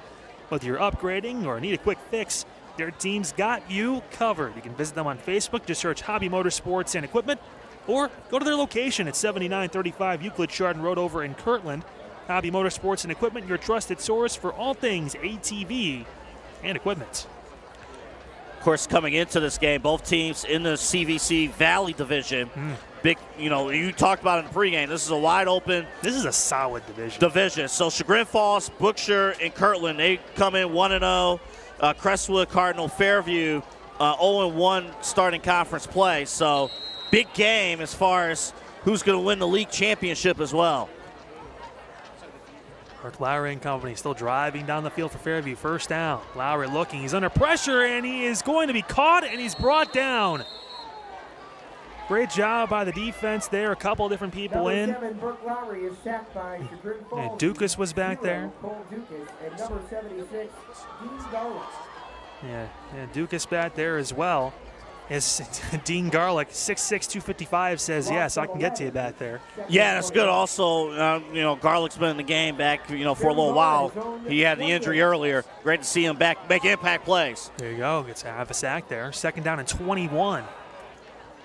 Whether you're upgrading or need a quick fix, their team's got you covered. You can visit them on Facebook. Just search Hobby Motorsports and Equipment, or go to their location at 7935 Euclid Chardon Road over in Kirtland. Hobby Motorsports and Equipment, your trusted source for all things ATV and equipment. Of course, coming into this game, both teams in the CVC Valley Division. Big, you talked about it in the pregame. This is a wide open. This is a solid division. So Chagrin Falls, Bookshire, and Kirtland, they come in 1-0. Crestwood, Cardinal, Fairview, 0-1 starting conference play. So big game as far as who's going to win the league championship as well. Mark Lowry and company still driving down the field for Fairview. First down. Lowry looking. He's under pressure, and he is going to be caught, and he's brought down. Great job by the defense there. A couple of different people in. And Dukas was back there. Yeah, Dukas back there as well. As Dean Garlick, 6'6", 255, says, yes, I can get to you back there. Yeah, that's good. Also, Garlick's been in the game back, for a little while. He had the injury earlier. Great to see him back make impact plays. There you go. Gets half a sack there. Second down and 21.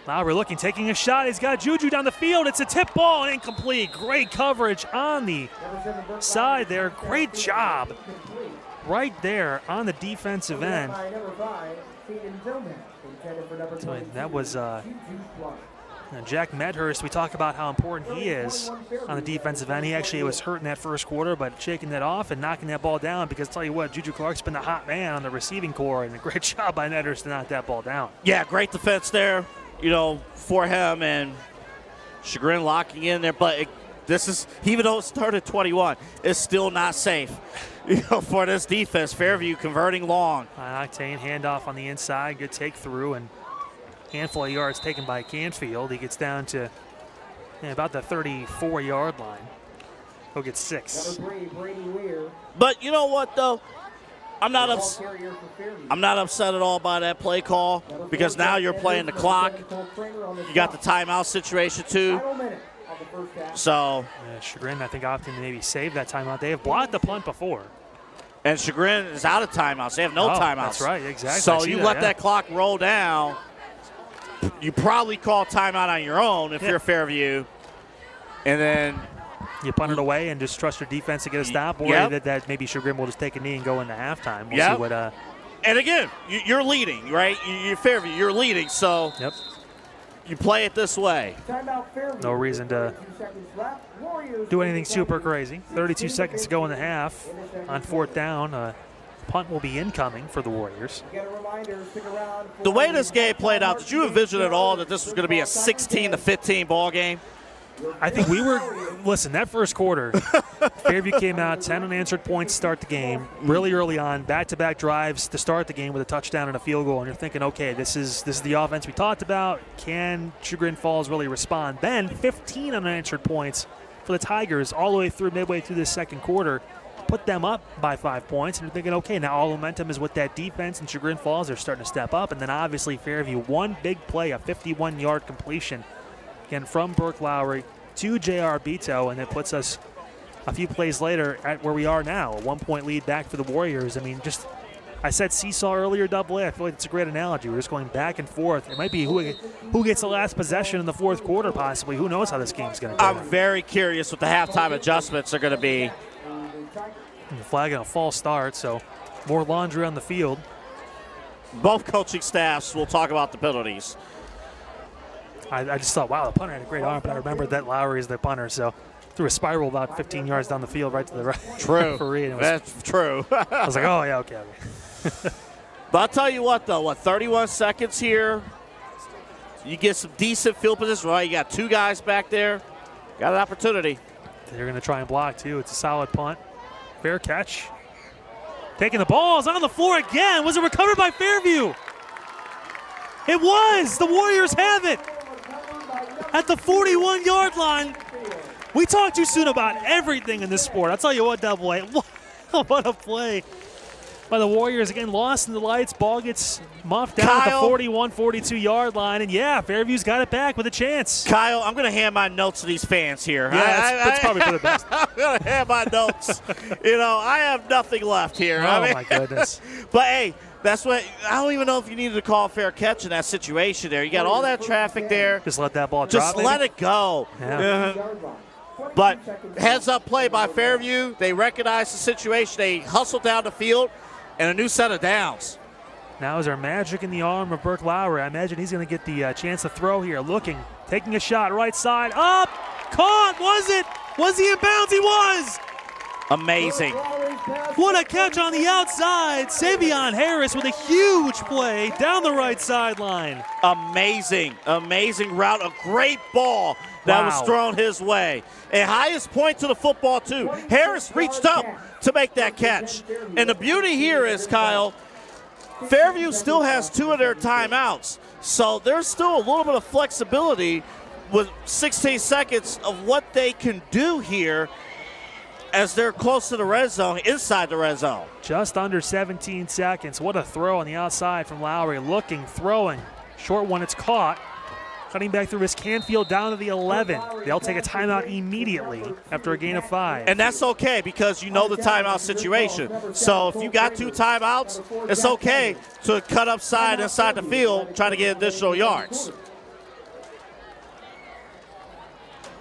Lowry looking, taking a shot. He's got Juju down the field. It's a tip ball and incomplete. Great coverage on the side there. Great job right there on the defensive end. So that was Jack Medhurst. We talk about how important he is on the defensive end. He actually was hurt in that first quarter, but shaking that off and knocking that ball down, because I'll tell you what, Juju Clark's been the hot man on the receiving core, and a great job by Medhurst to knock that ball down. Yeah, great defense there, for him, and Chagrin locking in there. But this is, even though it started 21, it's still not safe, for this defense. Fairview converting long. Octane handoff on the inside, good take through, and handful of yards taken by Canfield. He gets down to about the 34-yard line. He'll get 6. But you know what, though? I'm not upset at all by that play call, because now you're playing the clock. You got the timeout situation, too. So Chagrin, I think, opted to maybe save that timeout. They have blocked the punt before. And Chagrin is out of timeouts. They have no timeouts. That's right, exactly. So you let that clock roll down. You probably call timeout on your own if you're Fairview. And then you punt it away and just trust your defense to get a stop, or that maybe Chagrin will just take a knee and go into halftime. We'll see what. And again, you're leading, right? You're Fairview. You're leading, so you play it this way. No reason to do anything super crazy. 32 seconds to go in the half. On fourth down, punt will be incoming for the Warriors. The way this game played out, did you envision at all that this was going to be a 16-15 ball game? I think we were, listen, that first quarter, Fairview came out, 10 unanswered points to start the game, really early on, back-to-back drives to start the game with a touchdown and a field goal, and you're thinking, okay, this is the offense we talked about. Can Chagrin Falls really respond? Then 15 unanswered points for the Tigers all the way through, midway through this second quarter, put them up by 5 points, and you're thinking, okay, now all momentum is with that defense, and Chagrin Falls are starting to step up, and then obviously Fairview, one big play, a 51-yard completion, again, from Burke Lowry to J.R. Beto, and it puts us a few plays later at where we are now, a 1-point lead back for the Warriors. I mean, I said seesaw earlier, double A. I feel like it's a great analogy. We're just going back and forth. It might be who gets the last possession in the fourth quarter, possibly. Who knows how this game's going to go. I'm very curious what the halftime adjustments are going to be And the flag on a false start, so more laundry on the field. Both coaching staffs will talk about the penalties. I just thought, wow, the punter had a great arm, but I remembered that Lowry is the punter, so threw a spiral about 15 yards down the field right to the right. True. That's true. I was like, oh, yeah, okay. But I'll tell you what, though, 31 seconds here. You get some decent field position, right? You got two guys back there. Got an opportunity. They're going to try and block, too. It's a solid punt. Fair catch. Taking the ball. Is on the floor again. Was it recovered by Fairview? It was. The Warriors have it. At the 41-yard line. We talk too soon about everything in this sport. I'll tell you what, Double A. What a play by the Warriors. Again, lost in the lights. Ball gets muffed down at the 41, 42-yard line. And, yeah, Fairview's got it back with a chance. Kyle, I'm going to hand my notes to these fans here. Yeah, that's probably for the best. I'm going to hand my notes. I have nothing left here. Oh, my goodness. But, hey, that's what – I don't even know if you needed to call a fair catch in that situation there. You got all that traffic there. Just let that ball drop. Just let it go. Yeah. But heads-up play by Fairview. They recognize the situation. They hustle down the field, and a new set of downs. Now is there magic in the arm of Burke Lowry? I imagine he's going to get the chance to throw here. Looking, taking a shot, right side, up, caught, was it? Was he in bounds? He was! Amazing. What a catch on the outside. Savion Harris with a huge play down the right sideline. Amazing route. A great ball that was thrown his way. A highest point to the football, too. Harris reached up to make that catch. And the beauty here is, Kyle, Fairview still has 2 of their timeouts. So there's still a little bit of flexibility with 16 seconds of what they can do here as they're close to the red zone, inside the red zone. Just under 17 seconds. What a throw on the outside from Lowry. Looking, throwing. Short one, it's caught. Cutting back through his Canfield down to the 11. They'll take a timeout immediately after a gain of 5. And that's okay because you know the timeout situation. So if you got 2 timeouts, it's okay to cut upside inside the field, try to get additional yards.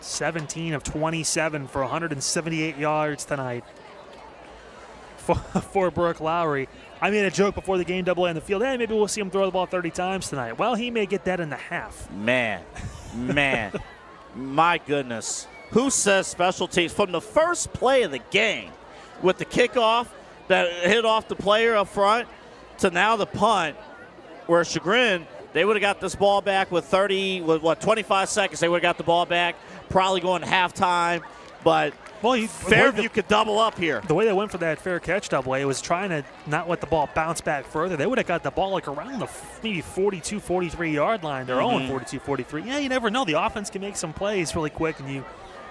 17 of 27 for 178 yards tonight for Burke Lowry. I made a joke before the game, Double A on the field. Hey, maybe we'll see him throw the ball 30 times tonight. Well, he may get that in the half. Man, my goodness. Who says special teams? From the first play of the game with the kickoff that hit off the player up front to now the punt where Chagrin, they would have got this ball back with 25 seconds. They would have got the ball back, probably going to halftime. But Fairview could double up here. The way they went for that fair catch, Double A, was trying to not let the ball bounce back further. They would have got the ball like around the maybe 42, 43-yard line. Their own 42, 43. Yeah, you never know. The offense can make some plays really quick, and you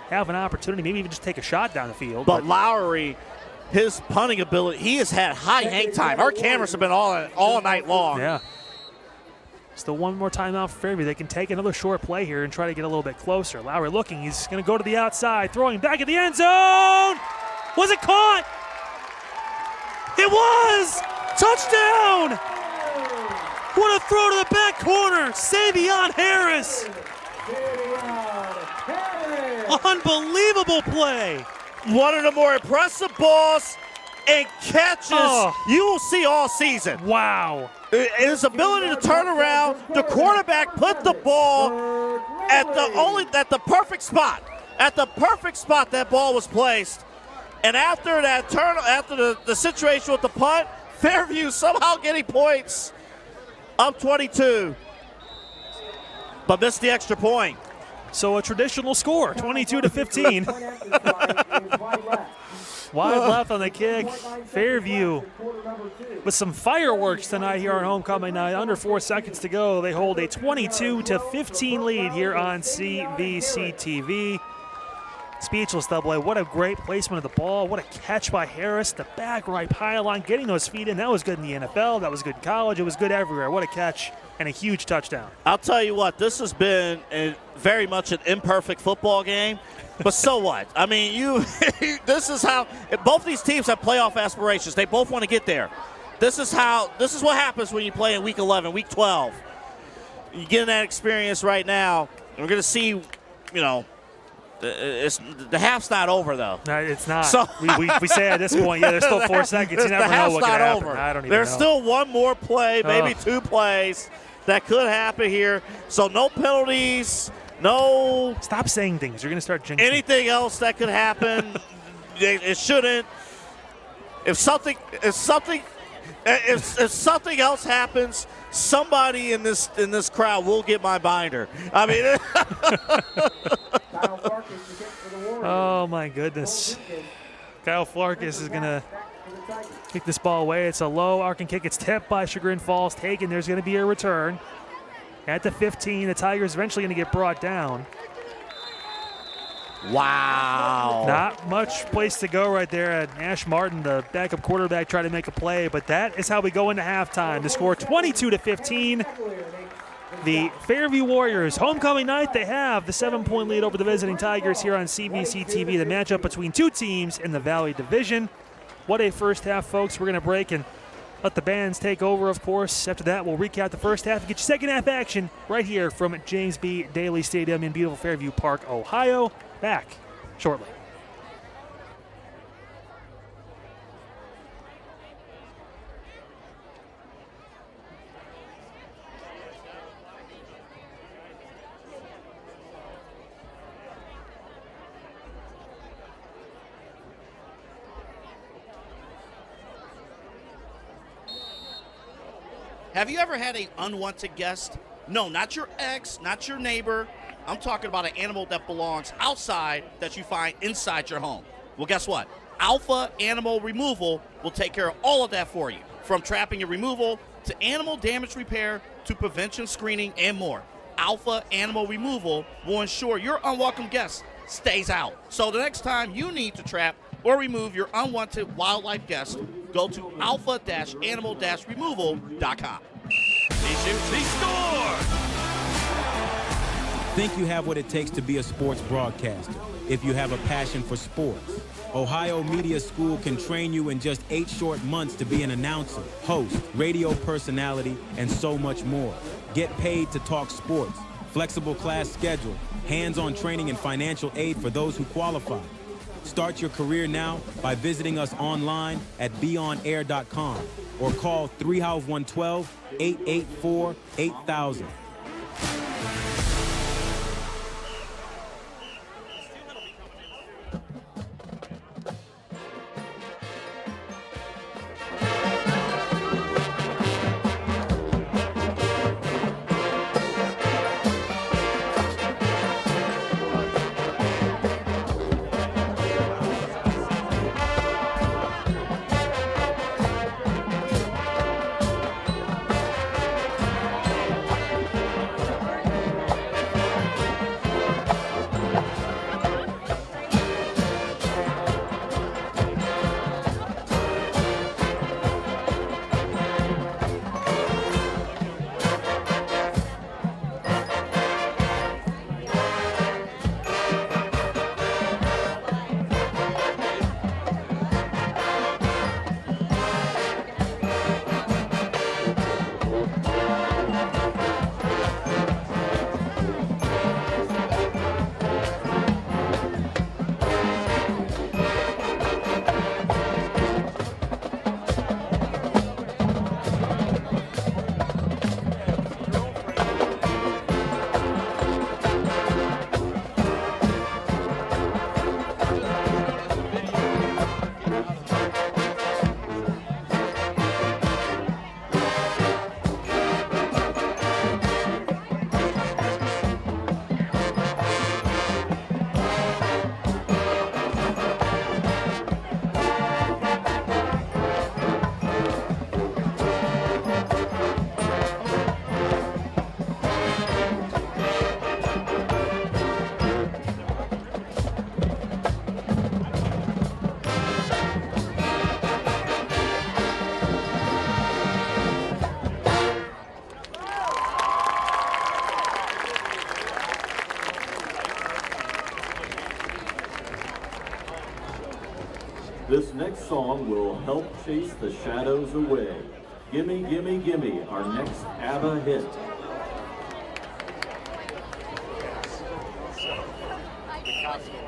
have an opportunity, maybe even just take a shot down the field. But Lowry, his punting ability, he has had high hang time. Our cameras have been all night long. Yeah. Still one more timeout for Fairview. They can take another short play here and try to get a little bit closer. Lowry looking. He's going to go to the outside, throwing back at the end zone. Was it caught? It was! Touchdown! What a throw to the back corner. Savion Harris. Unbelievable play. One of the more impressive balls and catches you will see all season. Wow. His ability to turn around, the quarterback put the ball at the perfect spot. At the perfect spot that ball was placed. And after that after the situation with the punt, Fairview somehow getting points. Up 22. But missed the extra point. So a traditional score, 22-15. Wide left on the kick. Fairview with some fireworks tonight here on homecoming night. Under 4 seconds to go. They hold a 22-15 lead here on CVC TV. Speechless, Double A. What a great placement of the ball. What a catch by Harris. The back right pylon, getting those feet in. That was good in the NFL. That was good in college. It was good everywhere. What a catch and a huge touchdown. I'll tell you what, this has been very much an imperfect football game. But so what? I mean, this is how both these teams have playoff aspirations. They both want to get there. This is what happens when you play in week 11, week 12. You're getting that experience right now. And we're going to see, the half's not over, though. No, it's not. So we say at this point, yeah, there's still 4 seconds. You never know what could happen. Over. I don't even There's know. still one more play, maybe 2 plays that could happen here. So no penalties, no. Stop saying things. You're going to start jinxing. Anything else that could happen, it shouldn't. If something else happens, somebody in this crowd will get my binder. I mean, oh my goodness. Kyle Flarkus is going to kick this ball away. It's a low arcing kick. It's tipped by Chagrin Falls. Taken. There's going to be a return. At the 15, the Tigers eventually going to get brought down. Wow. Not much place to go right there. Ash Martin, the backup quarterback, tried to make a play, but that is how we go into halftime. The score 22-15. The Fairview Warriors, homecoming night, they have the 7-point lead over the visiting Tigers here on CVC TV. The matchup between 2 teams in the Valley Division. What a first half, folks. We're going to break and let the bands take over, of course. After that, we'll recap the first half and get your second half action right here from James B. Daly Stadium in beautiful Fairview Park, Ohio. Back shortly. Have you ever had an unwanted guest? No, not your ex, not your neighbor. I'm talking about an animal that belongs outside that you find inside your home. Well, guess what? Alpha Animal Removal will take care of all of that for you. From trapping and removal to animal damage repair to prevention screening and more. Alpha Animal Removal will ensure your unwelcome guest stays out. So the next time you need to trap or remove your unwanted wildlife guest, go to alpha-animal-removal.com. They score! Think you have what it takes to be a sports broadcaster if you have a passion for sports. Ohio Media School can train you in just 8 short months to be an announcer, host, radio personality, and so much more. Get paid to talk sports, flexible class schedule, hands-on training and financial aid for those who qualify. Start your career now by visiting us online at beonair.com or call 3-112-884-8000. This next song will help chase the shadows away. Gimme, gimme, gimme, our next ABBA hit. Costume.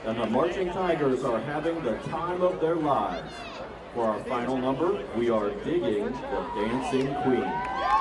and the Marching Tigers are having the time of their lives. For our final number, we are digging the Dancing Queen.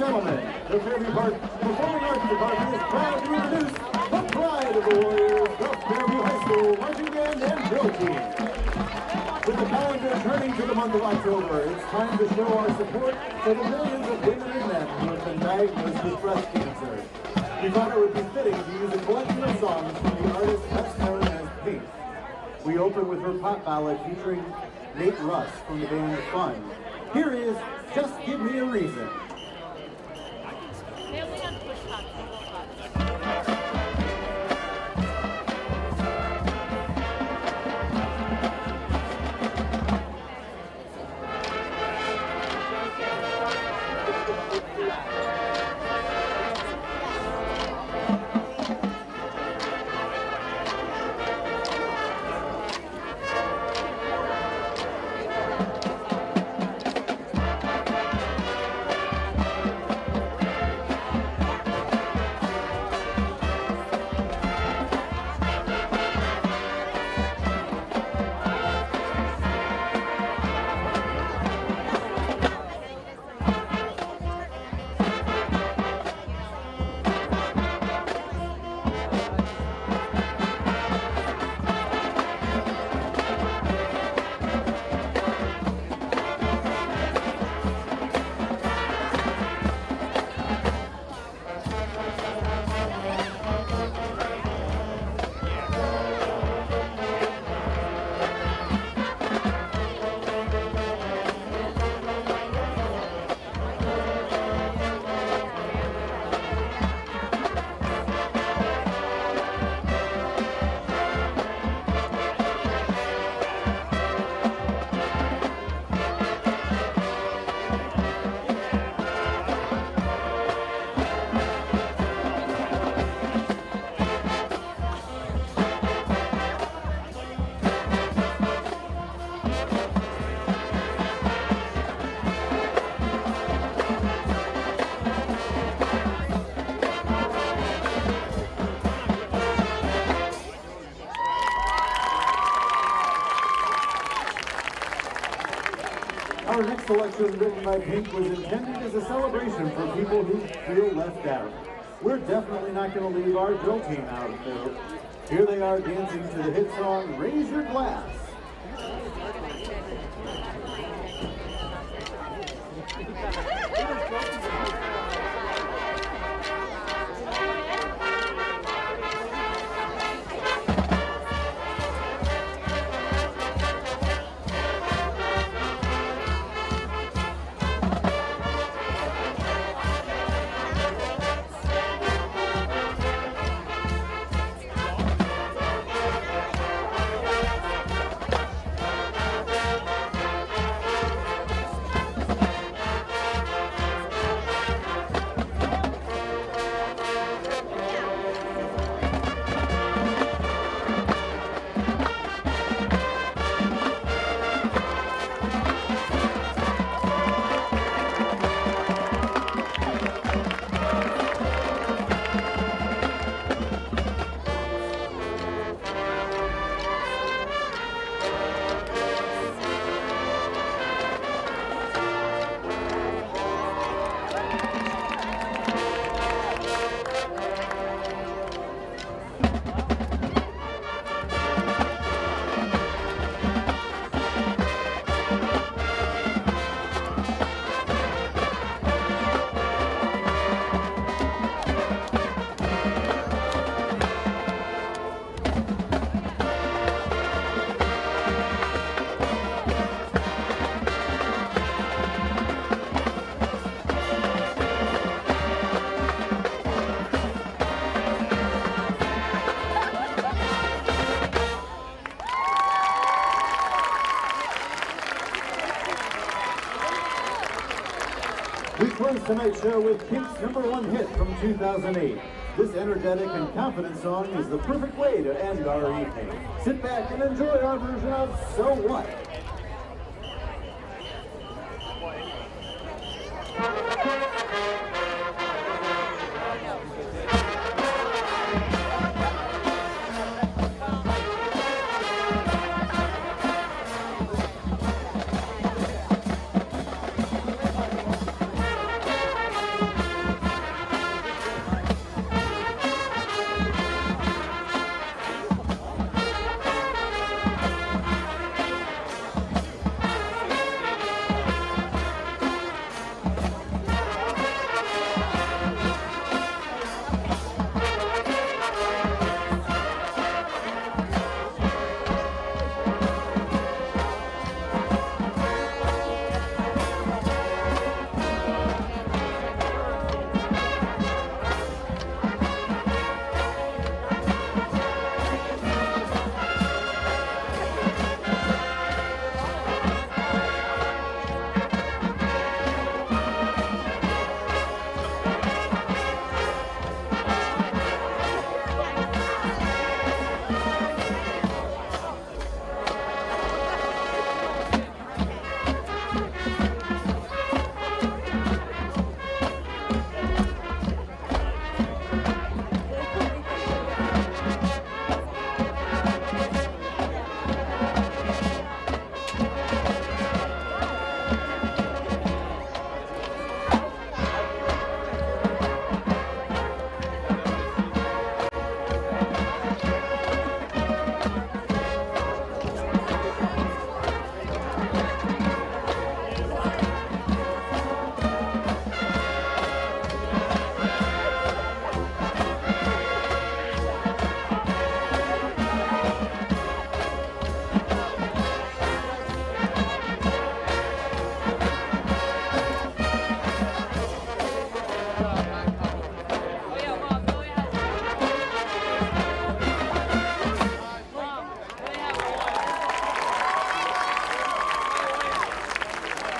gentlemen, the Fairview Performing Arts Department is proud to introduce the pride of the Warriors, the Fairview High School Marching Band and Drill Team. With the calendar turning to the month of October, it's time to show our support for the millions of women and men who have been diagnosed with breast cancer. We thought it would be fitting to use a collection of songs from the artist best known as Pink. We open with her pop ballad featuring Nate Russ from the band Fun. Here is Just Give Me a Reason. selection written by Pink was intended as a celebration for people who feel left out. We're definitely not going to leave our drill team out of there. Here they are dancing to the hit song, Raise Your Glass. We close tonight's show with Pink's #1 hit from 2008. This energetic and confident song is the perfect way to end our evening. Sit back and enjoy our version of So What?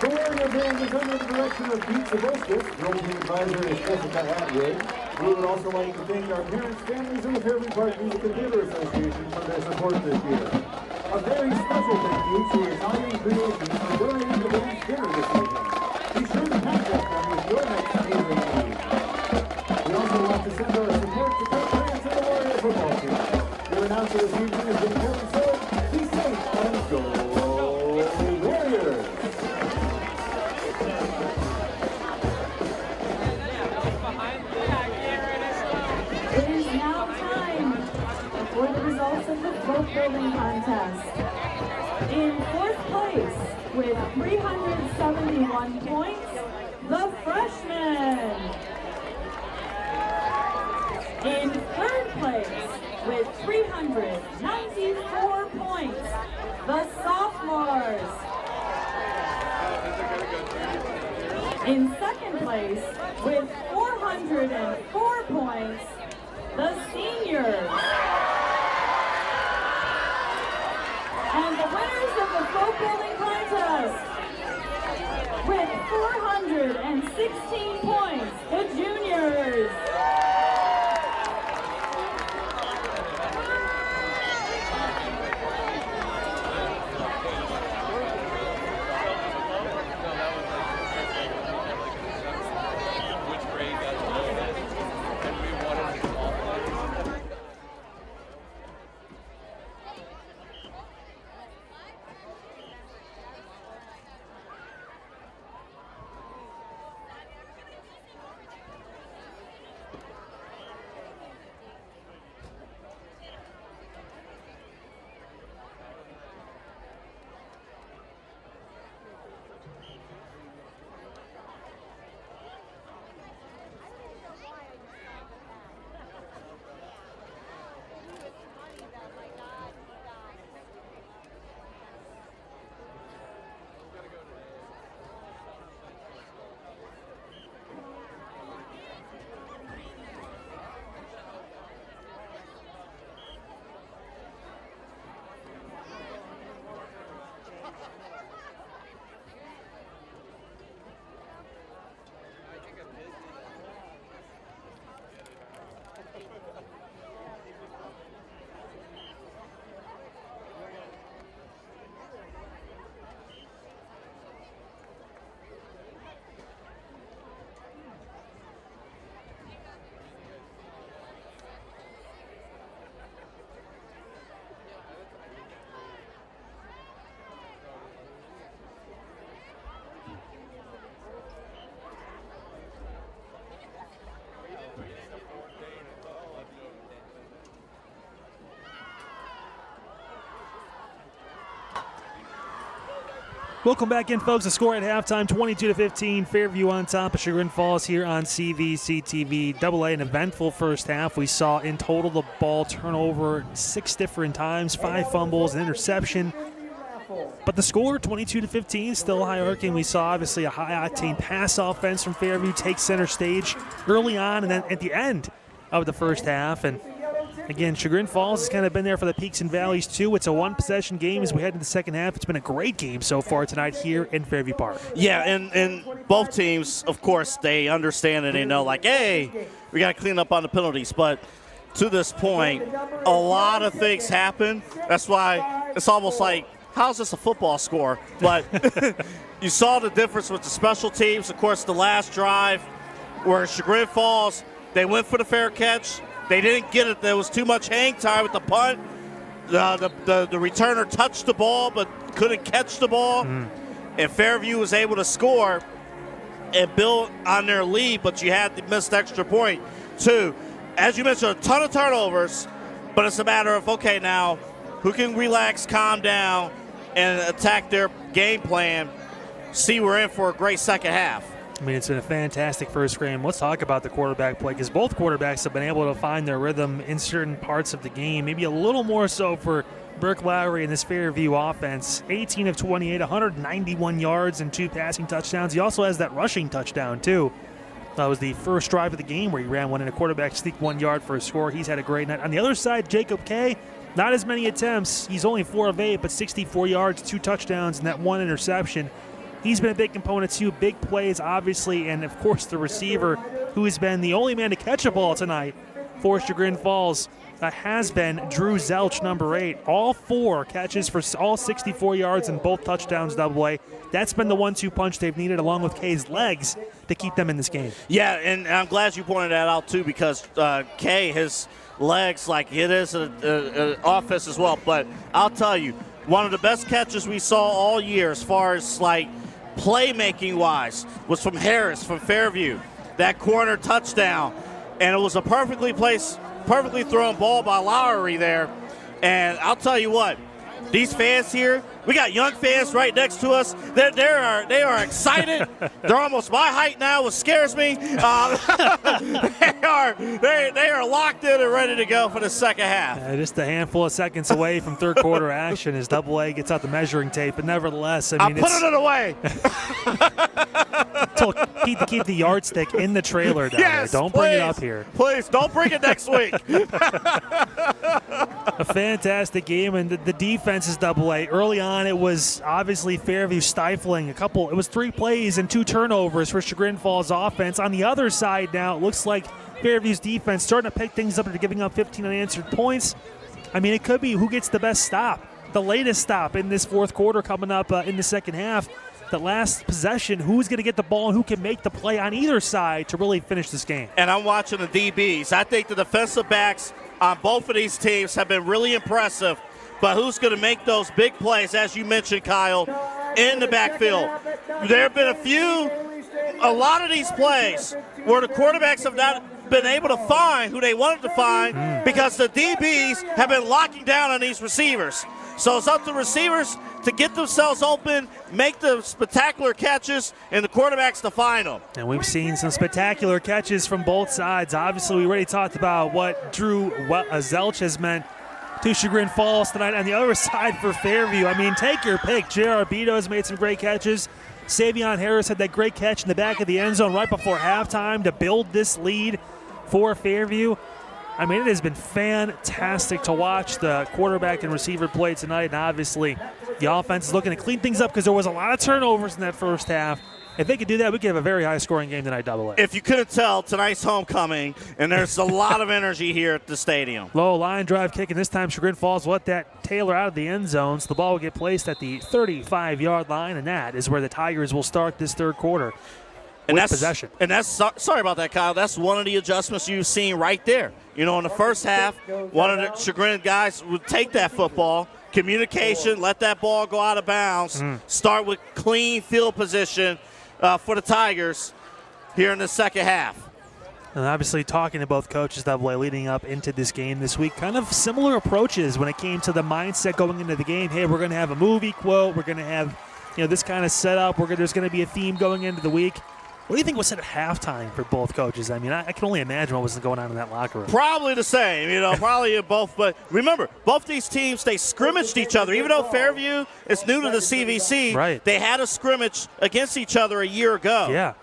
The Warrior Band is under the direction of Pete Sabostis. Drill team advisor is Jessica Atwood. We would also like to thank our parents, families, and the Fairview Park Music and Theater Association for their support this year. A very special thank you to Italian Creations for donating the band's dinner this evening. Be sure to contact them with your next catering need. We also want to send our support to Coach France and the Warrior football team. Your announcer this evening has been Kevin Soule. Be safe and go Warriors! building contest. In fourth place with 371 points, the freshman. In third place with 394 points, the sophomores. In second place with 404 points, the seniors. And the winners of the folk building contest with 416 points, the juniors. Welcome back in, folks. The score at halftime, 22-15. Fairview on top of Chagrin Falls here on CVC TV. AA, an eventful first half. We saw in total the ball turn over 6 different times, 5 fumbles, an interception. But the score, 22-15, still high-arcing. We saw, obviously, a high-octane pass offense from Fairview take center stage early on and then at the end of the first half. And again, Chagrin Falls has kind of been there for the peaks and valleys, too. It's a one-possession game as we head into the second half. It's been a great game so far tonight here in Fairview Park. Yeah, and both teams, of course, they understand and they know, like, hey, we got to clean up on the penalties. But to this point, a lot of things happen. That's why it's almost like, how's this a football score? But you saw the difference with the special teams. Of course, the last drive where Chagrin Falls, they went for the fair catch. They didn't get it. There was too much hang time with the punt. The returner touched the ball but couldn't catch the ball. And Fairview was able to score and build on their lead, but you had the missed extra point, too. As you mentioned, a ton of turnovers, but it's a matter of, okay, now, who can relax, calm down, and attack their game plan, see we're in for a great second half. I mean, it's been a fantastic first game. Let's talk about the quarterback play, because both quarterbacks have been able to find their rhythm in certain parts of the game, maybe a little more so for Burke Lowry in this Fairview offense. 18 of 28, 191 yards and 2 passing touchdowns. He also has that rushing touchdown, too. That was the first drive of the game where he ran one in a quarterback sneak 1 yard for a score. He's had a great night. On the other side, Jacob Kay, not as many attempts. He's only 4 of 8, but 64 yards, 2 touchdowns, and that 1 interception. He's been a big component, too. Big plays, obviously, and, of course, the receiver, who has been the only man to catch a ball tonight for Chagrin Falls, has been Drew Zelch, number 8. All 4 catches for all 64 yards and both touchdowns, AA. That's been the 1-2 punch they've needed, along with Kay's legs, to keep them in this game. Yeah, and I'm glad you pointed that out, too, because Kay, his legs, like it is an offense as well. But I'll tell you, one of the best catches we saw all year as far as, like, playmaking-wise was from Harris from Fairview. That corner touchdown. And it was a perfectly thrown ball by Lowry there. And I'll tell you what, these fans here, we got young fans right next to us. They are excited. They're almost my height now, which scares me. They are locked in and ready to go for the second half. Just a handful of seconds away from third quarter action as AA gets out the measuring tape. But nevertheless, I mean, I'm putting it away. keep the yardstick in the trailer down yes, there. Don't bring it up here. Please, don't bring it next week. A fantastic game, and the defense is AA. Early on, it was obviously Fairview stifling it was 3 plays and 2 turnovers for Chagrin Falls offense. On the other side now, it looks like Fairview's defense starting to pick things up and giving up 15 unanswered points. I mean, it could be who gets the best stop, the latest stop in this fourth quarter coming up in the second half. The last possession, who's going to get the ball and who can make the play on either side to really finish this game. And I'm watching the DBs. I think the defensive backs on both of these teams have been really impressive. But who's going to make those big plays, as you mentioned, Kyle, in the backfield? There have been a lot of these plays where the quarterbacks have not been able to find who they wanted to find because the DBs have been locking down on these receivers. So it's up to receivers to get themselves open, make the spectacular catches, and the quarterbacks to find them. And we've seen some spectacular catches from both sides. Obviously, we already talked about what Drew Zelch has meant to Chagrin Falls tonight. On the other side for Fairview, I mean, take your pick. J.R. Beto has made some great catches. Savion Harris had that great catch in the back of the end zone right before halftime to build this lead for Fairview. I mean, it has been fantastic to watch the quarterback and receiver play tonight. And obviously, the offense is looking to clean things up because there was a lot of turnovers in that first half. If they could do that, we could have a very high-scoring game tonight, AA. If you couldn't tell, tonight's homecoming, and there's a lot of energy here at the stadium. Low line drive kick, and this time Chagrin Falls will let that Taylor out of the end zone, so the ball will get placed at the 35-yard line, and that is where the Tigers will start this third quarter and with possession. And sorry about that, Kyle. That's one of the adjustments you've seen right there. You know, in the first half, one of the Chagrin guys would take that football, communication, let that ball go out of bounds, start with clean field position for the Tigers here in the second half. And obviously talking to both coaches AA leading up into this game this week, kind of similar approaches when it came to the mindset going into the game. Hey, we're going to have a movie quote. We're going to have, this kind of setup. There's going to be a theme going into the week. What do you think was said at halftime for both coaches? I mean, I can only imagine what was going on in that locker room. Probably the same, probably both. But remember, both these teams, they scrimmaged each other. Even though Fairview is new to the CVC, right, they had a scrimmage against each other a year ago. Yeah.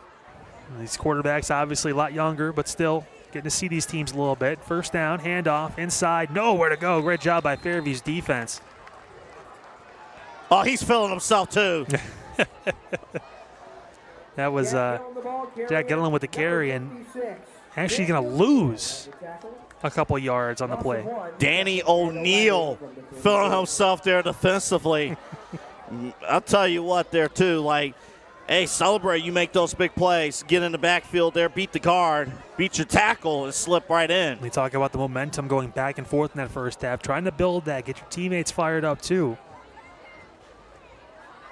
These quarterbacks obviously a lot younger, but still getting to see these teams a little bit. First down, handoff, inside, nowhere to go. Great job by Fairview's defense. Oh, he's feeling himself too. That was Jack Gillen with the carry, and actually going to lose a couple yards on the play. Danny O'Neal feeling himself there defensively. I'll tell you what there too, hey, celebrate, you make those big plays, get in the backfield there, beat the guard, beat your tackle, and slip right in. We talk about the momentum going back and forth in that first half, trying to build that, get your teammates fired up too.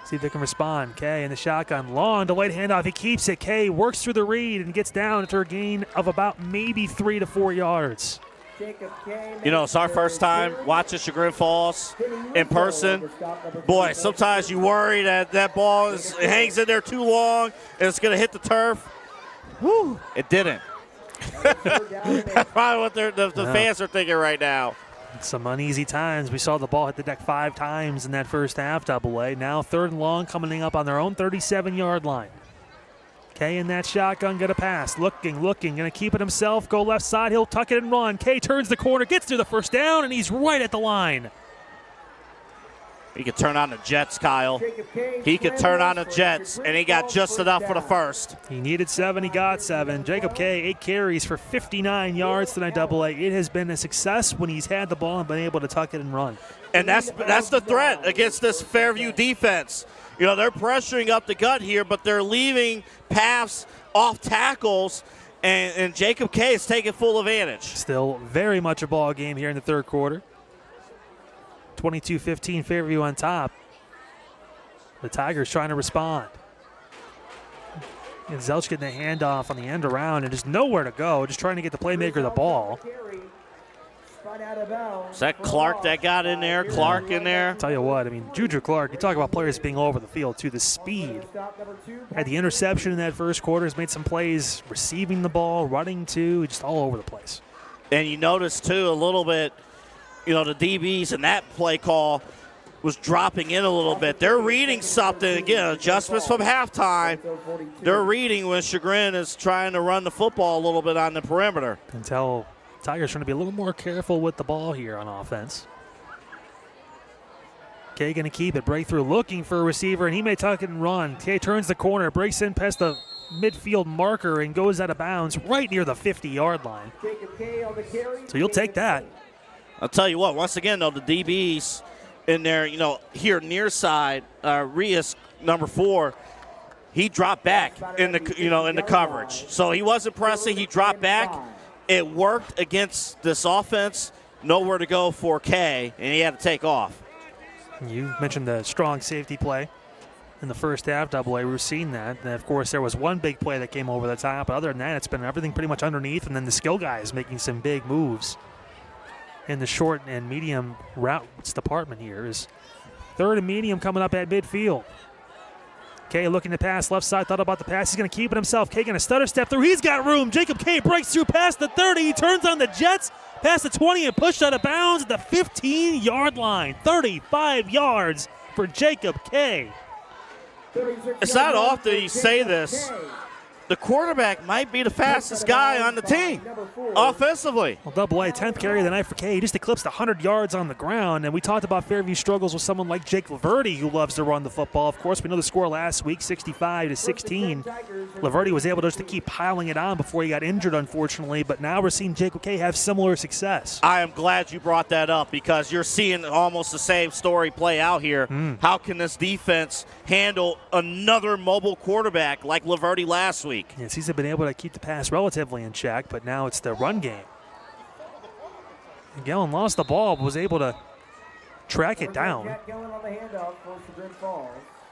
See if they can respond. Kay in the shotgun. Long delayed handoff. He keeps it. Kay works through the read and gets down after a gain of about maybe 3 to 4 yards. It's our first time watching Chagrin Falls in person. Boy, sometimes you worry that ball hangs in there too long and it's going to hit the turf. Whew, it didn't. That's probably what the fans are thinking right now. Some uneasy times. We saw the ball hit the deck 5 times in that first half, AA. Now 3rd and long, coming up on their own 37-yard line. Kay in that shotgun, get a pass. Looking, going to keep it himself. Go left side, he'll tuck it and run. Kay turns the corner, gets to the first down, and he's right at the line. He could turn on the Jets, Kyle. He could turn on the Jets, and he got just enough for the first. He needed 7, he got 7. Jacob Kay, 8 carries for 59 yards tonight, AA. It has been a success when he's had the ball and been able to tuck it and run. And that's the threat against this Fairview defense. They're pressuring up the gut here, but they're leaving paths off tackles, and Jacob Kay is taking full advantage. Still very much a ball game here in the third quarter. 22-15 Fairview on top. The Tigers trying to respond. And Zelch getting the handoff on the end around and just nowhere to go, just trying to get the playmaker the ball. Is that Clark that got in there? Clark in there? Tell you what, I mean, Juju Clark, you talk about players being all over the field, too. The speed. Had the interception in that first quarter. Has made some plays receiving the ball, running, too, just all over the place. And you notice, too, a little bit, the DBs in that play call was dropping in a little bit. They're reading something. Again, adjustments from halftime. They're reading when Chagrin is trying to run the football a little bit on the perimeter. Until Tigers trying to be a little more careful with the ball here on offense. Kay going to keep it. Breakthrough looking for a receiver, and he may tuck it and run. Kay turns the corner, breaks in past the midfield marker, and goes out of bounds right near the 50-yard line. So you'll take that. I'll tell you what, once again, though, the DBs in there, here near side, Rios, number 4, he dropped back in the coverage. So he wasn't pressing, he dropped back. It worked against this offense. Nowhere to go for Kay, and he had to take off. You mentioned the strong safety play in the first half, AA. We were seeing that. And of course, there was one big play that came over the top. But other than that, it's been everything pretty much underneath, and then the skill guys making some big moves in the short and medium routes department here. Is third and medium coming up at midfield. Kay looking to pass left side, thought about the pass. He's going to keep it himself. Kay going to stutter step through. He's got room. Jacob Kay breaks through past the 30. He turns on the Jets, past the 20 and pushed out of bounds at the 15-yard line. 35 yards for Jacob Kay. It's not often you say this. The quarterback might be the fastest guy on the team offensively. Well, AA, 10th carry of the night for Kay. He just eclipsed 100 yards on the ground. And we talked about Fairview struggles with someone like Jake Laverty, who loves to run the football. Of course, we know the score last week, 65-16. Laverty was able just to keep piling it on before he got injured, unfortunately. But now we're seeing Jacob Kay have similar success. I am glad you brought that up because you're seeing almost the same story play out here. How can this defense handle another mobile quarterback like Laverty last week? Yes, he's been able to keep the pass relatively in check, but now it's the run game. And Gellin lost the ball, but was able to track it down.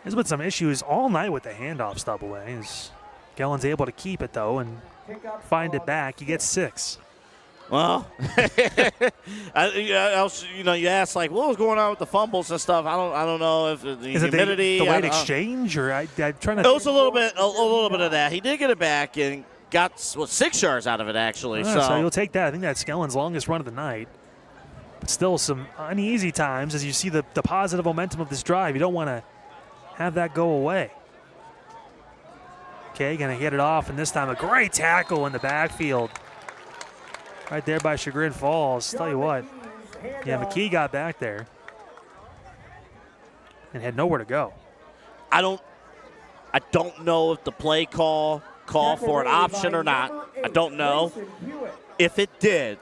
There's been some issues all night with the handoffs, AA. Gellin's able to keep it, though, and find it back. He gets 6. Well, you asked, like, what was going on with the fumbles and stuff. I don't know if the humidity. The late exchange, or I'm trying to. It was a little bit of that. He did get it back and got 6 yards out of it, actually. So you'll take that. I think that's Gellin's longest run of the night. But still some uneasy times as you see the positive momentum of this drive. You don't want to have that go away. Okay, going to hit it off, and this time a great tackle in the backfield. Right there by Chagrin Falls. Tell you what, yeah, McKee got back there and had nowhere to go. I don't know if the play call for an option or not. I don't know. If it did,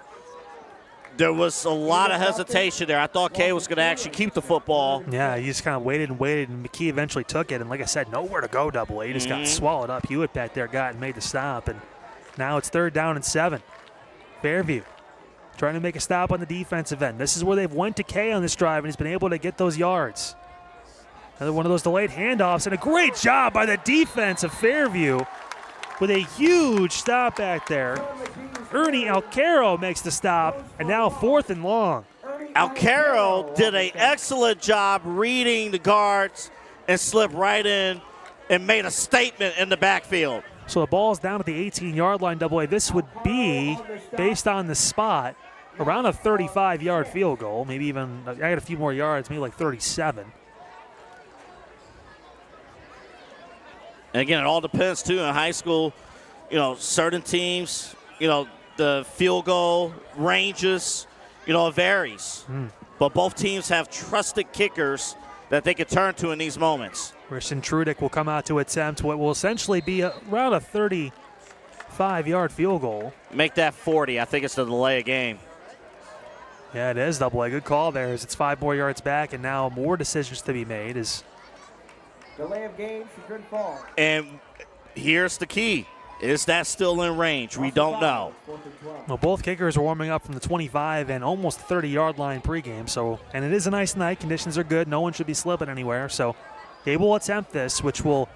there was a lot of hesitation there. I thought Kay was going to actually keep the football. Yeah, he just kind of waited, and McKee eventually took it. And like I said, nowhere to go, AA. He just got swallowed up. Hewitt back there got and made the stop. And now it's 3rd down and 7. Fairview trying to make a stop on the defensive end. This is where they've went to Kay on this drive, and he's been able to get those yards. Another one of those delayed handoffs, and a great job by the defense of Fairview with a huge stop back there. Ernie Alcaro makes the stop, and now 4th and long. Alcaro did an excellent job reading the guards and slipped right in and made a statement in the backfield. So the ball's down at the 18-yard line, AA. This would be, based on the spot, around a 35-yard field goal. Maybe even, I got a few more yards, maybe like 37. And again, it all depends, too, in high school. Certain teams, the field goal ranges, it varies. But both teams have trusted kickers that they can turn to in these moments. Christian Trudick will come out to attempt what will essentially be around a 35-yard field goal. Make that 40. I think it's the delay of game. Yeah, it is, AA. Good call there as it's 5 more yards back, and now more decisions to be made. Delay of game, Chagrin Falls. And here's the key. Is that still in range? We don't know. Well, both kickers are warming up from the 25 and almost 30-yard line pregame. And it is a nice night. Conditions are good. No one should be slipping anywhere. So they will attempt this, which will,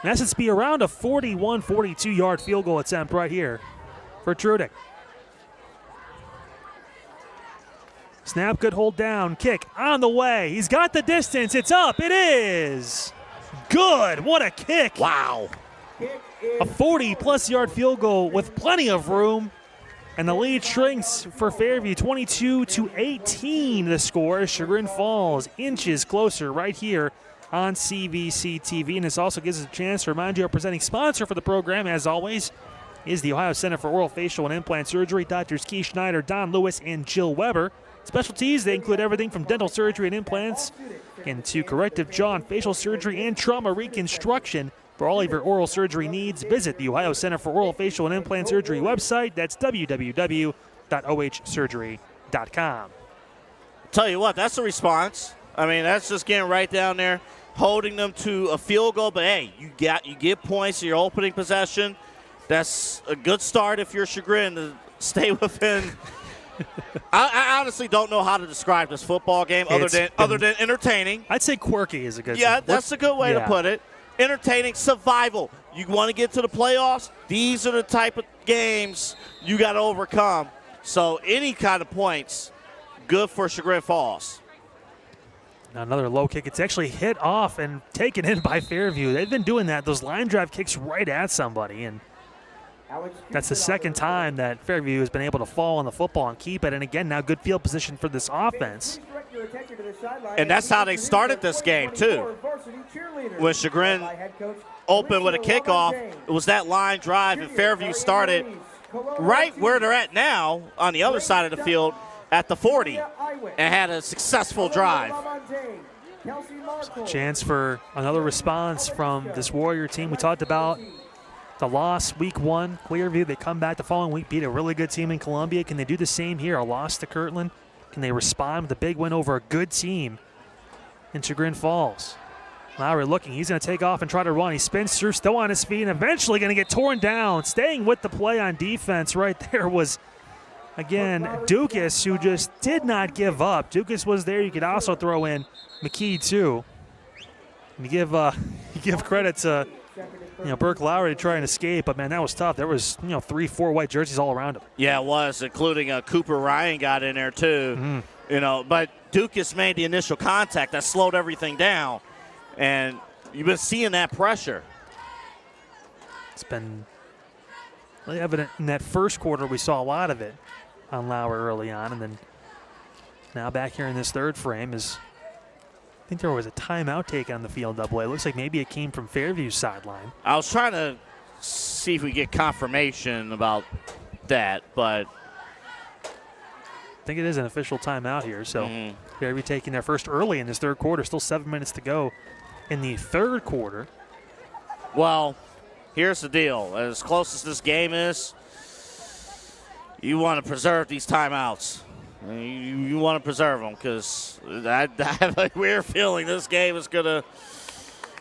in essence, be around a 41, 42-yard field goal attempt right here for Trudick. Snap, good hold down. Kick on the way. He's got the distance. It's up. It is. Good. What a kick. Wow. A 40-plus yard field goal with plenty of room. And the lead shrinks for Fairview, 22-18 the score. Chagrin Falls inches closer right here on CVC TV. And this also gives us a chance to remind you our presenting sponsor for the program, as always, is the Ohio Center for Oral, Facial, and Implant Surgery. Doctors Keith Schneider, Don Lewis, and Jill Weber. Specialties, they include everything from dental surgery and implants into corrective jaw and facial surgery and trauma reconstruction. For all of your oral surgery needs, visit the Ohio Center for Oral, Facial, and Implant Surgery website. That's www.ohsurgery.com. Tell you what, that's a response. I mean, that's just getting right down there, holding them to a field goal. But, hey, you get points in your opening possession. That's a good start if you're Chagrin to stay within – I honestly don't know how to describe this football game other than entertaining. I'd say quirky is a good Yeah, thing. that's a good way to put it. Entertaining, survival. You want to get to the playoffs? These are the type of games you got to overcome. So any kind of points, good for Chagrin Falls. Now another low kick. It's actually hit off and taken in by Fairview. They've been doing that, those line drive kicks right at somebody, and that's the second time that Fairview has been able to fall on the football and keep it. And again, now good field position for this offense. And that's how they started this game, too. When Chagrin opened with a kickoff, it was that line drive, and Fairview started right where they're at now on the other side of the field at the 40 and had a successful drive. Chance for another response from this Warrior team. We talked about the loss week 1, Clearview. They come back the following week, beat a really good team in Columbia. Can they do the same here? A loss to Kirtland? Can they respond with a big win over a good team in Chagrin Falls? Lowry looking. He's going to take off and try to run. He spins through, still on his feet, and eventually going to get torn down. Staying with the play on defense right there was, again, Dukas, who just did not give up. Dukas was there. You could also throw in McKee, too. And you give credit to Burke Lowry to try and escape, but man, that was tough. There was 3-4 white jerseys all around him. Yeah, it was, including Cooper Ryan got in there too. But Dukas made the initial contact that slowed everything down, and you've been seeing that pressure. It's been really evident in that first quarter. We saw a lot of it on Lowry early on, and then now back here in this third frame is. I think there was a timeout taken on the field double. It looks like maybe it came from Fairview's sideline. I was trying to see if we get confirmation about that, but I think it is an official timeout here. So Fairview taking their first early in this third quarter. Still 7 minutes to go in the third quarter. Well, here's the deal. As close as this game is, you want to preserve these timeouts. You want to preserve them because I have a weird feeling this game is going to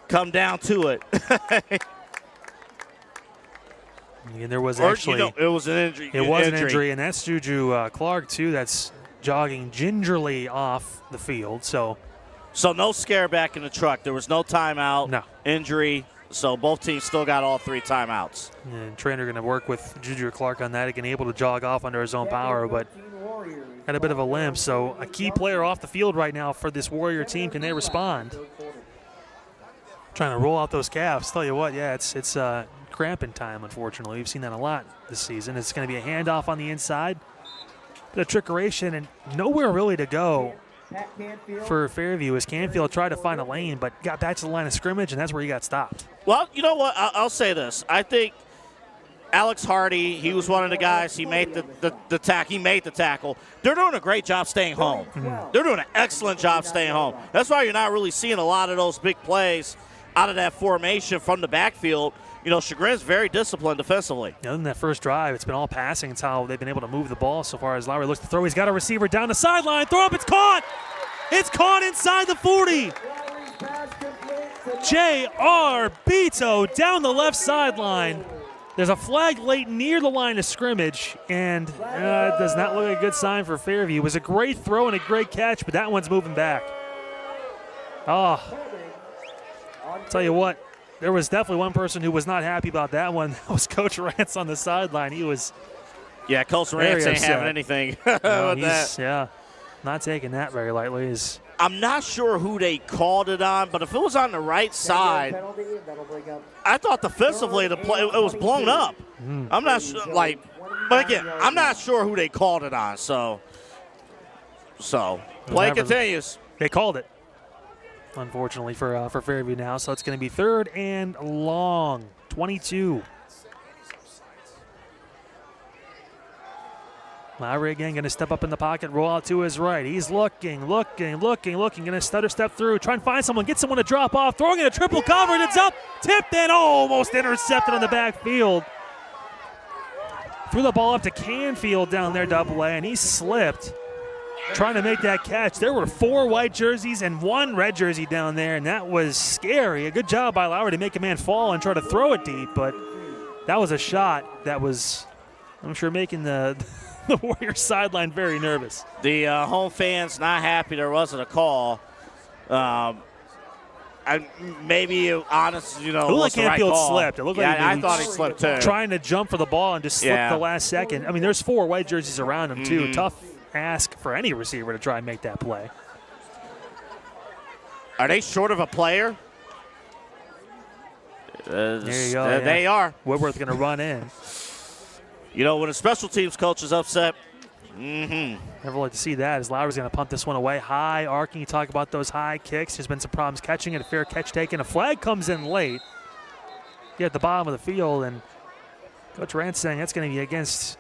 come down to it. And there was actually it was an injury. It was an injury, and that's Juju Clark too. That's jogging gingerly off the field. So no scare back in the truck. There was no timeout. No injury. So both teams still got all 3 timeouts. And trainer going to work with Juju Clark on that. Again, able to jog off under his own power, but had a bit of a limp. So a key player off the field right now for this Warrior team. Can they respond? Trying to roll out those calves. Tell you what, yeah, it's cramping time, unfortunately. We've seen that a lot this season. It's going to be a handoff on the inside. Bit of trickeration and nowhere really to go for Fairview as Canfield tried to find a lane, but got back to the line of scrimmage, and that's where he got stopped. Well, you know what? I'll say this. I think Alex Hardy, he was one of the guys. He made the tackle. He made the tackle. They're doing a great job staying home. They're doing an excellent job staying home. That's why you're not really seeing a lot of those big plays out of that formation from the backfield. Chagrin's very disciplined defensively. Other than that first drive, it's been all passing. It's how they've been able to move the ball so far as Lowry looks to throw. He's got a receiver down the sideline. Throw up. It's caught. It's caught inside the 40. J.R. Beto down the left sideline. There's a flag late near the line of scrimmage, and it does not look like a good sign for Fairview. It was a great throw and a great catch, but that one's moving back. Oh, tell you what, there was definitely one person who was not happy about that one. That was Coach Rance on the sideline. He was Coach Rance ain't having anything with that. Yeah. not taking that very lightly. I'm not sure who they called it on, but if it was on the right side, I thought defensively it was blown up. I'm not sure, but again, I'm not sure who they called it on. So play continues. They called it, unfortunately for Fairview now. So it's going to be 3rd and long, 22. Lowry again going to step up in the pocket, roll out to his right. He's looking. Going to stutter step through, try and find someone, get someone to drop off, throwing in a triple cover, and it's up, tipped in, almost intercepted on the backfield. Threw the ball up to Canfield down there, AA, and he slipped trying to make that catch. There were 4 white jerseys and 1 red jersey down there, and that was scary. A good job by Lowry to make a man fall and try to throw it deep, but that was a shot that was, I'm sure, making the Warriors sideline very nervous. The home fans not happy there wasn't a call. Maybe honest, it looked like Canfield right slipped. It looked like I thought he slipped too. Trying to jump for the ball and just slipped the last second. I mean, there's 4 white jerseys around him too. Tough ask for any receiver to try and make that play. Are they short of a player? There you go. They are. Woodworth going to run in. When a special teams coach is upset, Never like to see that, as Lowry's going to punt this one away. High arcing, you talk about those high kicks. There's been some problems catching it, a fair catch taken. A flag comes in late. At the bottom of the field, and Coach Rand's saying that's going to be against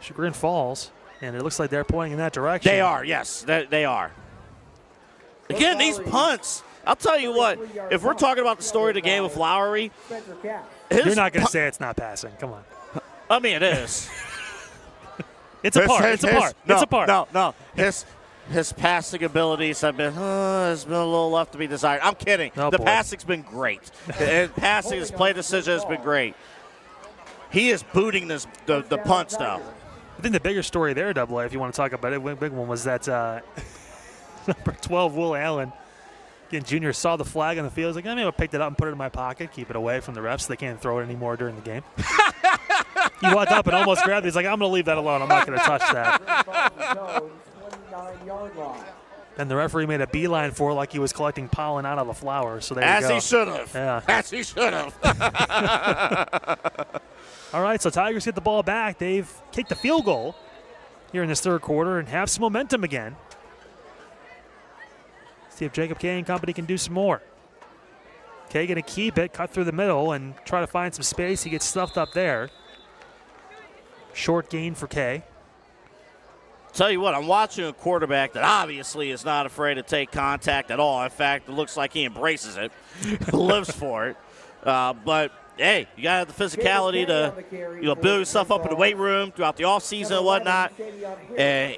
Chagrin Falls, and it looks like they're pointing in that direction. They are, yes, they are. Again, these punts, I'll tell you what, if we're talking about the story of the game with Lowry, you're not going to say it's not passing. Come on. I mean, it is. It's a part. No. His passing abilities have been, there's been a little left to be desired. I'm kidding. The passing's been great. His play decision has been great. He is booting the punts, though. I think the bigger story there, AA, if you want to talk about it, big one was that number 12, Will Allen, again, junior, saw the flag on the field. He's like, I'll pick it up and put it in my pocket, keep it away from the refs so they can't throw it anymore during the game. He walked up and almost grabbed it. He's like, I'm going to leave that alone. I'm not going to touch that. And the referee made a beeline for it like he was collecting pollen out of a flower. So there you go. As he should have. Yeah. As he should have. All right, so Tigers get the ball back. They've kicked the field goal here in this third quarter and have some momentum again. See if Jacob Kay and company can do some more. Kay going to keep it, cut through the middle, and try to find some space. He gets stuffed up there. Short gain for Kay. Tell you what, I'm watching a quarterback that obviously is not afraid to take contact at all. In fact, it looks like he embraces it, lives for it. But, hey, you got to have the physicality to build yourself up in the weight room throughout the offseason and whatnot. And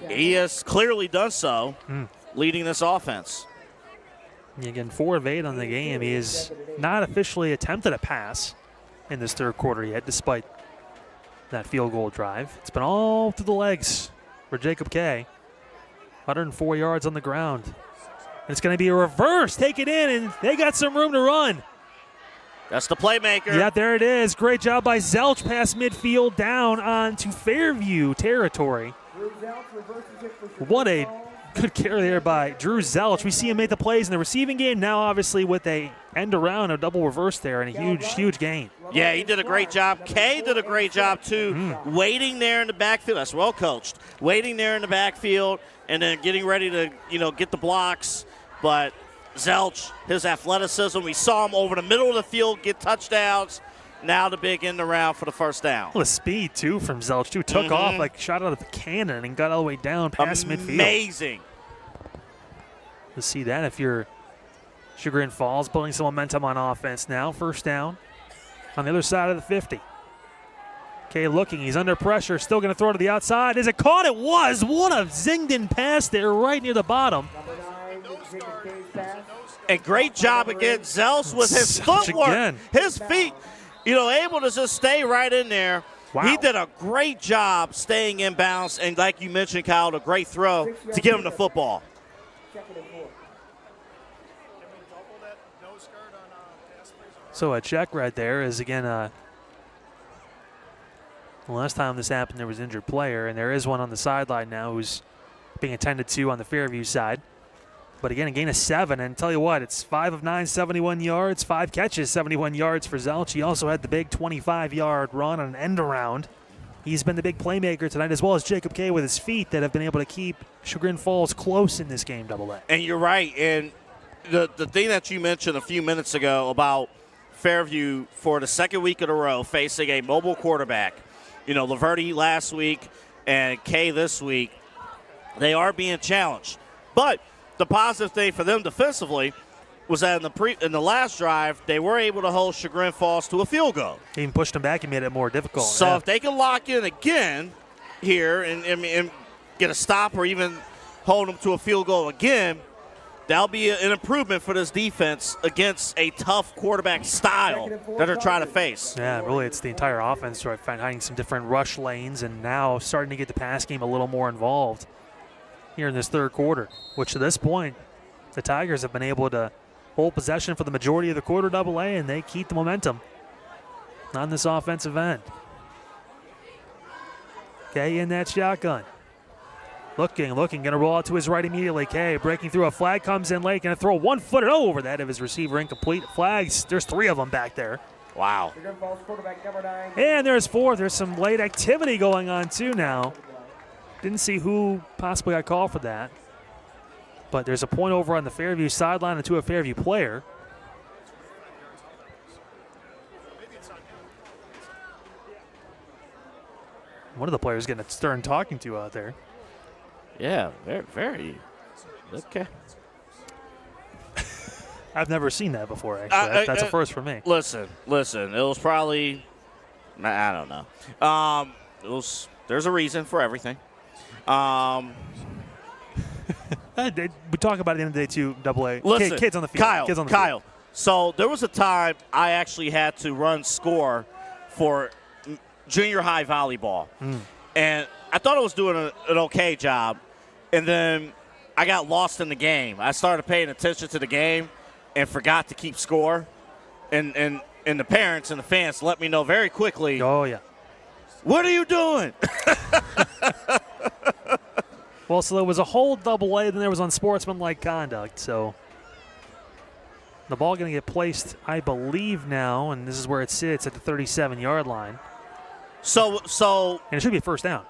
he has clearly done so, leading this offense. Again, 4 of 8 on the game. He has not officially attempted a pass in this third quarter yet, despite that field goal drive. It's been all through the legs for Jacob Kay. 104 yards on the ground. And it's going to be a reverse. Take it in, and they got some room to run. That's the playmaker. Yeah, there it is. Great job by Zelch past midfield down onto Fairview territory. What a good carry there by Drew Zelch. We see him make the plays in the receiving game. Now, obviously, with a end around, a double reverse there, and a huge gain. Yeah, he did a great job. Kay did a great job, too, waiting there in the backfield. That's well coached. Waiting there in the backfield and then getting ready to, get the blocks. But Zelch, his athleticism, we saw him over the middle of the field get touchdowns. Now the big end around for the first down. Well, the speed, too, from Zelch, too. Took off, shot out of the cannon and got all the way down past midfield. Amazing. You'll see that if you're Chagrin Falls, building some momentum on offense now. First down on the other side of the 50. Kay looking. He's under pressure. Still going to throw to the outside. Is it caught? It was. What a zinged-in pass there right near the bottom. A great job again, Zelch, with his footwork. Again. His feet, able to just stay right in there. Wow. He did a great job staying in bounds, and like you mentioned, Kyle, a great throw to give him the football. So a check right there is, again, the last time this happened, there was an injured player, and there is one on the sideline now who's being attended to on the Fairview side. But again, a gain of 7, and tell you what, it's 5 of 9, 71 yards, 5 catches, 71 yards for Zelch. He also had the big 25-yard run on an end around. He's been the big playmaker tonight, as well as Jacob Kay with his feet that have been able to keep Chagrin Falls close in this game, AA. And you're right, and the thing that you mentioned a few minutes ago about Fairview for the second week in a row facing a mobile quarterback, Laverde last week and Kay this week, they are being challenged. But the positive thing for them defensively was that in the last drive, they were able to hold Chagrin Falls to a field goal. Even pushed them back and made it more difficult. So if they can lock in again here and get a stop or even hold them to a field goal again, that'll be an improvement for this defense against a tough quarterback style that they're trying to face. Yeah, really, it's the entire offense right, finding some different rush lanes and now starting to get the pass game a little more involved here in this third quarter, which to this point, the Tigers have been able to hold possession for the majority of the quarter, AA, and they keep the momentum on this offensive end. Kay in that shotgun. Looking, going to roll out to his right immediately. Kay breaking through a flag, comes in late, going to throw one-footed over that of his receiver, incomplete. Flags, there's 3 of them back there. Wow. And there's 4. There's some late activity going on too now. Didn't see who possibly got called for that. But there's a point over on the Fairview sideline and to a Fairview player. One of the players getting a stern talking to out there. Yeah, very. Okay. I've never seen that before, actually. That's a first for me. Listen. It was probably, I don't know. There's a reason for everything. We talk about it at the end of the day, too, AA. Listen, kids on the field. Kyle. So there was a time I actually had to run score for junior high volleyball. And I thought I was doing an okay job. And then I got lost in the game. I started paying attention to the game and forgot to keep score. And the parents and the fans let me know very quickly. Oh, yeah. What are you doing? Well, so there was a hold AA, then there was unsportsmanlike conduct. So the ball going to get placed, I believe now, and this is where it sits at the 37-yard line. So and it should be a first down.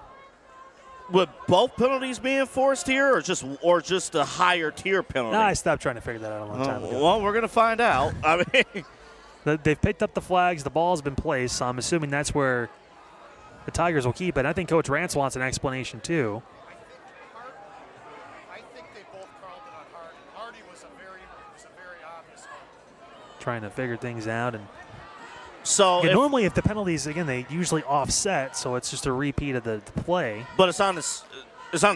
Would both penalties be enforced here, or just a higher tier penalty? I stopped trying to figure that out a long time ago. Well, we're going to find out. I mean, they've picked up the flags. The ball's been placed, so I'm assuming that's where the Tigers will keep it. I think Coach Rance wants an explanation too. I think they both called it on Hardy. Hardy was a very obvious one. Trying to figure things out. And so normally if the penalties, again, they usually offset, so it's just a repeat of the play. But it's on the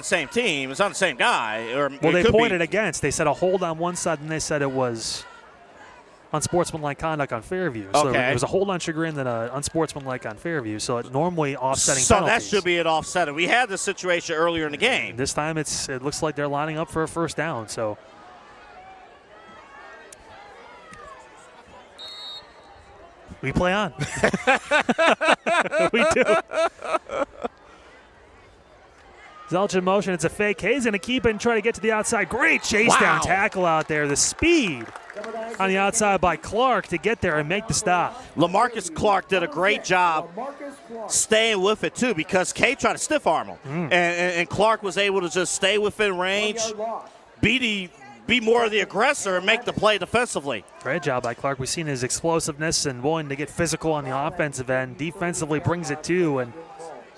same team. It's on the same guy. Well, they pointed against. They said a hold on one side, and they said it was unsportsmanlike conduct on Fairview. So okay. It was a hold on Chagrin, then an unsportsmanlike on Fairview. So it normally offsetting so penalties. That should be an offset. We had this situation earlier in the game. This time it looks like they're lining up for a first down. So we play on. We do. Zelch in motion. It's a fake. Hayes going to keep it and try to get to the outside. Great chase down tackle out there. The speed on the outside by Clark to get there and make the stop. LaMarcus Clark did a great job staying with it, too, because Kay tried to stiff arm him. And Clark was able to just stay within range, be more of the aggressor, and make the play defensively. Great job by Clark. We've seen his explosiveness and willing to get physical on the offensive end. Defensively brings it, too, and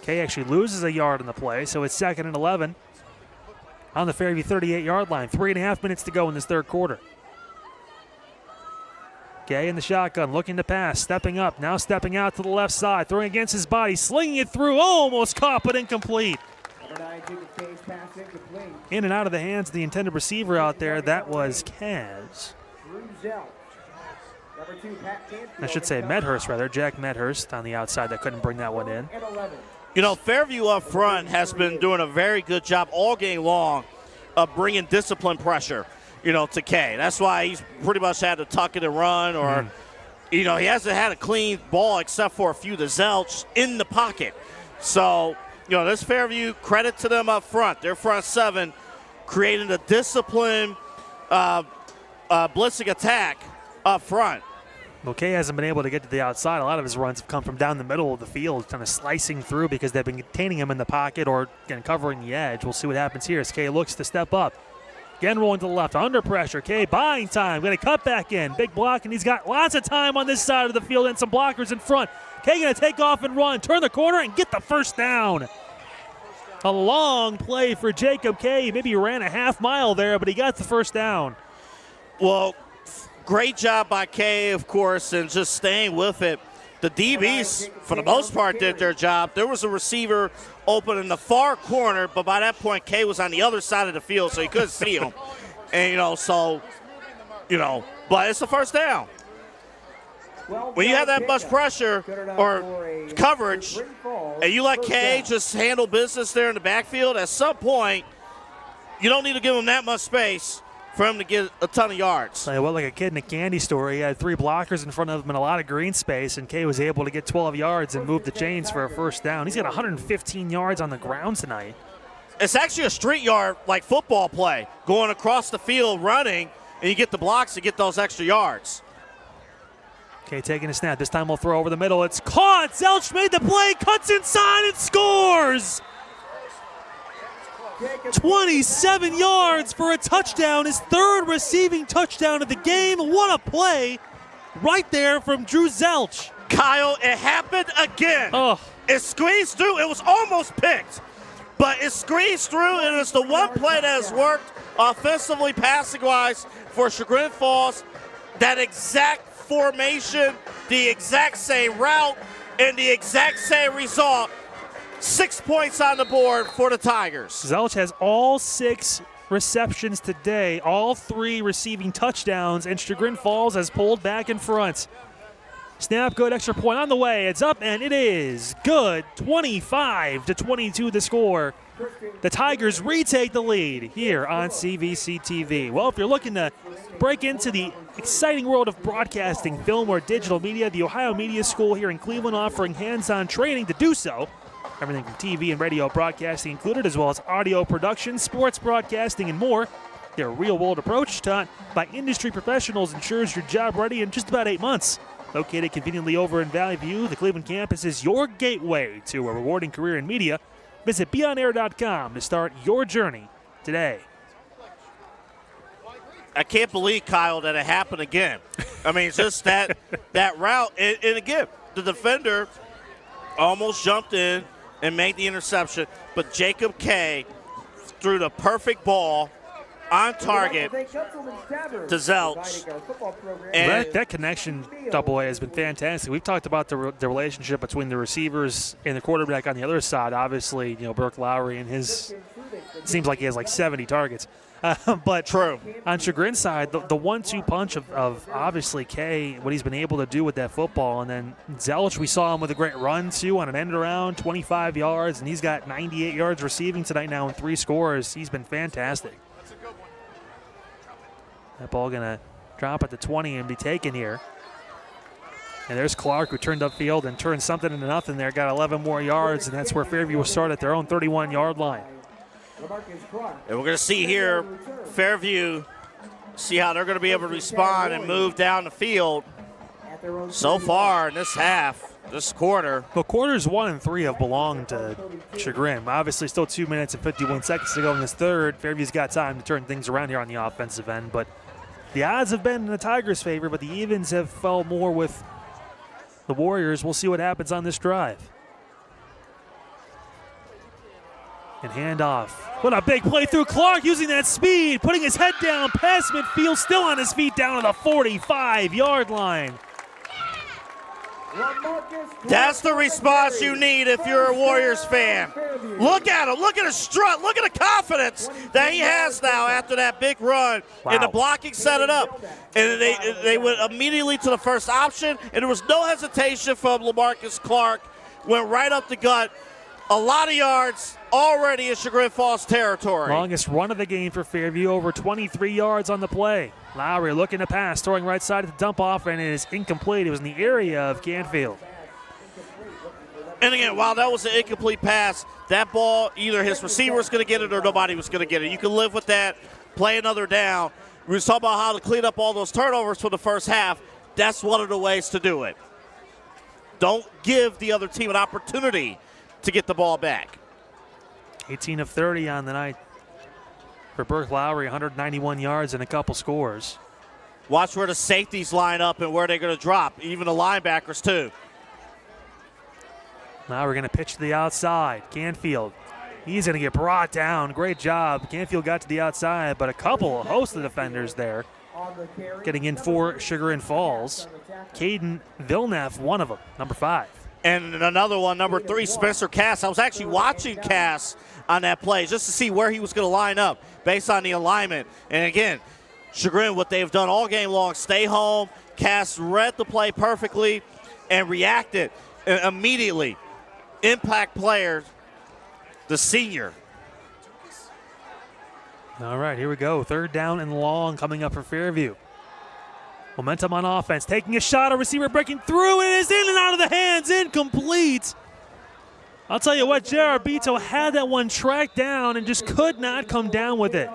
Kay actually loses a yard in the play, so it's 2nd and 11 on the Fairview 38-yard line. 3.5 minutes to go in this third quarter. Kay in the shotgun, looking to pass, stepping up, now stepping out to the left side, throwing against his body, slinging it through, almost caught but incomplete. In and out of the hands of the intended receiver out there, that was Kaz. I should say Medhurst, rather, Jack Medhurst on the outside that couldn't bring that one in. You know, Fairview up front has been doing a very good job all game long of bringing discipline pressure, to Kay. That's why he's pretty much had to tuck it and run, or, he hasn't had a clean ball except for a few to Zelch in the pocket. So, this Fairview, credit to them up front. Their front seven created a disciplined blitzing attack up front. Well, Kay hasn't been able to get to the outside. A lot of his runs have come from down the middle of the field, kind of slicing through because they've been containing him in the pocket or again covering the edge. We'll see what happens here as Kay looks to step up. Again, rolling to the left, under pressure. Kay buying time, going to cut back in. Big block, and he's got lots of time on this side of the field and some blockers in front. Kay going to take off and run, turn the corner, and get the first down. A long play for Jacob Kay. Maybe he ran a half mile there, but he got the first down. Well, great job by Kay, of course, and just staying with it. The DBs, for the most part, did their job. There was a receiver open in the far corner, but by that point, Kay was on the other side of the field, so he couldn't see him. And, but it's the first down. When you have that much pressure or coverage and you let Kay just handle business there in the backfield, at some point, you don't need to give him that much space for him to get a ton of yards. Well, like a kid in a candy store, he had 3 blockers in front of him and a lot of green space, and Kay was able to get 12 yards and move the chains for a first down. He's got 115 yards on the ground tonight. It's actually a street yard, like football play, going across the field, running, and you get the blocks to get those extra yards. Kay taking a snap. This time we'll throw over the middle. It's caught. Zelch made the play, cuts inside, and scores. 27 yards for a touchdown, his 3rd receiving touchdown of the game. What a play right there from Drew Zelch. Kyle, it happened again. Oh. It squeezed through. It was almost picked, but it squeezed through, and it's the one play that has worked offensively, passing-wise for Chagrin Falls. That exact formation, the exact same route, and the exact same result. 6 points on the board for the Tigers. Zelch has all 6 receptions today, all 3 receiving touchdowns, and Chagrin Falls has pulled back in front. Snap, good, extra point on the way. It's up, and it is good. 25-22 the score. The Tigers retake the lead here on CVC TV. Well, if you're looking to break into the exciting world of broadcasting, film, or digital media, the Ohio Media School here in Cleveland offering hands-on training to do so. Everything from TV and radio broadcasting included, as well as audio production, sports broadcasting, and more. Their real-world approach, taught by industry professionals, ensures you're job-ready in just about 8 months. Located conveniently over in Valley View, the Cleveland campus is your gateway to a rewarding career in media. Visit beonair.com to start your journey today. I can't believe, Kyle, that it happened again. I mean, just that route. And again, the defender almost jumped in and made the interception, but Jacob Kay threw the perfect ball on target to Zelch. And that connection, Double A, has been fantastic. We've talked about the relationship between the receivers and the quarterback on the other side. Obviously, Burke Lowry and his – seems like he has like 70 targets. But true. On Chagrin's side, the 1-2 punch of obviously Kay, what he's been able to do with that football. And then Zelch, we saw him with a great run, too, on an end around, 25 yards. And he's got 98 yards receiving tonight now in 3 scores. He's been fantastic. That ball going to drop at the 20 and be taken here. And there's Clark, who turned upfield and turned something into nothing there. Got 11 more yards, and that's where Fairview will start at their own 31-yard line. And we're going to see here Fairview, see how they're going to be able to respond and move down the field. So far in this half, this quarter. Well, quarters 1 and 3 have belonged to Chagrin. Obviously, still 2 minutes and 51 seconds to go in this third. Fairview's got time to turn things around here on the offensive end. But the odds have been in the Tigers' favor, but the evens have fell more with the Warriors. We'll see what happens on this drive. And handoff. What a big play through Clark, using that speed, putting his head down past midfield, still on his feet down to the 45-yard line. That's the response you need if you're a Warriors fan. Look at him. Look at his strut. Look at the confidence that he has now after that big run. Wow. And the blocking set it up. And they went immediately to the first option, and there was no hesitation from LaMarcus Clark. Went right up the gut. A lot of yards already in Chagrin Falls territory. Longest run of the game for Fairview, over 23 yards on the play. Lowry looking to pass, throwing right side at the dump off, and it is incomplete. It was in the area of Canfield. And again, while that was an incomplete pass, that ball, either his receiver was going to get it or nobody was going to get it. You can live with that, play another down. We were talking about how to clean up all those turnovers for the first half. That's one of the ways to do it. Don't give the other team an opportunity to get the ball back. 18 of 30 on the night for Burke Lowry, 191 yards and a couple scores. Watch where the safeties line up and where they're going to drop, even the linebackers too. Now we're going to pitch to the outside. Canfield, he's going to get brought down. Great job. Canfield got to the outside, but a host of defenders there. Getting in for Chagrin Falls. Caden Villeneuve, one of them, number 5. And another one, number 3, Spencer Cass. I was actually watching Cass on that play just to see where he was going to line up based on the alignment. And again, Chagrin, what they've done all game long, stay home. Cass read the play perfectly and reacted immediately. Impact player, the senior. All right, here we go. 3rd down and long coming up for Fairview. Momentum on offense. Taking a shot, a receiver breaking through. It is in and out of the hands. Incomplete. I'll tell you what, J.R. Beto had that one tracked down and just could not come down with it.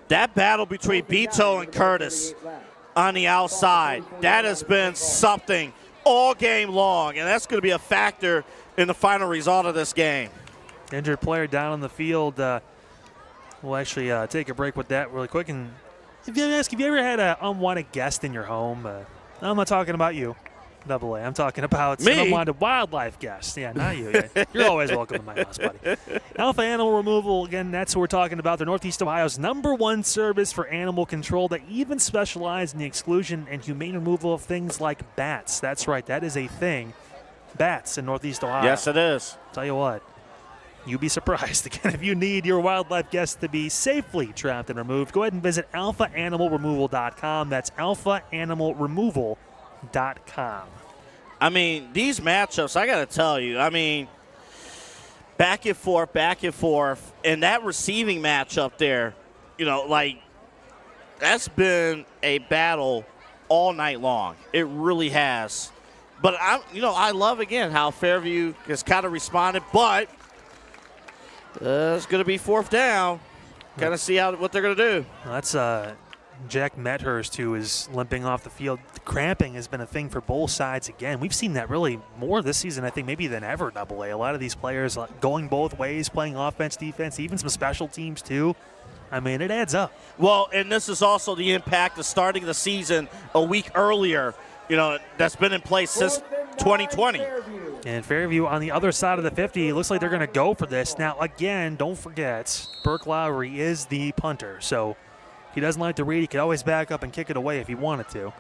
That battle between Beto and Curtis on the outside, that has been something all game long, and that's going to be a factor in the final result of this game. Injured player down on the field. We'll actually take a break with that really quick. And if you ever had an unwanted guest in your home, I'm not talking about you, Double A. I'm talking about an unwanted wildlife guest. Yeah, not you. Yeah. You're always welcome to my house, buddy. Alpha Animal Removal, again, that's what we're talking about. They're Northeast Ohio's #1 service for animal control. They even specialize in the exclusion and humane removal of things like bats. That's right, that is a thing. Bats in Northeast Ohio. Yes, it is. Tell you what. You'd be surprised. Again, if you need your wildlife guests to be safely trapped and removed, go ahead and visit alphaanimalremoval.com. That's alphaanimalremoval.com. I mean, these matchups, I got to tell you, I mean, back and forth, and that receiving matchup there, you know, like, that's been a battle all night long. It really has. But, I love, again, how Fairview has kind of responded, but it's going to be 4th down. Kind of see what they're going to do. Well, that's Jack Medhurst, who is limping off the field. The cramping has been a thing for both sides again. We've seen that really more this season, I think, maybe than ever, Double A. A lot of these players going both ways, playing offense, defense, even some special teams too. I mean, it adds up. Well, and this is also the impact of starting the season a week earlier, that's been in place since 2020. And Fairview on the other side of the 50, looks like they're going to go for this. Now, again, don't forget, Burke Lowry is the punter. So if he doesn't like to read, he could always back up and kick it away if he wanted to.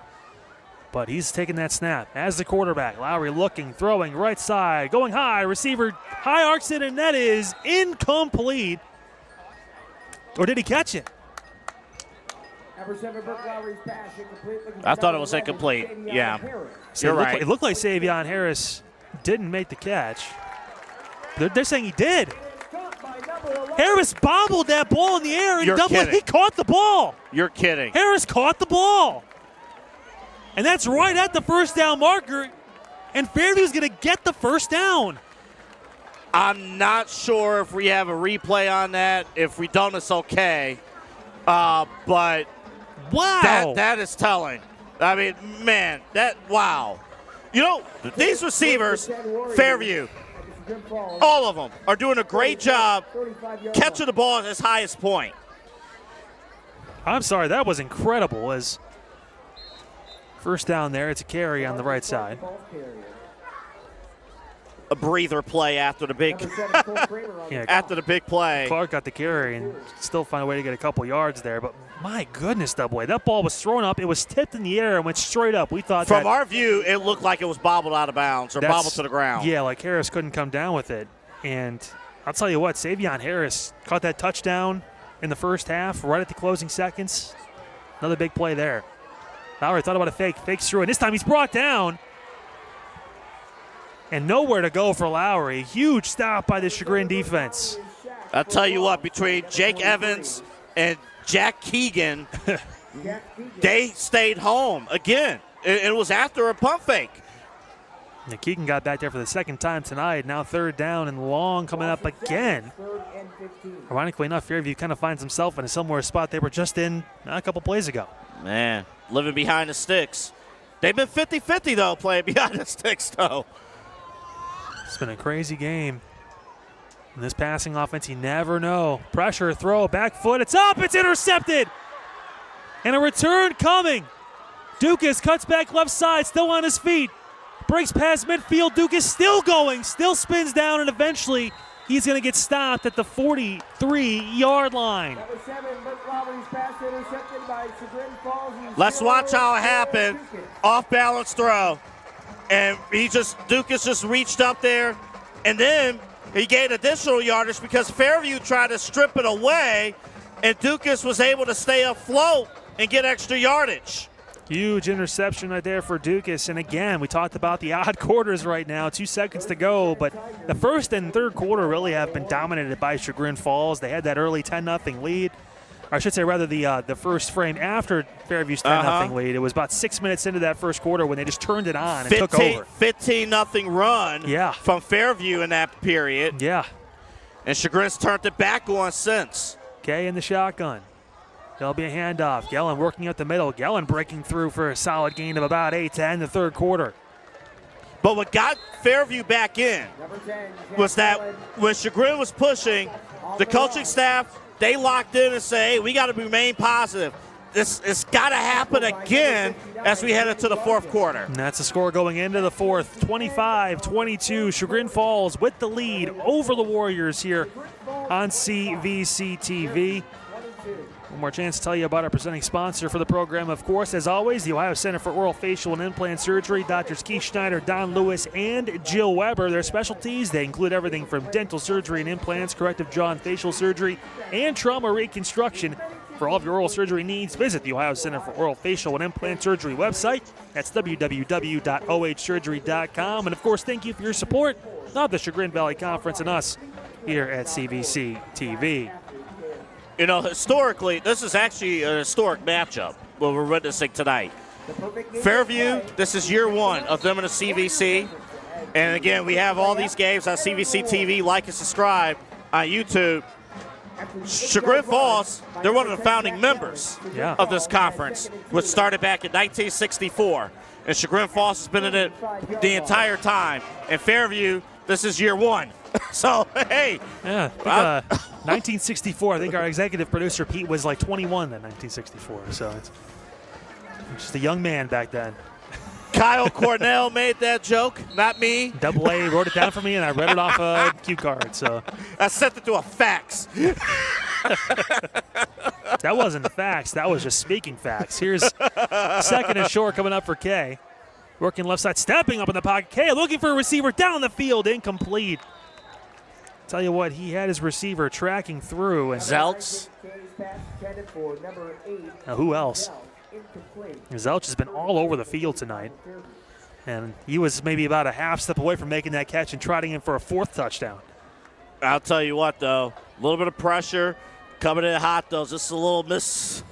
But he's taking that snap as the quarterback. Lowry looking, throwing, right side, going high. Receiver high arcs it, and that is incomplete. Or did he catch it? I thought it was incomplete. Yeah, you're right. It looked like Savion Harris didn't make the catch. They're saying he did. Harris bobbled that ball in the air, and he caught the ball. You're kidding. Harris caught the ball. And that's right at the 1st down marker, and Fairview's going to get the 1st down. I'm not sure if we have a replay on that. If we don't, it's okay. But wow, that is telling. I mean, man, wow. These receivers, Fairview, all of them are doing a great job catching the ball at his highest point. I'm sorry, that was incredible. As 1st down there, it's a carry on the right side. A breather play after the big after the big play. Clark got the carry and still find a way to get a couple yards there. But my goodness, Double A, that ball was thrown up. It was tipped in the air and went straight up. We thought from our view, it looked like it was bobbled out of bounds or bobbled to the ground. Yeah, like Harris couldn't come down with it. And I'll tell you what, Savion Harris caught that touchdown in the 1st half, right at the closing seconds. Another big play there. Lowry thought about a fake, fakes through, and this time he's brought down. And nowhere to go for Lowry. Huge stop by the Chagrin defense. I'll tell you what, between Jake Evans and Jack Keegan, they stayed home. Again, it was after a pump fake. And Keegan got back there for the second time tonight. Now third down and long coming up again. Ironically enough, Fairview kind of finds himself in a similar spot they were just in a couple plays ago. Man, living behind the sticks. They've been 50-50, though, playing behind the sticks, though. It's been a crazy game. In this passing offense, you never know. Pressure, throw, back foot. It's up. It's intercepted. And a return coming. Dukas cuts back left side, still on his feet. Breaks past midfield. Dukas still going, still spins down, and eventually he's going to get stopped at the 43-yard line. Let's watch how it happened. Off-balance throw. And Dukas just reached up there, and then he gained additional yardage because Fairview tried to strip it away, and Dukas was able to stay afloat and get extra yardage. Huge interception right there for Dukas. And again, we talked about the odd quarters right now, 2 seconds to go, but the first and third quarter really have been dominated by Chagrin Falls. They had that early 10-0 lead. Or I should say rather the first frame after Fairview's 10-0 lead. It was about 6 minutes into that first quarter when they just turned it on and took over. 15-0 run from Fairview in that period. Yeah. And Chagrin's turned it back on since. Okay, in the shotgun. There'll be a handoff. Gellin working up the middle. Gellin breaking through for a solid gain of about 8 to end the third quarter. But what got Fairview back in was that when Chagrin was pushing, the coaching staff, they locked in and say, hey, we got to remain positive. It's got to happen again as we head into the fourth quarter. And that's the score going into the fourth. 25-22. Chagrin Falls with the lead over the Warriors here on CVC TV. One more chance to tell you about our presenting sponsor for the program, of course, as always, the Ohio Center for Oral, Facial, and Implant Surgery. Drs. Keith Schneider, Don Lewis, and Jill Weber. Their specialties, they include everything from dental surgery and implants, corrective jaw and facial surgery, and trauma reconstruction. For all of your oral surgery needs, visit the Ohio Center for Oral, Facial, and Implant Surgery website. That's www.ohsurgery.com. And, of course, thank you for your support of the Chagrin Valley Conference and us here at CVC TV. You know, historically, this is actually a historic matchup what we're witnessing tonight. Fairview, this is year one of them in the CVC. And again, we have all these games on CVC TV. Like and subscribe on YouTube. Chagrin Falls, they're one of the founding members of this conference, which started back in 1964. And Chagrin Falls has been in it the entire time. And Fairview, this is year one. So, hey. Yeah, 1964. I think our executive producer, Pete, was like 21 in 1964. So it's just a young man back then. Kyle Cornell made that joke, not me. Double A wrote it down for me, and I read it off a cue card. So I sent it to a fax. That wasn't a fax. That was just speaking facts. Here's second and short coming up for Kay. Working left side, stepping up in the pocket. Kay looking for a receiver down the field, incomplete. Tell you what, he had his receiver tracking through. And Zeltz. Now who else? Zeltz has been all over the field tonight. And he was maybe about a half step away from making that catch and trotting in for a fourth touchdown. I'll tell you what, though, a little bit of pressure coming in hot, though. Just a little miss,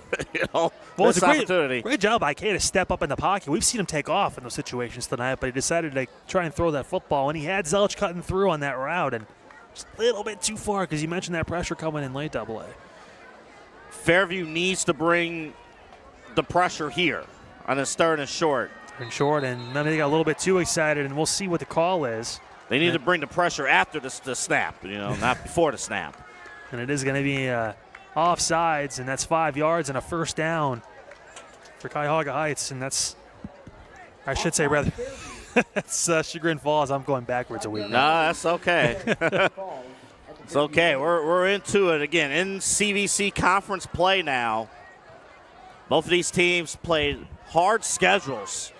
well, miss it's a opportunity. Great job by Kay to step up in the pocket. We've seen him take off in those situations tonight, but he decided to try and throw that football, and he had Zeltz cutting through on that route, and just a little bit too far because you mentioned that pressure coming in late double A. Fairview needs to bring the pressure here on this third and short. And short, and then they got a little bit too excited, and we'll see what the call is. They need to bring the pressure after the snap, not before the snap. And it is going to be offsides, and that's 5 yards and a first down for Cuyahoga Heights, and that's, I should say rather, that's Chagrin Falls. I'm going backwards a week. No, that's okay. It's okay. We're into it again. In CVC conference play now. Both of these teams played hard schedules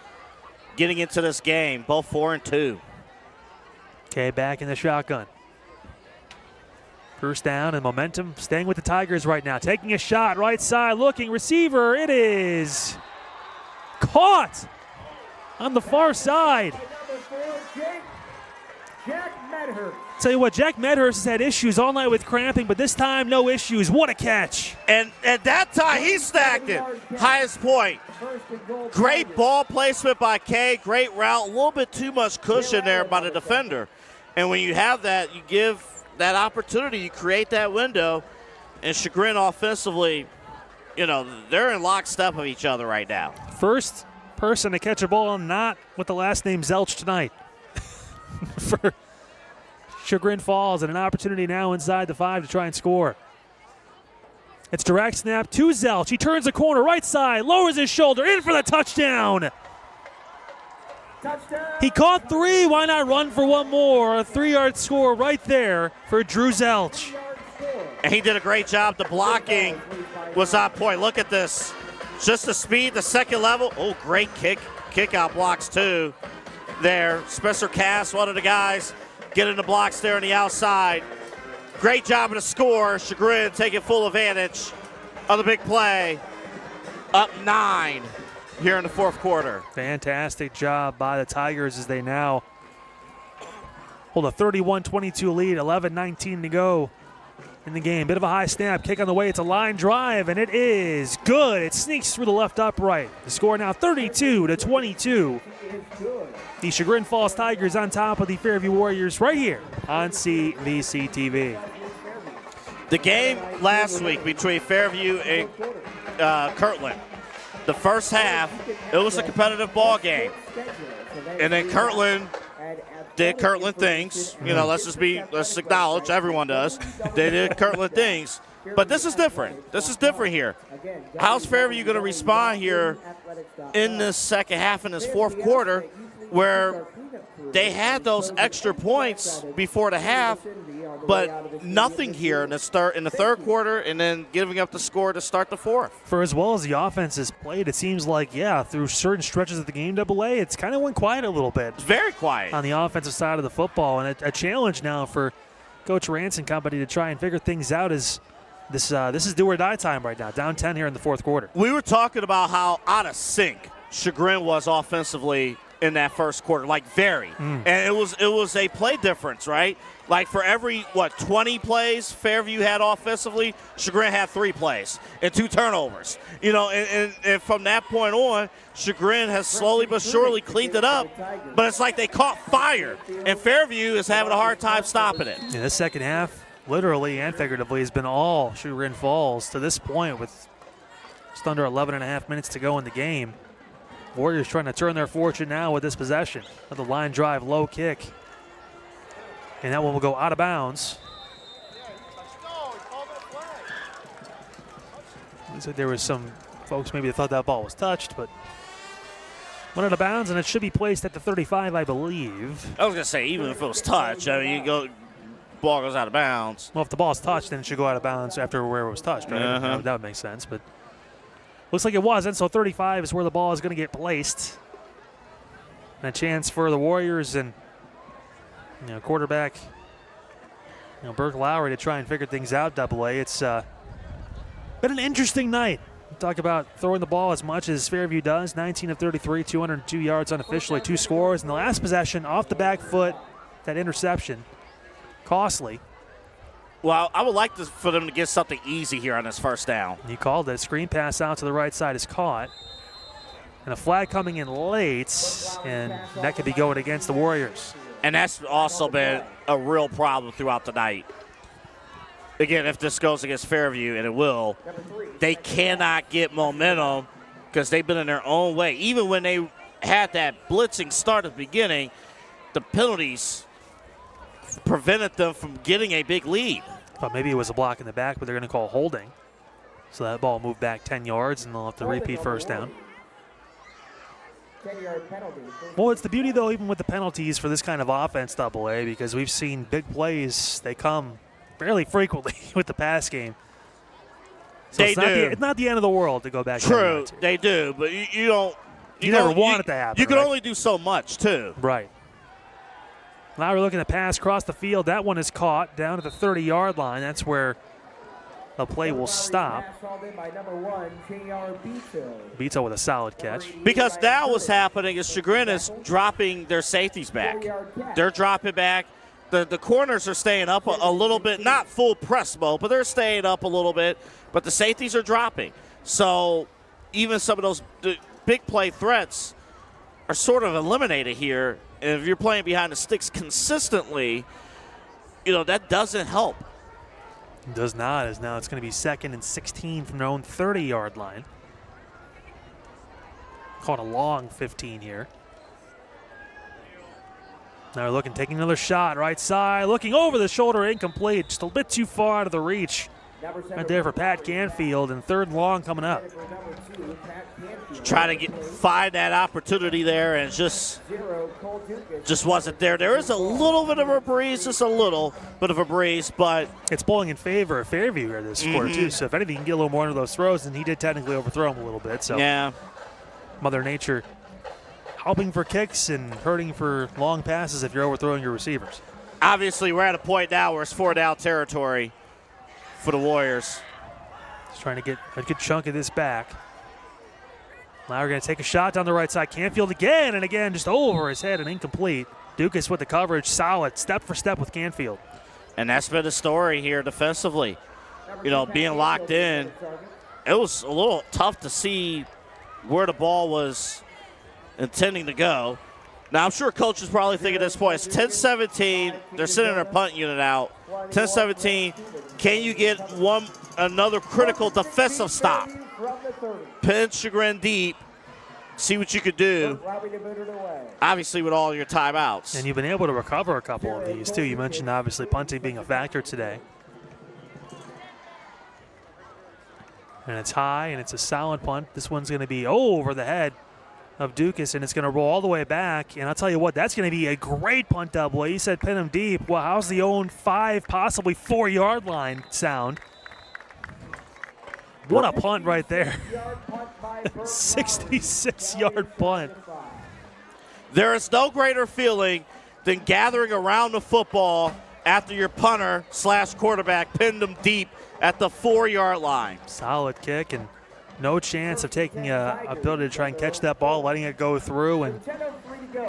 getting into this game, both 4-2. Okay, back in the shotgun. First down and momentum staying with the Tigers right now. Taking a shot, right side, looking, receiver. It is caught on the far side. Medhurst. Tell you what, Jack Medhurst has had issues all night with cramping, but this time, no issues. What a catch. And at that time, he snagged it. Highest point. Great ball placement by Kay. Great route. A little bit too much cushion there by the defender. And when you have that, you give that opportunity. You create that window. And Chagrin offensively, you know, they're in lockstep of each other right now. First person to catch a ball not with the last name Zelch tonight for Chagrin Falls, and an opportunity now inside the 5 to try and score. It's direct snap to Zelch. He turns the corner, right side, lowers his shoulder, in for the touchdown. He caught 3. Why not run for one more? A 3-yard score right there for Drew Zelch. And he did a great job. The blocking was on point. Look at this. Just the speed, the second level. Oh, great kick out blocks too there. Spencer Cass, one of the guys, getting the blocks there on the outside. Great job of the score. Chagrin taking full advantage of the big play. Up 9 here in the fourth quarter. Fantastic job by the Tigers as they now hold a 31-22 lead, 11-19 to go in the game. Bit of a high snap, kick on the way. It's a line drive, and it is good. It sneaks through the left upright. The score now 32-22. The Chagrin Falls Tigers on top of the Fairview Warriors right here on CVC TV. The game last week between Fairview and Kirtland, the first half, it was a competitive ball game. And then Kirtland did Kirtland things. You know, let's acknowledge, everyone does. They did Kirtland things. But this is different. This is different here. How's Fairview going to respond here in this second half, in this fourth quarter, where they had those extra points before the half, but nothing here in the third quarter, and then giving up the score to start the fourth. For as well as the offense has played, it seems like, through certain stretches of the game, AA, it's kind of went quiet a little bit. It's very quiet on the offensive side of the football, and a challenge now for Coach Rance and company to try and figure things out as this is do or die time right now, down 10 here in the fourth quarter. We were talking about how out of sync Chagrin was offensively in that first quarter, like very. And it was a play difference, right? Like for every, 20 plays Fairview had offensively, Chagrin had 3 plays and 2 turnovers. You know, and from that point on, Chagrin has slowly but surely cleaned it up, but it's like they caught fire, and Fairview is having a hard time stopping it. Yeah, this second half, literally and figuratively, has been all Chagrin Falls to this point with just under 11 and a half minutes to go in the game. Warriors trying to turn their fortune now with this possession. Another line drive, low kick. And that one will go out of bounds. Looks like there was some folks maybe that thought that ball was touched, but went out of bounds, and it should be placed at the 35, I believe. I was going to say, even if it was touched, I mean, ball goes out of bounds. Well, if the ball's touched, then it should go out of bounds after where it was touched, right? That would make sense, but looks like it wasn't, so 35 is where the ball is going to get placed. And a chance for the Warriors and quarterback Burke Lowry to try and figure things out, AA. It's been an interesting night. We talk about throwing the ball as much as Fairview does. 19 of 33, 202 yards unofficially, 2 scores. And the last possession, off the back foot, that interception, costly. Well, I would like for them to get something easy here on this first down. He called it. A screen pass out to the right side is caught. And a flag coming in late, and that could be going against the Warriors. And that's also been a real problem throughout the night. Again, if this goes against Fairview, and it will, they cannot get momentum because they've been in their own way. Even when they had that blitzing start at the beginning, the penalties prevented them from getting a big lead. Thought maybe it was a block in the back, but they're going to call holding. So that ball moved back 10 yards, and they'll have to repeat first down. Well, it's the beauty, though, even with the penalties for this kind of offense, AA, because we've seen big plays. They come fairly frequently with the pass game. So it's not the end of the world to go back. True, they do, but you don't. You never want it to happen. You can only do so much, too. Right. Now we're looking at pass across the field. That one is caught down at the 30-yard line. That's where the play will stop. Beto with a solid catch. Because now what's happening is Chagrin is dropping their safeties back. They're dropping back. the corners are staying up a little bit, not full press mode, but they're staying up a little bit. But the safeties are dropping. So even some of those big play threats are sort of eliminated here. And if you're playing behind the sticks consistently, that doesn't help. It does not, as now it's going to be 2nd and 16 from their own 30-yard line. Called a long 15 here. Now looking, taking another shot, right side, looking over the shoulder, incomplete, just a bit too far out of the reach. Right there for Pat Canfield, and 3rd and long coming up. Try to find that opportunity there, and just wasn't there. There is a little bit of a breeze, just a little bit of a breeze, but it's blowing in favor of Fairview here this quarter too. So if anything, you can get a little more into those throws, and he did technically overthrow him a little bit. So yeah, Mother Nature helping for kicks and hurting for long passes if you're overthrowing your receivers. Obviously, we're at a point now where it's 4-down territory for the Warriors. Just trying to get a good chunk of this back. Now we're going to take a shot down the right side. Canfield again and again, just over his head and incomplete. Dukas with the coverage, solid, step for step with Canfield. And that's been the story here defensively. Being locked in, it was a little tough to see where the ball was intending to go. Now, I'm sure Coach is probably thinking at this point, it's 10-17. They're sending their punt unit out. 10-17. Can you get another critical defensive stop? Pin Chagrin deep. See what you could do. Obviously, with all your timeouts. And you've been able to recover a couple of these, too. You mentioned, obviously, punting being a factor today. And it's high, and it's a solid punt. This one's going to be over the head of Dukas, and it's going to roll all the way back. And I'll tell you what, that's going to be a great punt double. You said pin him deep. Well, how's the own 5, possibly 4-yard line sound? What a punt right there. 66-yard punt. There is no greater feeling than gathering around the football after your punter / quarterback pinned them deep at the 4-yard line. Solid kick, and no chance of taking ability to try and catch that ball, letting it go through, and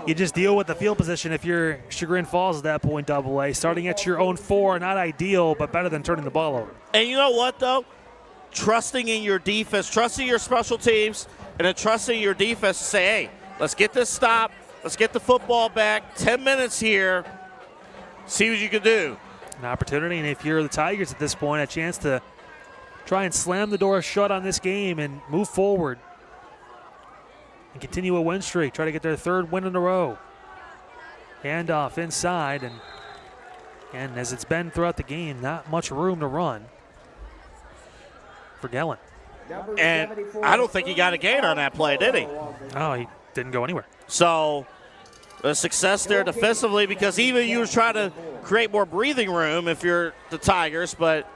you just deal with the field position if you're Chagrin Falls at that point, AA. Starting at your own 4, not ideal, but better than turning the ball over. And you know what, though? Trusting in your defense, trusting your special teams, and then trusting your defense to say, hey, let's get this stop, let's get the football back, 10 minutes here, see what you can do. An opportunity, and if you're the Tigers at this point, a chance to try and slam the door shut on this game and move forward and continue a win streak. Try to get their 3rd win in a row. Handoff inside, and as it's been throughout the game, not much room to run for Gellin. And I don't think he got a gain on that play, did he? Oh, he didn't go anywhere. So the success there defensively, because even you were trying to create more breathing room if you're the Tigers, but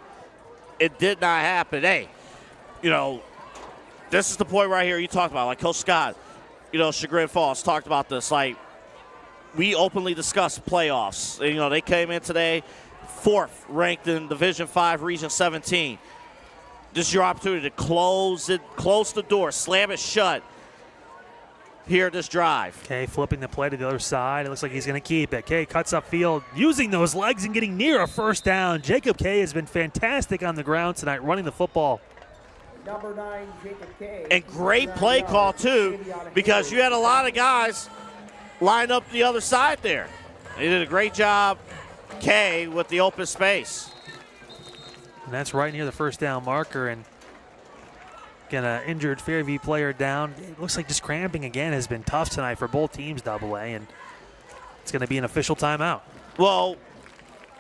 it did not happen. Hey, this is the point right here you talked about, like Coach Scott, Chagrin Falls talked about this. Like, we openly discussed playoffs. They came in today 4th ranked in Division 5, Region 17. This is your opportunity to close the door, slam it shut here this drive. Okay, flipping the play to the other side. It looks like he's going to keep it. Kay cuts upfield, using those legs and getting near a 1st down. Jacob Kay has been fantastic on the ground tonight, running the football. Number 9, Jacob Kay. And great play call, too, because you had a lot of guys line up the other side there. They did a great job, Kay, with the open space. And that's right near the 1st down marker, and get an injured Fairview player down. It looks like just cramping again has been tough tonight for both teams, AA, and it's going to be an official timeout. Well,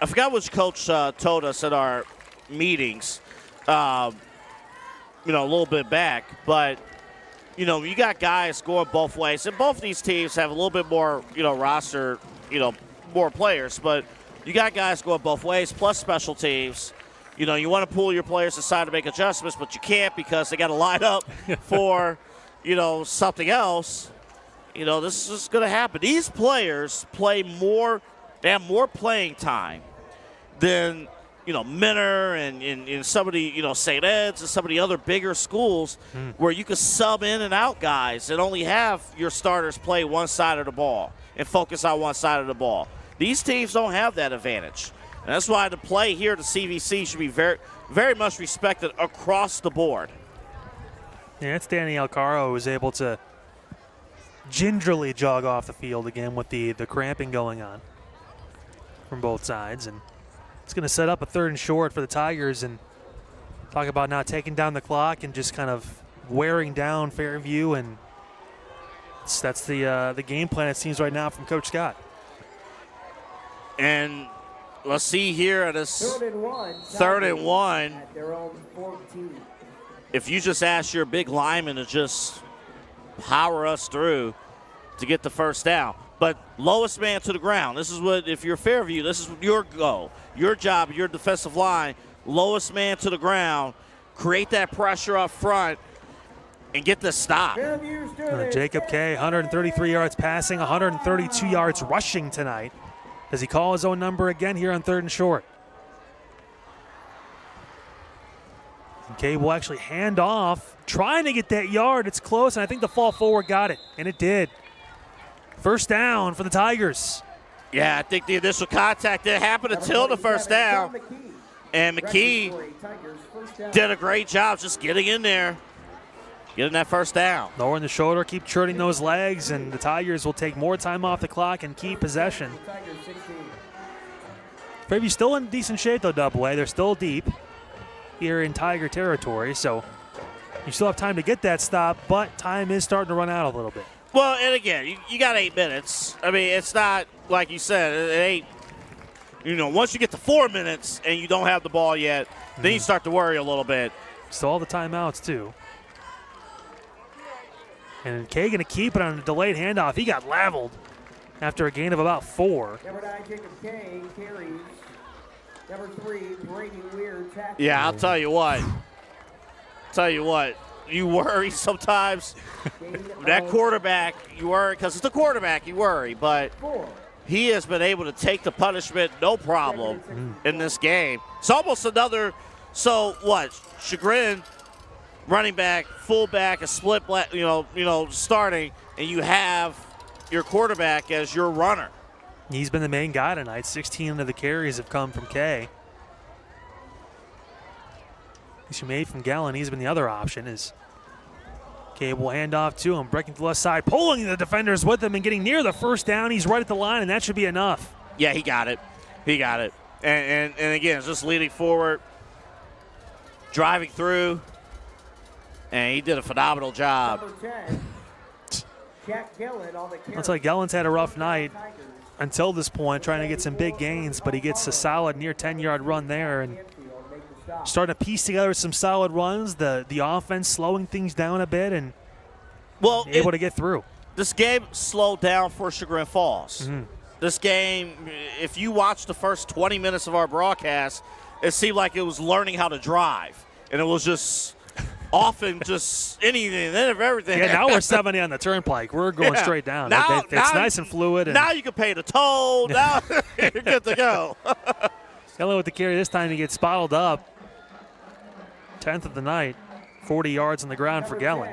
I forgot which coach told us at our meetings, a little bit back, but, you got guys going both ways, and both of these teams have a little bit more, roster, more players, but you got guys going both ways, plus special teams. You want to pull your players aside to make adjustments, but you can't because they got to line up for, something else. This is going to happen. These players play more, they have more playing time than, Minner and some of the, St. Ed's and some of the other bigger schools where you can sub in and out guys and only have your starters play one side of the ball and focus on one side of the ball. These teams don't have that advantage. And that's why the play here at the CVC should be very, very much respected across the board. Yeah, it's Danny Alcaro who was able to gingerly jog off the field again with the cramping going on from both sides. And it's going to set up a 3rd and short for the Tigers, and talk about not taking down the clock and just kind of wearing down Fairview. And that's the game plan, it seems, right now from Coach Scott. And let's see here at this 3rd and 1. At their own 14. If you just ask your big lineman to just power us through to get the first down. But lowest man to the ground. This is what, if you're Fairview, this is your goal. Your job, your defensive line, lowest man to the ground, create that pressure up front, and get the stop. Jacob K, 133 yards passing, 132 yards rushing tonight. Does he call his own number again here on 3rd and short? K will actually hand off, trying to get that yard. It's close, and I think the fall forward got it, and it did. First down for the Tigers. Yeah, I think the initial contact didn't happen until the first down. And McKee did a great job just getting in there, getting that first down. Lowering the shoulder, keep churning those legs, and the Tigers will take more time off the clock and keep possession. Fairview's still in decent shape, though, Double-A. They're still deep here in Tiger territory, so you still have time to get that stop, but time is starting to run out a little bit. Well, and again, you got 8 minutes. I mean, it's not, like you said, it ain't, once you get to 4 minutes and you don't have the ball yet, then you start to worry a little bit. Still all the timeouts, too. And Kay going to keep it on a delayed handoff. He got leveled after a gain of about 4. Number 9, Jacob Kay carries. Number 3, Brady Weir tackles. Yeah, I'll tell you what. You worry sometimes. That quarterback, you worry, because it's the quarterback, you worry. But he has been able to take the punishment no problem in this game. It's almost another, so what? Chagrin, running back, fullback, a split, starting, and you have your quarterback as your runner. He's been the main guy tonight. 16 of the carries have come from Kay. He made from Gallen. He's been the other option. As Kay will hand off to him, breaking to the left side, pulling the defenders with him and getting near the first down. He's right at the line, and that should be enough. Yeah, he got it. And again, it's just leading forward, driving through, and he did a phenomenal job. Number 10, Jack Gillen on the carry. Looks like Gellen's had a rough night until this point, trying to get some big gains, but he gets a solid near 10-yard run there and starting to piece together some solid runs. The offense slowing things down a bit and able to get through. This game slowed down for Chagrin Falls. This game, if you watch the first 20 minutes of our broadcast, it seemed like it was learning how to drive, and it was just often just anything and everything. Yeah, now we're 70 on the turnpike. We're going straight down. It's nice and fluid. And now you can pay the toll. Now you're good to go. Gellen with the carry this time to get spotted up. 10th of the night, 40 yards on the ground for Gellen.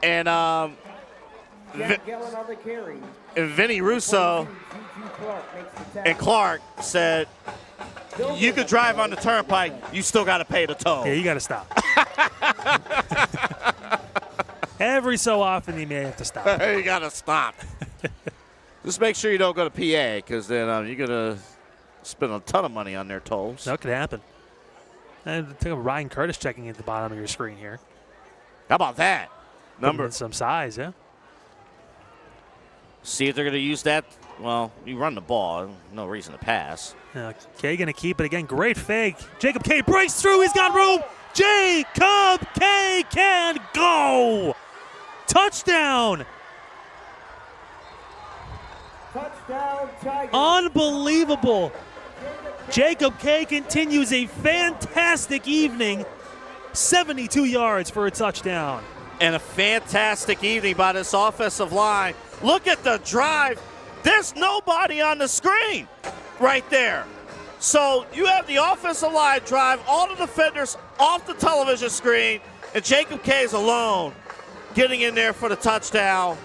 And Jack Gillen on the carry. And Vinny Russo and Clark said, you could drive on the turnpike, you still got to pay the toll. Yeah, you got to stop. Every so often you may have to stop. You got to stop. Just make sure you don't go to PA, because then you're going to spend a ton of money on their tolls. That could happen. And I think of Ryan Curtis checking at the bottom of your screen here. How about that? Number. Some size, yeah. See if they're going to use that. Well, you run the ball. No reason to pass. Kay going to keep it again. Great fake. Jacob Kay breaks through. He's got room. Jacob Kay can go. Touchdown. Touchdown, Tigers. Unbelievable. Jacob Kay continues a fantastic evening. 72 yards for a touchdown. And a fantastic evening by this offensive line. Look at the drive. There's nobody on the screen right there. So you have the offensive line drive, all the defenders off the television screen, and Jacob Kay is alone getting in there for the touchdown.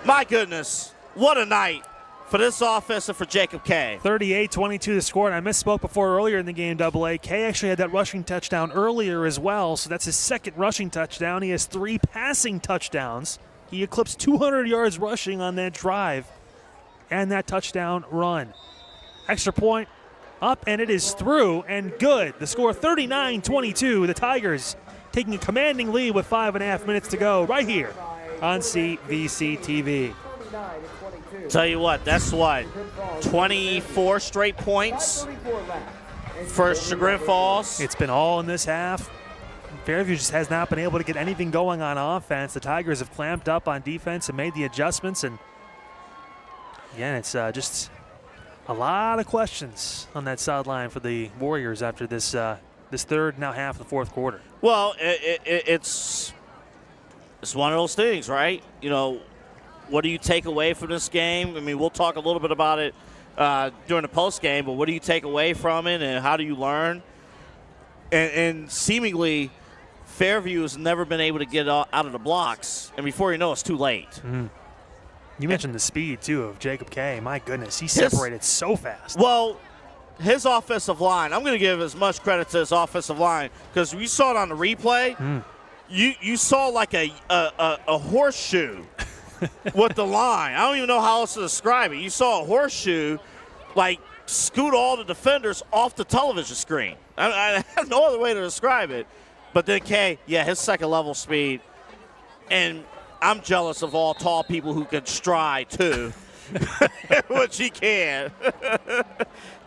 My goodness, what a night for this offense and for Jacob K. 38-22 the score, and I misspoke before earlier in the game, AA. K actually had that rushing touchdown earlier as well, so that's his second rushing touchdown. He has 3 passing touchdowns. He eclipsed 200 yards rushing on that drive and that touchdown run. Extra point up, and it is through and good. The score 39-22. The Tigers taking a commanding lead with 5.5 minutes to go right here on CVC TV. Tell you what, that's what, 24 straight points for Chagrin Falls. It's been all in this half. Fairview just has not been able to get anything going on offense. The Tigers have clamped up on defense and made the adjustments. And again, it's just a lot of questions on that sideline for the Warriors after this third, now half of the fourth quarter. Well, it's one of those things, right? You know, what do you take away from this game? I mean, we'll talk a little bit about it during the post game, but what do you take away from it, and how do you learn? And seemingly, Fairview has never been able to get out of the blocks, and before you know, it's too late. Mm-hmm. You mentioned the speed, too, of Jacob K. My goodness, he separated so fast. Well, his offensive line, I'm going to give as much credit to his offensive line because we saw it on the replay. You saw like a horseshoe with the line. I don't even know how else to describe it. You saw a horseshoe, like, scoot all the defenders off the television screen. I have no other way to describe it. But then K, yeah, his second level speed. And I'm jealous of all tall people who can stride, too, which he can.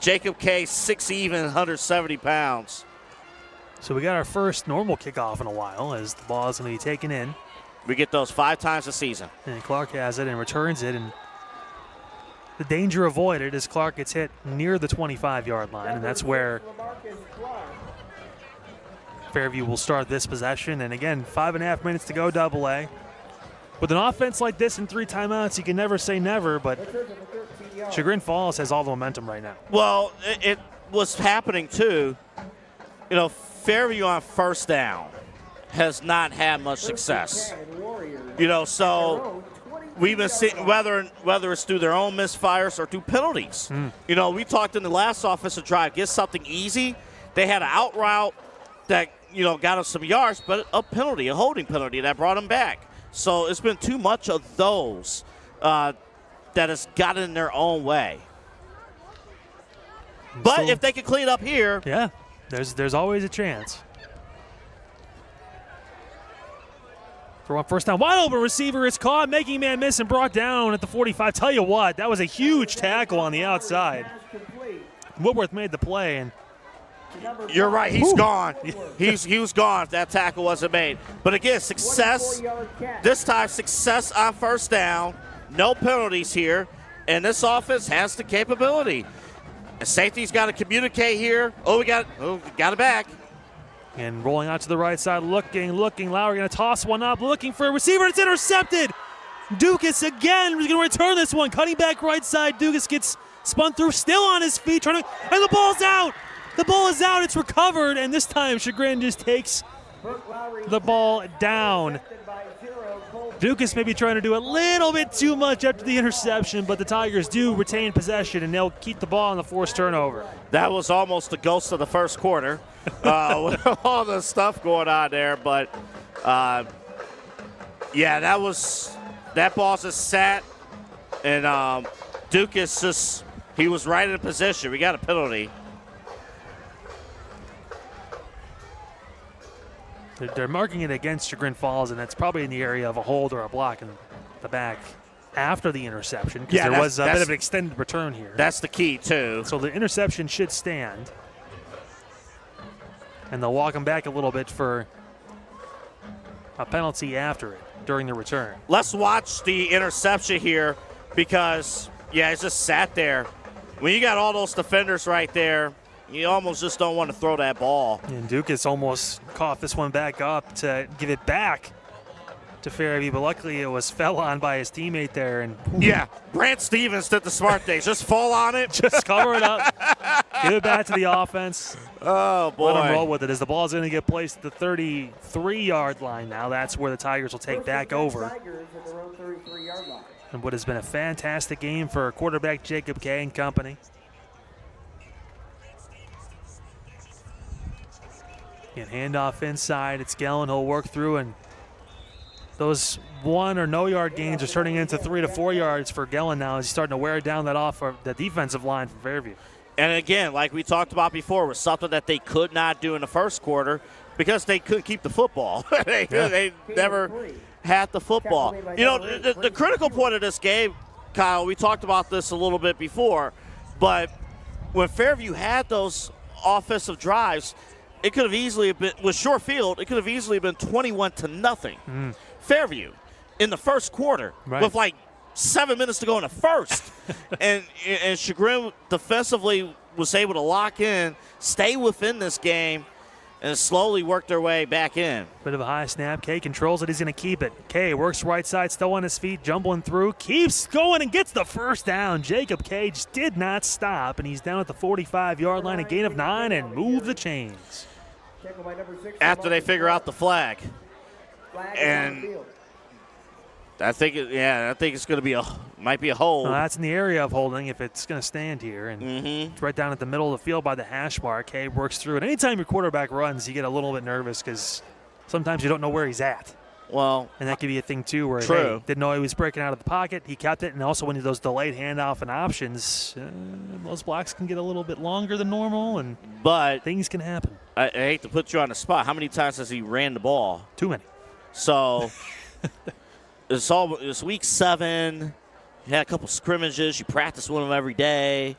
Jacob K, 6 even, 170 pounds. So we got our first normal kickoff in a while as the ball is going to be taken in. We get those 5 times a season. And Clark has it and returns it. And the danger avoided as Clark gets hit near the 25-yard line. And that's where Fairview will start this possession. And again, 5.5 minutes to go, AA. With an offense like this and 3 timeouts, you can never say never, but Chagrin Falls has all the momentum right now. Well, it was happening too. You know, Fairview on first down has not had much success. You know, so we've been seeing whether it's through their own misfires or through penalties. You know, we talked in the last offensive drive, get something easy. They had an out route that, you know, got them some yards, but a penalty, a holding penalty that brought them back. So it's been too much of those that has gotten in their own way. But if they can clean up here. Yeah, there's always a chance. For first down, wide open receiver is caught, making man miss and brought down at the 45. Tell you what, that was a huge tackle on the outside. Woodworth made the play, and you're right, he's gone. He was gone if that tackle wasn't made. But again, success, this time success on first down, no penalties here, and this offense has the capability. And safety's got to communicate here. We got it back. And rolling out to the right side, looking. Lowry going to toss one up, looking for a receiver. It's intercepted. Dukas again is going to return this one. Cutting back right side. Dukas gets spun through, still on his feet, and the ball's out. The ball is out. It's recovered, and this time Chagrin just takes the ball down. Dukas may be trying to do a little bit too much after the interception, but the Tigers do retain possession, and they'll keep the ball on the forced turnover. That was almost the ghost of the first quarter with all the stuff going on there. But, yeah, that ball just sat, and Dukas he was right in position. We got a penalty. They're marking it against Chagrin Falls, and that's probably in the area of a hold or a block in the back after the interception, because there was a bit of an extended return here. That's the key, too. So the interception should stand. And they'll walk him back a little bit for a penalty after it during the return. Let's watch the interception here because, yeah, it just sat there. When you got all those defenders right there, you almost just don't want to throw that ball. And Dukas almost caught this one back up to give it back to Fairview, but luckily it was fell on by his teammate there. And yeah, Brant Stevens did the smart things. Just fall on it. Just cover it up. Give it back to the offense. Oh, boy. Let him roll with it as the ball is going to get placed at the 33-yard line now. That's where the Tigers will take back over. And what has been a fantastic game for quarterback Jacob Kay and company. And handoff inside. It's Gellin. He'll work through, and those 1 or no yard gains are turning into 3 to 4 yards for Gellin now as he's starting to wear down the defensive line from Fairview. And again, like we talked about before, was something that they could not do in the first quarter because they couldn't keep the football. They never had the football. You know, the critical point of this game, Kyle, we talked about this a little bit before, but when Fairview had those offensive drives, it could have easily been, with short field, it could have easily been 21-0. Fairview in the first quarter with like 7 minutes to go in the first. and Chagrin defensively was able to lock in, stay within this game, and slowly work their way back in. Bit of a high snap. Kay controls it. He's going to keep it. Kay works right side, still on his feet, jumbling through, keeps going and gets the first down. Jacob Kay just did not stop, and he's down at the 45-yard line, a gain of 9, and move the chains. After they figure out the flag. And I think it's going to be might be a hold. Well, that's in the area of holding if it's going to stand here. And it's right down at the middle of the field by the hash mark. Kay works through it. Anytime your quarterback runs, you get a little bit nervous because sometimes you don't know where he's at. Well, and that could be a thing too where hey, didn't know he was breaking out of the pocket. He kept it, and also when those delayed handoff and options, those blocks can get a little bit longer than normal, but things can happen. I hate to put you on the spot. How many times has he ran the ball? Too many. So it's week 7. You had a couple scrimmages. You practice with them every day.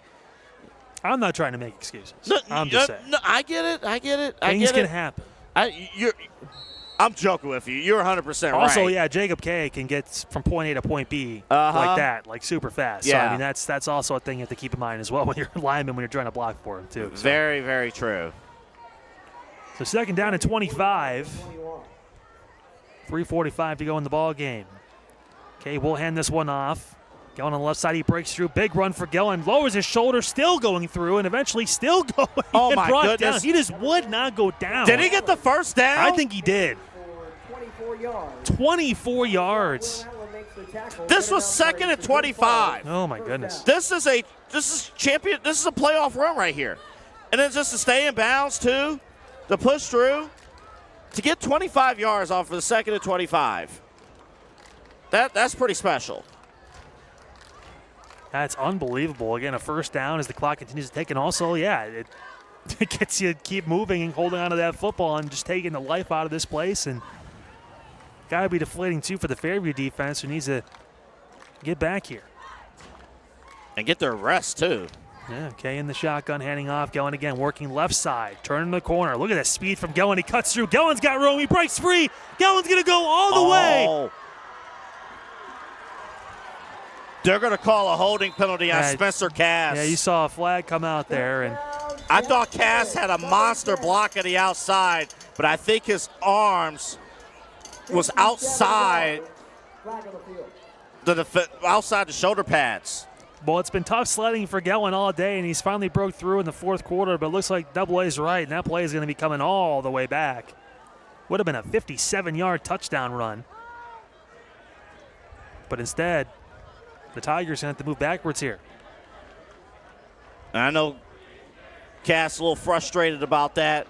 I'm not trying to make excuses. No, I'm just saying. No, I get it. Things can happen. I'm joking with you. You're 100% right. Also, yeah, Jacob Kay can get from point A to point B like that, like super fast. Yeah. So, I mean, that's also a thing you have to keep in mind as well when you're a lineman, when you're trying to block for him, too. So. Very, very true. So, second down and 25. 3:45 to go in the ball game. Kay will hand this one off. Going on the left side, he breaks through. Big run for Gellin. Lowers his shoulder, still going through, and eventually still going. Oh, my goodness. Down. He just would not go down. Did he get the first down? I think he did. 24 yards. This was second and 25. Oh, my goodness. This is a playoff run right here. And then just to stay in bounds, too, to push through, to get 25 yards off of the second and 25. That's pretty special. That's unbelievable. Again, a first down as the clock continues to tick. And also, yeah, it gets you to keep moving and holding on to that football and just taking the life out of this place. And got to be deflating, too, for the Fairview defense who needs to get back here. And get their rest, too. Yeah, Kay in the shotgun, handing off. Gellin again, working left side, turning the corner. Look at that speed from Gellin. He cuts through. Gellin's got room. He breaks free. Gellin's going to go all the way. They're going to call a holding penalty on Spencer Cass. Yeah, you saw a flag come out there. And I thought Cass had a monster block at the outside, but I think his arms was outside outside the shoulder pads. Well, it's been tough sledding for Gellin all day, and he's finally broke through in the fourth quarter, but it looks like Double A's right, and that play is going to be coming all the way back. Would have been a 57-yard touchdown run. But instead, the Tigers have to move backwards here. I know Cass a little frustrated about that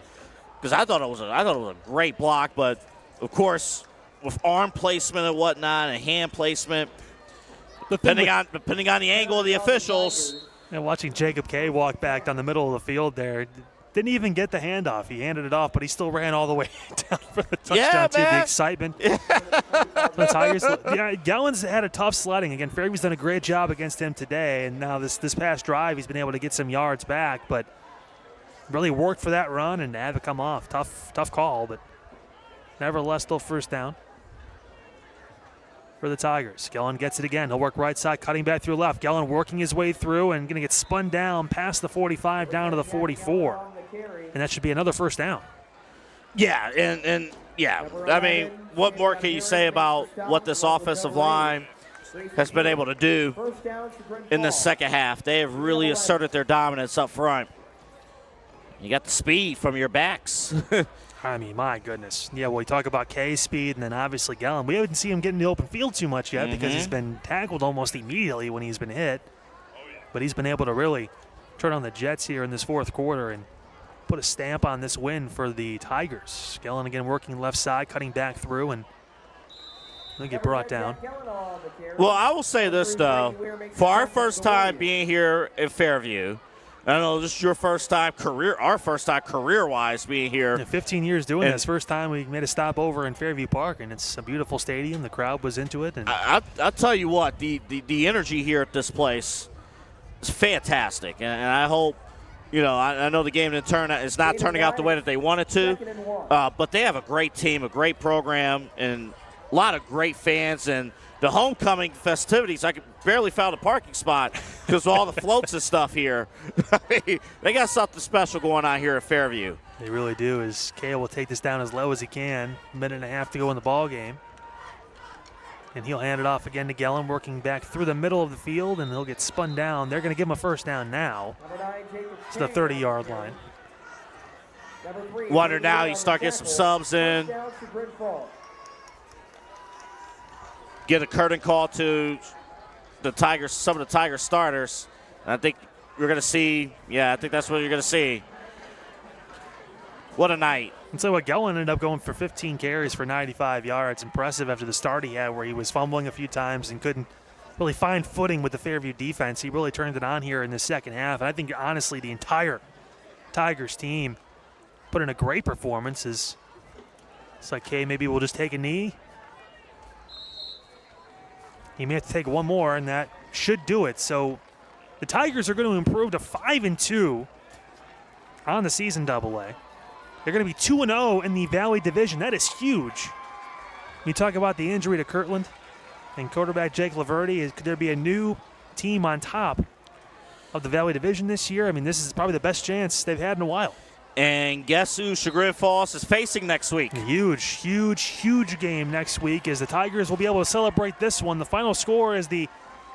because I thought it was a great block, but of course with arm placement and whatnot and hand placement, depending on the angle of the officials. And watching Jacob Kay walk back down the middle of the field there, didn't even get the handoff. He handed it off, but he still ran all the way down for the touchdown. The excitement. The Tigers. Yeah, Gellin's had a tough sledding. Again, Fairview's done a great job against him today, and now this past drive he's been able to get some yards back, but really worked for that run and had to come off. Tough call, but nevertheless still first down for the Tigers. Gellin gets it again. He'll work right side, cutting back through left. Gellin working his way through and going to get spun down past the 45 down to the 44. And that should be another first down. Yeah, and I mean, what more can you say about what this offensive line has been able to do in the second half? They have really asserted their dominance up front. You got the speed from your backs. I mean, my goodness. Yeah, well, we talk about K's speed and then obviously Gellin. We haven't seen him get in the open field too much yet because he's been tackled almost immediately when he's been hit. But he's been able to really turn on the Jets here in this fourth quarter and put a stamp on this win for the Tigers. Gellin again working left side, cutting back through, and he'll get brought down. Well, I will say this, though. For our first time being here in Fairview, I don't know, this is your first time our first time career-wise being here. Yeah, 15 years doing this. First time we made a stop over in Fairview Park, and it's a beautiful stadium. The crowd was into it. And I'll tell you what, the energy here at this place is fantastic. And I hope, I know the game is not turning out the way that they wanted to, but they have a great team, a great program, and a lot of great fans. And the homecoming festivities, I could barely found a parking spot because of all the floats and stuff here. They got something special going on here at Fairview. They really do. As Kale will take this down as low as he can. Minute and a half to go in the ball game. And he'll hand it off again to Gellin, working back through the middle of the field, and he'll get spun down. They're going to give him a first down now. It's the 30-yard line. Wonder now you start getting some subs in. Get a curtain call to the Tigers, some of the Tigers starters. And I think we're going to see, I think that's what you're going to see. What a night. And so Gellin ended up going for 15 carries for 95 yards. Impressive after the start he had where he was fumbling a few times and couldn't really find footing with the Fairview defense. He really turned it on here in the second half. And I think, honestly, the entire Tigers team put in a great performance. It's like, hey, maybe we'll just take a knee. He may have to take one more, and that should do it. So the Tigers are going to improve to 5-2 on the season AA. They're going to be 2-0 in the Valley Division. That is huge. You talk about the injury to Kirtland and quarterback Jake Laverty. Could there be a new team on top of the Valley Division this year? I mean, this is probably the best chance they've had in a while. And guess who Chagrin Falls is facing next week? A huge game next week as the Tigers will be able to celebrate this one. The final score is the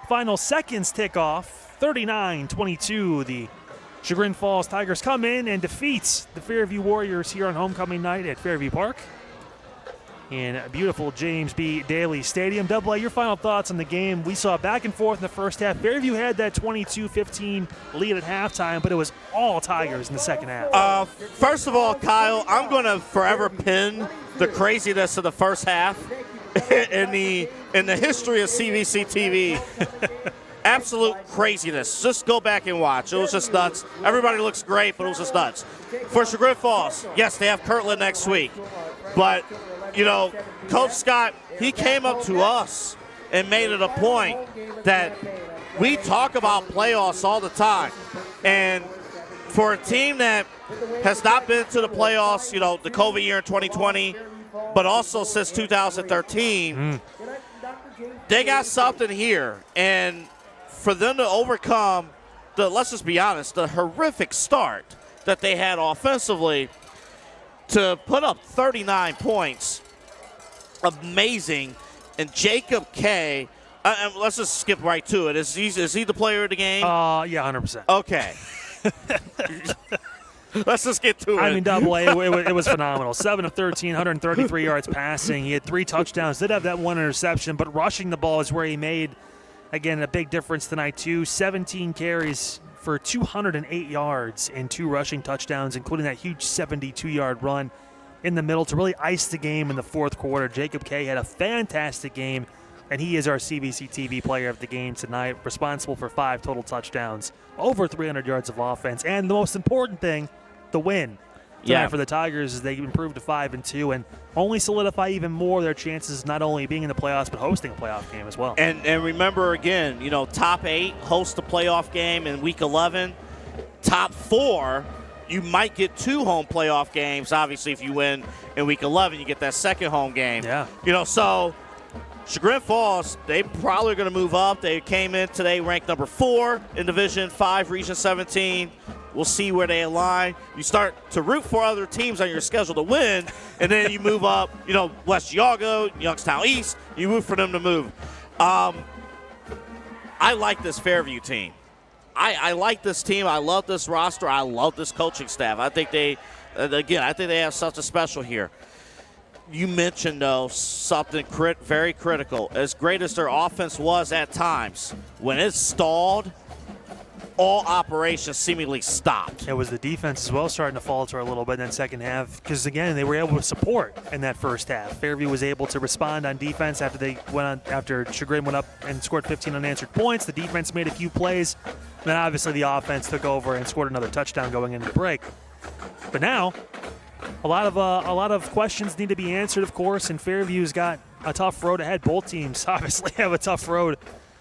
final seconds tick off, 39-22. The Chagrin Falls Tigers come in and defeats the Fairview Warriors here on homecoming night at Fairview Park in beautiful James B. Daly Stadium. Double A, your final thoughts on the game. We saw back and forth in the first half. Fairview had that 22-15 lead at halftime, but it was all Tigers in the second half. First of all, Kyle, I'm going to forever pin the craziness of the first half in the history of CVC TV. Absolute craziness. Just go back and watch. It was just nuts. Everybody looks great, but it was just nuts. For Chagrin Falls, yes, they have Kirtland next week, but Coach Scott, he came up to us and made it a point that we talk about playoffs all the time. And for a team that has not been to the playoffs, the COVID year in 2020, but also since 2013, they got something here. And for them to overcome let's just be honest, the horrific start that they had offensively, to put up 39 points, amazing. And Jacob K, let's just skip right to it. Is he the player of the game? Yeah, 100%. Okay. Let's just get to it. I mean, Double A, it was phenomenal. 7 of 13, 133 yards passing. He had 3 touchdowns. Did have that 1 interception, but rushing the ball is where he made, again, a big difference tonight, too. 17 carries for 208 yards and 2 rushing touchdowns, including that huge 72-yard run in the middle to really ice the game in the fourth quarter. Jacob K had a fantastic game, and he is our CVC TV player of the game tonight, responsible for 5 total touchdowns, over 300 yards of offense, and the most important thing, the win tonight for the Tigers, is they improved to 5-2 and only solidify even more their chances not only being in the playoffs but hosting a playoff game as well. And remember, again, top 8 host a playoff game in week 11. Top 4, you might get 2 home playoff games. Obviously, if you win in week 11, you get that second home game. Yeah. So Chagrin Falls, they probably going to move up. They came in today ranked number 4 in Division 5, Region 17. We'll see where they align. You start to root for other teams on your schedule to win, and then you move up, West Yago, Youngstown East, you move for them to move. I like this Fairview team. I like this team. I love this roster. I love this coaching staff. I think they have something special here. You mentioned, though, something very critical. As great as their offense was at times, when it stalled, all operations seemingly stopped. It was the defense as well starting to falter a little bit in that second half because, again, they were able to support in that first half. Fairview was able to respond on defense after Chagrin went up and scored 15 unanswered points. The defense made a few plays. Then, obviously, the offense took over and scored another touchdown going into the break. But now, a lot of questions need to be answered, of course, and Fairview's got a tough road ahead. Both teams obviously have a tough road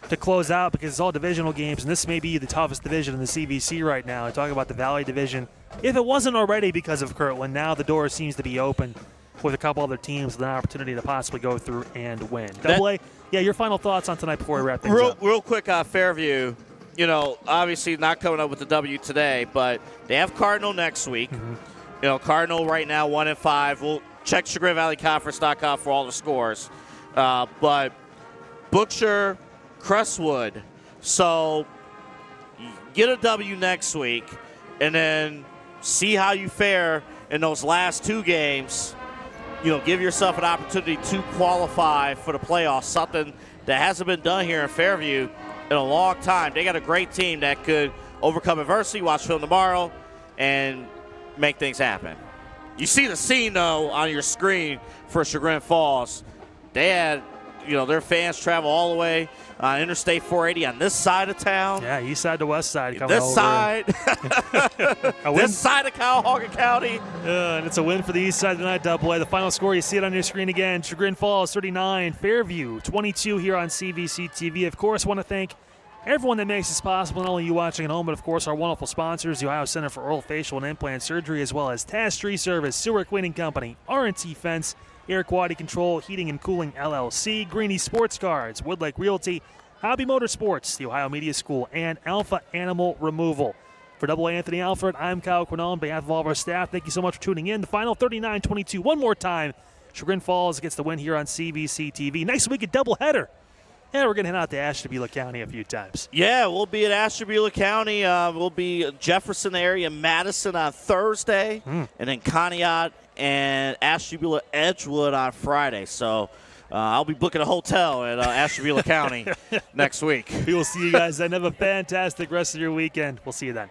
to close out because it's all divisional games, and this may be the toughest division in the CVC right now. I talk about the Valley Division. If it wasn't already because of Kirtland, now the door seems to be open with a couple other teams with an opportunity to possibly go through and win. Double A, your final thoughts on tonight before we wrap things up. Real quick on Fairview. Obviously not coming up with the W today, but they have Cardinal next week. Mm-hmm. Cardinal right now 1-5. We'll check ChagrinValleyConference.com for all the scores. But Bookshire, Crestwood. So get a W next week and then see how you fare in those last two games. Give yourself an opportunity to qualify for the playoffs, something that hasn't been done here in Fairview in a long time. They got a great team that could overcome adversity, watch film tomorrow, and make things happen. You see the scene, though, on your screen for Chagrin Falls. They had, their fans travel all the way on Interstate 480 on this side of town. Yeah, east side to west side. This side. This side of Cuyahoga County. And it's a win for the east side tonight, Double A. The final score, you see it on your screen again. Chagrin Falls 39, Fairview 22 here on CVC TV. Of course, want to thank everyone that makes this possible, not only you watching at home, but of course our wonderful sponsors, the Ohio Center for Oral, Facial, and Implant Surgery, as well as Task Tree Service, Sewer Cleaning Company, R&T Fence, Air Quality Control, Heating and Cooling LLC, Greenie Sports Cards, Woodlake Realty, Hobby Motorsports, the Ohio Media School, and Alpha Animal Removal. For Double A Anthony Alfred, I'm Kyle Quinall on behalf of all of our staff. Thank you so much for tuning in. The final 39-22. One more time, Chagrin Falls gets the win here on CVC TV. Nice week of doubleheader. Yeah, we're going to head out to Ashtabula County a few times. Yeah, we'll be at Ashtabula County. We'll be Jefferson area, Madison on Thursday, and then Conneaut and Ashtabula Edgewood on Friday. So I'll be booking a hotel at Ashtabula County next week. We will see you guys then. Have a fantastic rest of your weekend. We'll see you then.